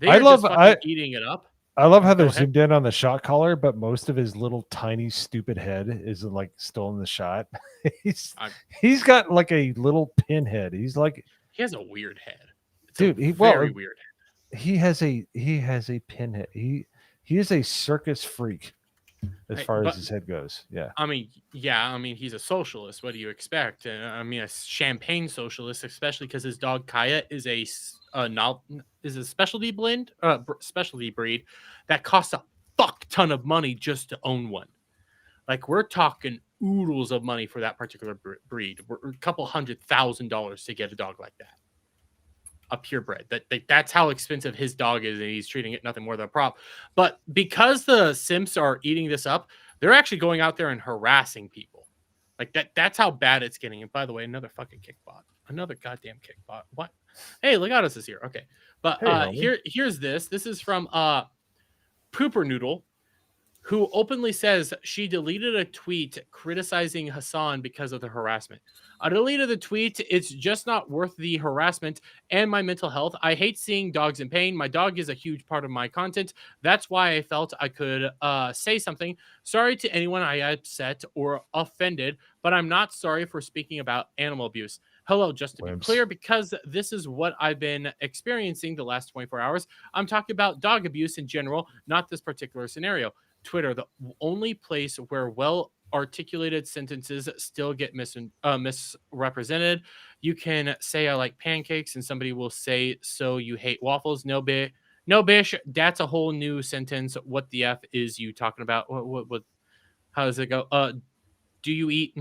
Eating it up. I love how they're zoomed in on the shot collar, but most of his little tiny stupid head is like still in the shot. he's got like a little pinhead. He has a weird head. It's dude. Very weird head. He has a pinhead. He is a circus freak as far as his head goes. Yeah. I mean, he's a socialist. What do you expect? I mean, a champagne socialist, especially because his dog Kaya is a specialty specialty breed that costs a fuck ton of money just to own one. Like we're talking oodles of money for that particular breed. We're a couple $100,000 to get a dog like that. A purebred. That's how expensive his dog is, and he's treating it nothing more than a prop. But because the simps are eating this up, they're actually going out there and harassing people. Like that's how bad it's getting. And by the way, another fucking kickbot. Another goddamn kickbot. What? Hey, Legatus is here. Okay. But Hey, here's this. This is from Pooper Noodle, who openly says she deleted a tweet criticizing Hassan because of the harassment. I deleted the tweet. It's just not worth the harassment and my mental health. I hate seeing dogs in pain. My dog is a huge part of my content. That's why I felt I could say something. Sorry to anyone I upset or offended, but I'm not sorry for speaking about animal abuse. Hello, just to be clear, because this is what I've been experiencing the last 24 hours. I'm talking about dog abuse in general, not this particular scenario. Twitter, the only place where well-articulated sentences still get misrepresented. You can say I like pancakes, and somebody will say, so you hate waffles. No, bish, that's a whole new sentence. What the F is you talking about? What how does it go? Do you eat?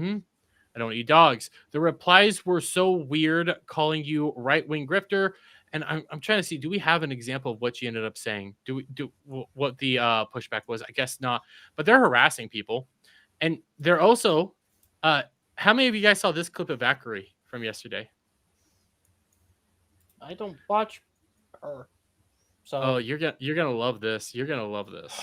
I don't eat dogs. The replies were so weird, calling you right-wing grifter. And I'm trying to see, do we have an example of what she ended up saying? What the pushback was? I guess not. But they're harassing people. And they're also, how many of you guys saw this clip of Valkyrie from yesterday? I don't watch her. So Oh, you're gonna love this. You're gonna love this.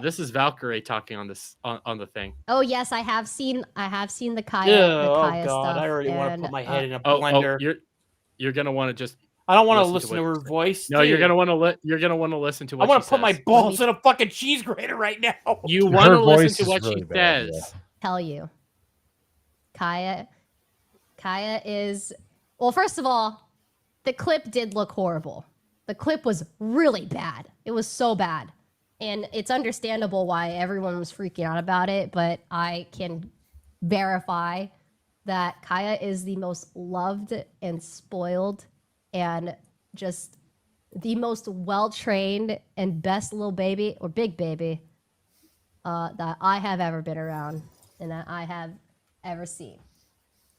This is Valkyrie talking on this on the thing. Oh yes, I have seen the Kaya, the oh Kaya god, stuff. I already want to and, put my head in a blender. You're gonna want to just. I don't want to listen listen to her voice. No, you're dude. gonna want to listen to what I want she to put says. my balls in a fucking cheese grater right now. You want to listen to what she says. Tell you, Kaya is, well, first of all, the clip did look horrible. The clip was really bad. It was so bad. And it's understandable why everyone was freaking out about it, but I can verify that Kaya is the most loved and spoiled and just the most well-trained and best little baby or big baby that I have ever been around and that I have ever seen.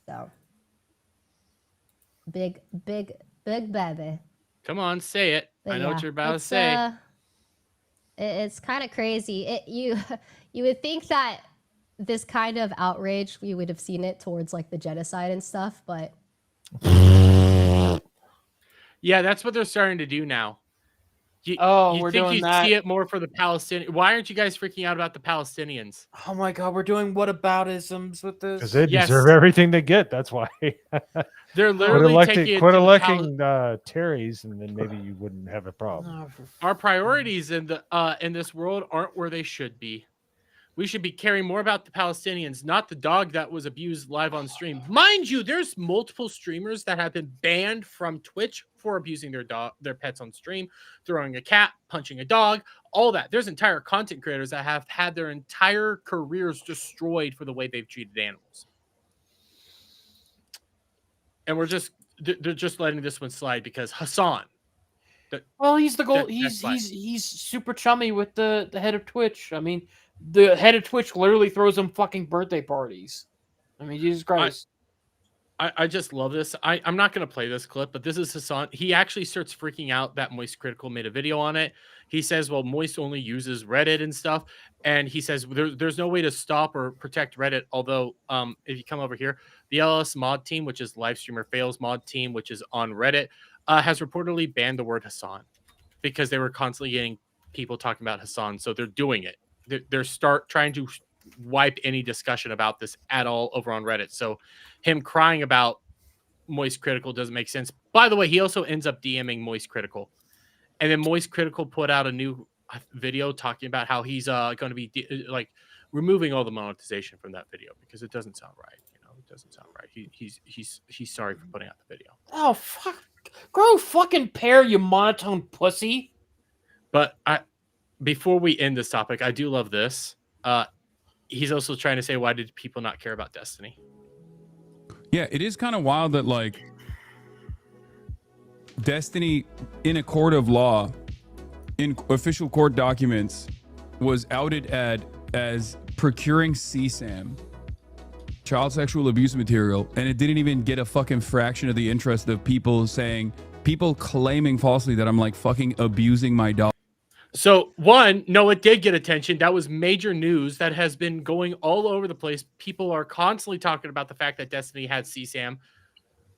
So, big baby. Come on, say it. But I know yeah, what you're about to say. It's kind of crazy. You would think that this kind of outrage, we would have seen it towards like the genocide and stuff, but yeah, that's what they're starting to do now. We're think doing you that. see it more for the Palestinians. Why aren't you guys freaking out about the Palestinians? Oh my god, we're doing whataboutisms with this. Because they deserve everything they get. That's why. They're literally taking quit electing Terry's, and then maybe you wouldn't have a problem. Our priorities in this world aren't where they should be. We should be caring more about the Palestinians, not the dog that was abused live on stream. Mind you, there's multiple streamers that have been banned from Twitch for abusing their pets on stream, throwing a cat, punching a dog, all that. There's entire content creators that have had their entire careers destroyed for the way they've treated animals. And they're just letting this one slide because Hassan. Well, he's the goal. He's super chummy with the head of Twitch. I mean, the head of Twitch literally throws him fucking birthday parties. I mean, Jesus Christ. I just love this. I'm not going to play this clip, but this is Hassan. He actually starts freaking out that Moist Critical made a video on it. He says, well, Moist only uses Reddit and stuff. And he says there's no way to stop or protect Reddit. Although if you come over here, the LS mod team, which is Live Streamer Fails mod team, which is on Reddit, has reportedly banned the word Hassan because they were constantly getting people talking about Hassan. So they're doing it. They're trying to wipe any discussion about this at all over on Reddit. So him crying about Moist Critical doesn't make sense. By the way, he also ends up DMing Moist Critical. And then Moist Critical put out a new video talking about how he's going to be removing all the monetization from that video because it doesn't sound right. It doesn't sound right. He's sorry for putting out the video. Oh, fuck. Grow fucking pair, you monotone pussy. But before we end this topic, I do love this. He's also trying to say, why did people not care about Destiny? Yeah, it is kind of wild that like Destiny in a court of law, in official court documents, was outed as procuring CSAM, child sexual abuse material, and it didn't even get a fucking fraction of the interest of people claiming falsely that I'm like fucking abusing my dog. So one, no, it did get attention. That was major news that has been going all over the place. People are constantly talking about the fact that Destiny had CSAM.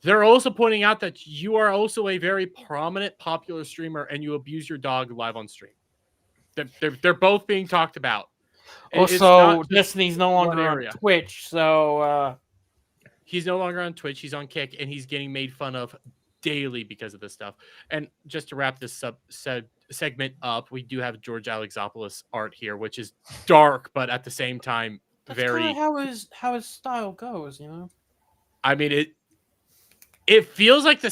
They're also pointing out that you are also a very prominent, popular streamer, and you abuse your dog live on stream. They're both being talked about. Also, Destiny's no longer on Twitch, so he's no longer on Twitch. He's on Kick, and he's getting made fun of daily because of this stuff. And just to wrap this segment up, we do have George Alexopoulos art here, which is dark, but at the same time, that's very. How his style goes, you know. I mean, it feels like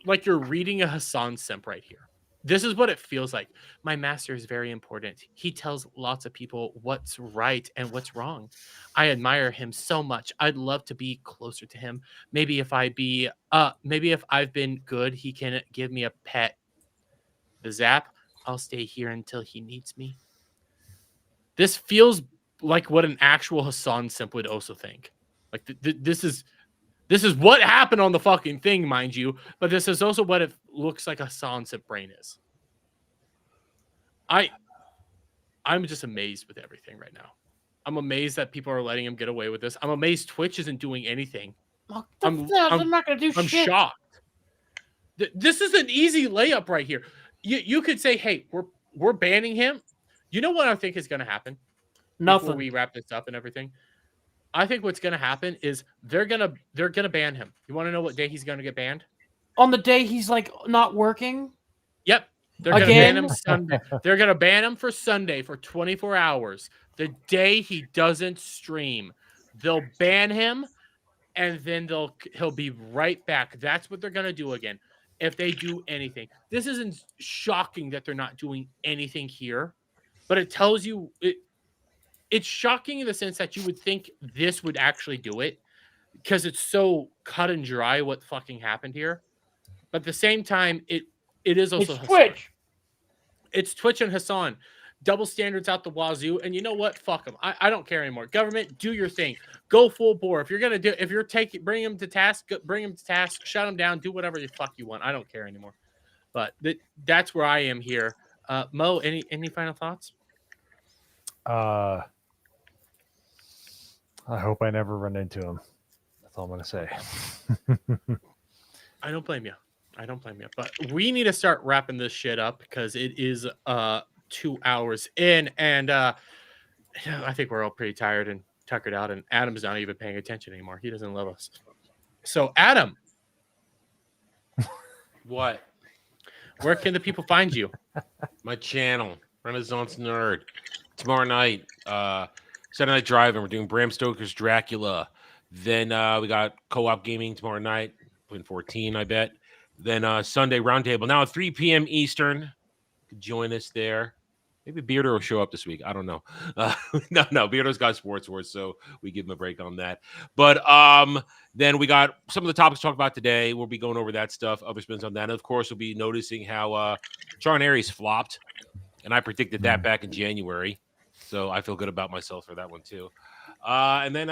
like you're reading a Hassan simp right here. This is what it feels like. My master is very important. He tells lots of people what's right and what's wrong. I admire him so much. I'd love to be closer to him. Maybe if I've been good, he can give me a pet. The zap, I'll stay here until he needs me. This feels like what an actual Hassan simp would also think. Like this is what happened on the fucking thing, mind you, but this is also what it looks like a Hassan's brain is. I'm just amazed with everything right now. I'm amazed that people are letting him get away with this. I'm amazed Twitch isn't doing anything. I'm not gonna do shit. I'm shocked. This is an easy layup right here. You could say, hey, we're banning him. You know what I think is going to happen? Nothing. Before we wrap this up and everything. I think what's going to happen is they're gonna ban him. You want to know what day he's going to get banned? On the day he's like not working. Yep, they're going to ban him Sunday. They're going to ban him for Sunday for 24 hours. The day he doesn't stream, they'll ban him, and then he'll be right back. That's what they're going to do again. If they do anything, this isn't shocking that they're not doing anything here, but it tells you it's shocking in the sense that you would think this would actually do it because it's so cut and dry what fucking happened here. But at the same time, it is also it's Twitch. It's Twitch and Hassan. Double standards out the wazoo. And you know what? Fuck them. I don't care anymore. Government, do your thing. Go full bore. If you're bring him to task, shut him down, do whatever the fuck you want. I don't care anymore. But that's where I am here. Mo, any final thoughts? I hope I never run into him. That's all I'm gonna say. I don't blame you. But we need to start wrapping this shit up because it is 2 hours in, and I think we're all pretty tired and tuckered out, and Adam's not even paying attention anymore. He doesn't love us. So, Adam. What? Where can the people find you? My channel, Renaissance Nerd. Tomorrow night, Saturday Night Drive-In, we're doing Bram Stoker's Dracula. Then we got co-op gaming tomorrow night, playing 14, I bet. Then Sunday Roundtable. Now at 3 p.m. Eastern. You could join us there. Maybe Beardo will show up this week. I don't know. No. Beardo's got sports wars, so we give him a break on that. But then we got some of the topics to talk about today. We'll be going over that stuff, other spins on that. And of course, we'll be noticing how Sean Aries flopped. And I predicted that back in January. So I feel good about myself for that one, too. And then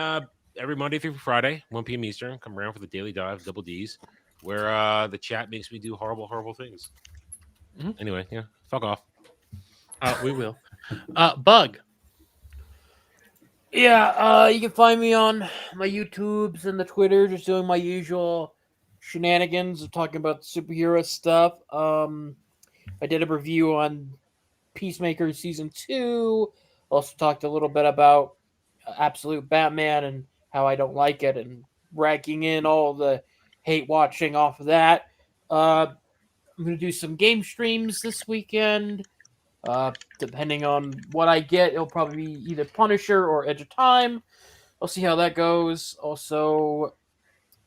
every Monday through Friday, 1 p.m. Eastern, come around for the Daily Dive, Double D's, where the chat makes me do horrible, horrible things. Mm-hmm. Anyway, yeah, fuck off. We will. Bug. Yeah, you can find me on my YouTubes and the Twitter, just doing my usual shenanigans of talking about superhero stuff. I did a review on Peacemaker Season 2. Also talked a little bit about Absolute Batman and how I don't like it and raking in all the hate watching off of that. I'm going to do some game streams this weekend. Depending on what I get, it'll probably be either Punisher or Edge of Time. I'll see how that goes. Also,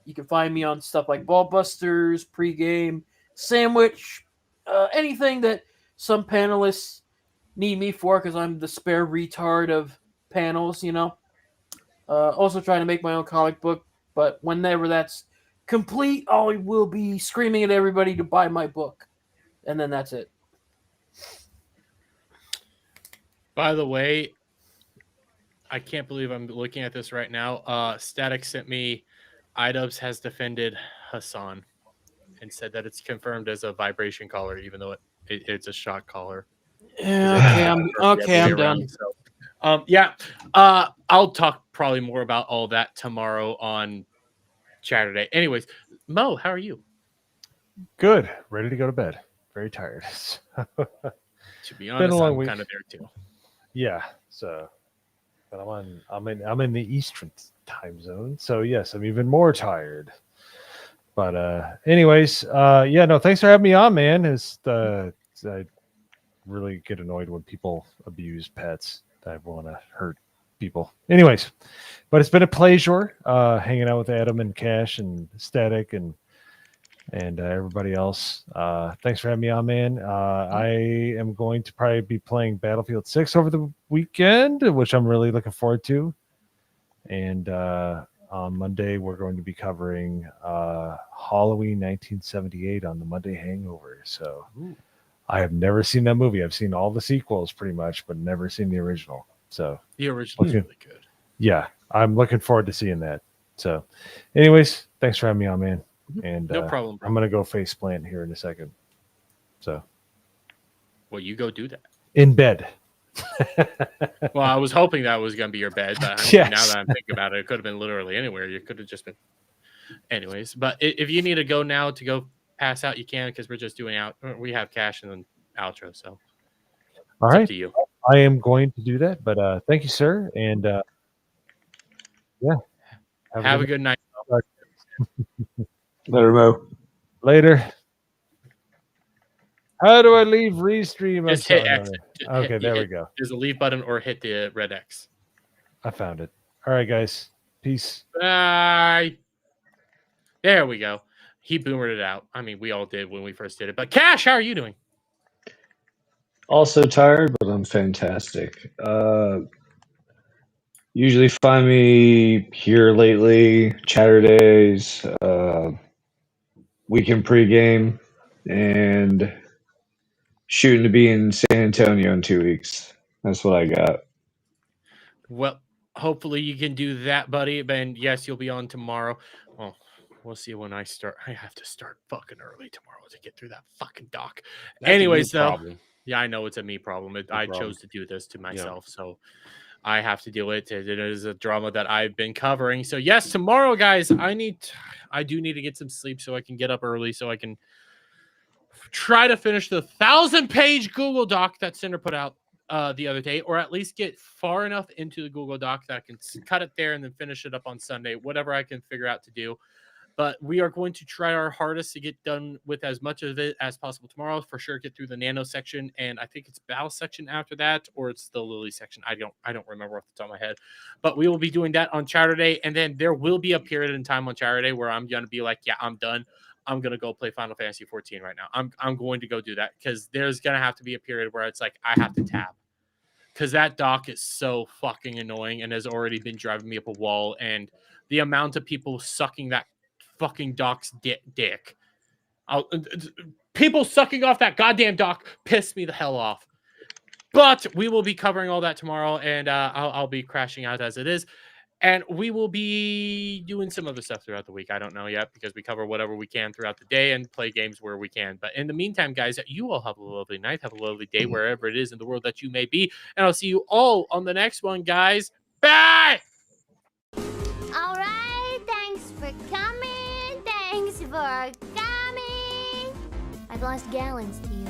you can find me on stuff like Ballbusters, Pregame, Sandwich, anything that some panelists need me for because I'm the spare retard of panels, you know. Also trying to make my own comic book, but whenever that's complete, I will be screaming at everybody to buy my book. And then that's it. By the way, I can't believe I'm looking at this right now. Static sent me iDubbbz has defended Hassan and said that it's confirmed as a vibration collar, even though it's a shock collar. I'm done. I'll talk probably more about all that tomorrow on Saturday. Anyways, Mo, how are you? Good. Ready to go to bed. Very tired. To be Been a honest, long I'm week. kind of there too. Yeah. So, but I'm in the Eastern time zone. So yes, I'm even more tired. But anyways, yeah, no, thanks for having me on, man. I really get annoyed when people abuse pets that want to hurt people. Anyways, but it's been a pleasure hanging out with Adam and Cash and Static and everybody else. Thanks for having me on, man. I am going to probably be playing Battlefield 6 over the weekend, which I'm really looking forward to. And on Monday, we're going to be covering Halloween 1978 on the Monday Hangover. So I have never seen that movie. I've seen all the sequels pretty much, but never seen the original. So the original is really good. Yeah, I'm looking forward to seeing that. So, anyways, thanks for having me on, man. And No problem, bro. I'm gonna go face plant here in a second. So, well, you go do that in bed. Well, I was hoping that was gonna be your bed, but I mean, Yes. now that I'm thinking about it, it could have been literally anywhere. You could have just been. Anyways, but if you need to go now to go pass out, you can, because we're just doing out. We have Cash and then outro, so All it's right, up to you. I am going to do that. But thank you, sir, and yeah, Have a good night. Later, Mo. Later. How do I leave restream? Just hit X. Okay, there we go. There's a leave button, or hit the red X. I found it. All right, guys. Peace. Bye. There we go. He boomered it out. I mean, we all did when we first did it. But Cash, how are you doing? Also tired, but I'm fantastic. Usually find me here lately, Chatterdays, weekend pregame, and shooting to be in San Antonio in 2 weeks. That's what I got. Well, hopefully you can do that, buddy. And yes, you'll be on tomorrow. Well, we'll see when I start. I have to start fucking early tomorrow to get through that fucking doc. That's a Anyways, you though. problem. Yeah, I know it's a me problem. I chose to do this to myself, so I have to deal with it. It is a drama that I've been covering. So yes, tomorrow, guys, I do need to get some sleep so I can get up early so I can try to finish the 1,000-page Google Doc that Cinder put out the other day, or at least get far enough into the Google Doc that I can cut it there and then finish it up on Sunday, whatever I can figure out to do. But we are going to try our hardest to get done with as much of it as possible tomorrow. For sure, get through the nano section, and I think it's battle section after that, or it's the Lily section. I don't remember off the top of my head. But we will be doing that on Saturday, and then there will be a period in time on Saturday where I'm gonna be like, yeah, I'm done. I'm gonna go play Final Fantasy 14 right now. I'm going to go do that, because there's gonna have to be a period where it's like I have to tab, because that doc is so fucking annoying and has already been driving me up a wall. And the amount of people sucking that fucking doc's dick. People sucking off that goddamn doc pissed me the hell off. But we will be covering all that tomorrow, and I'll be crashing out as it is. And we will be doing some other stuff throughout the week. I don't know yet, because we cover whatever we can throughout the day and play games where we can. But in the meantime, guys, you all have a lovely night. Have a lovely day wherever it is in the world that you may be. And I'll see you all on the next one, guys. Bye! All right, thanks for coming. Thanks for coming. I've lost gallons to you.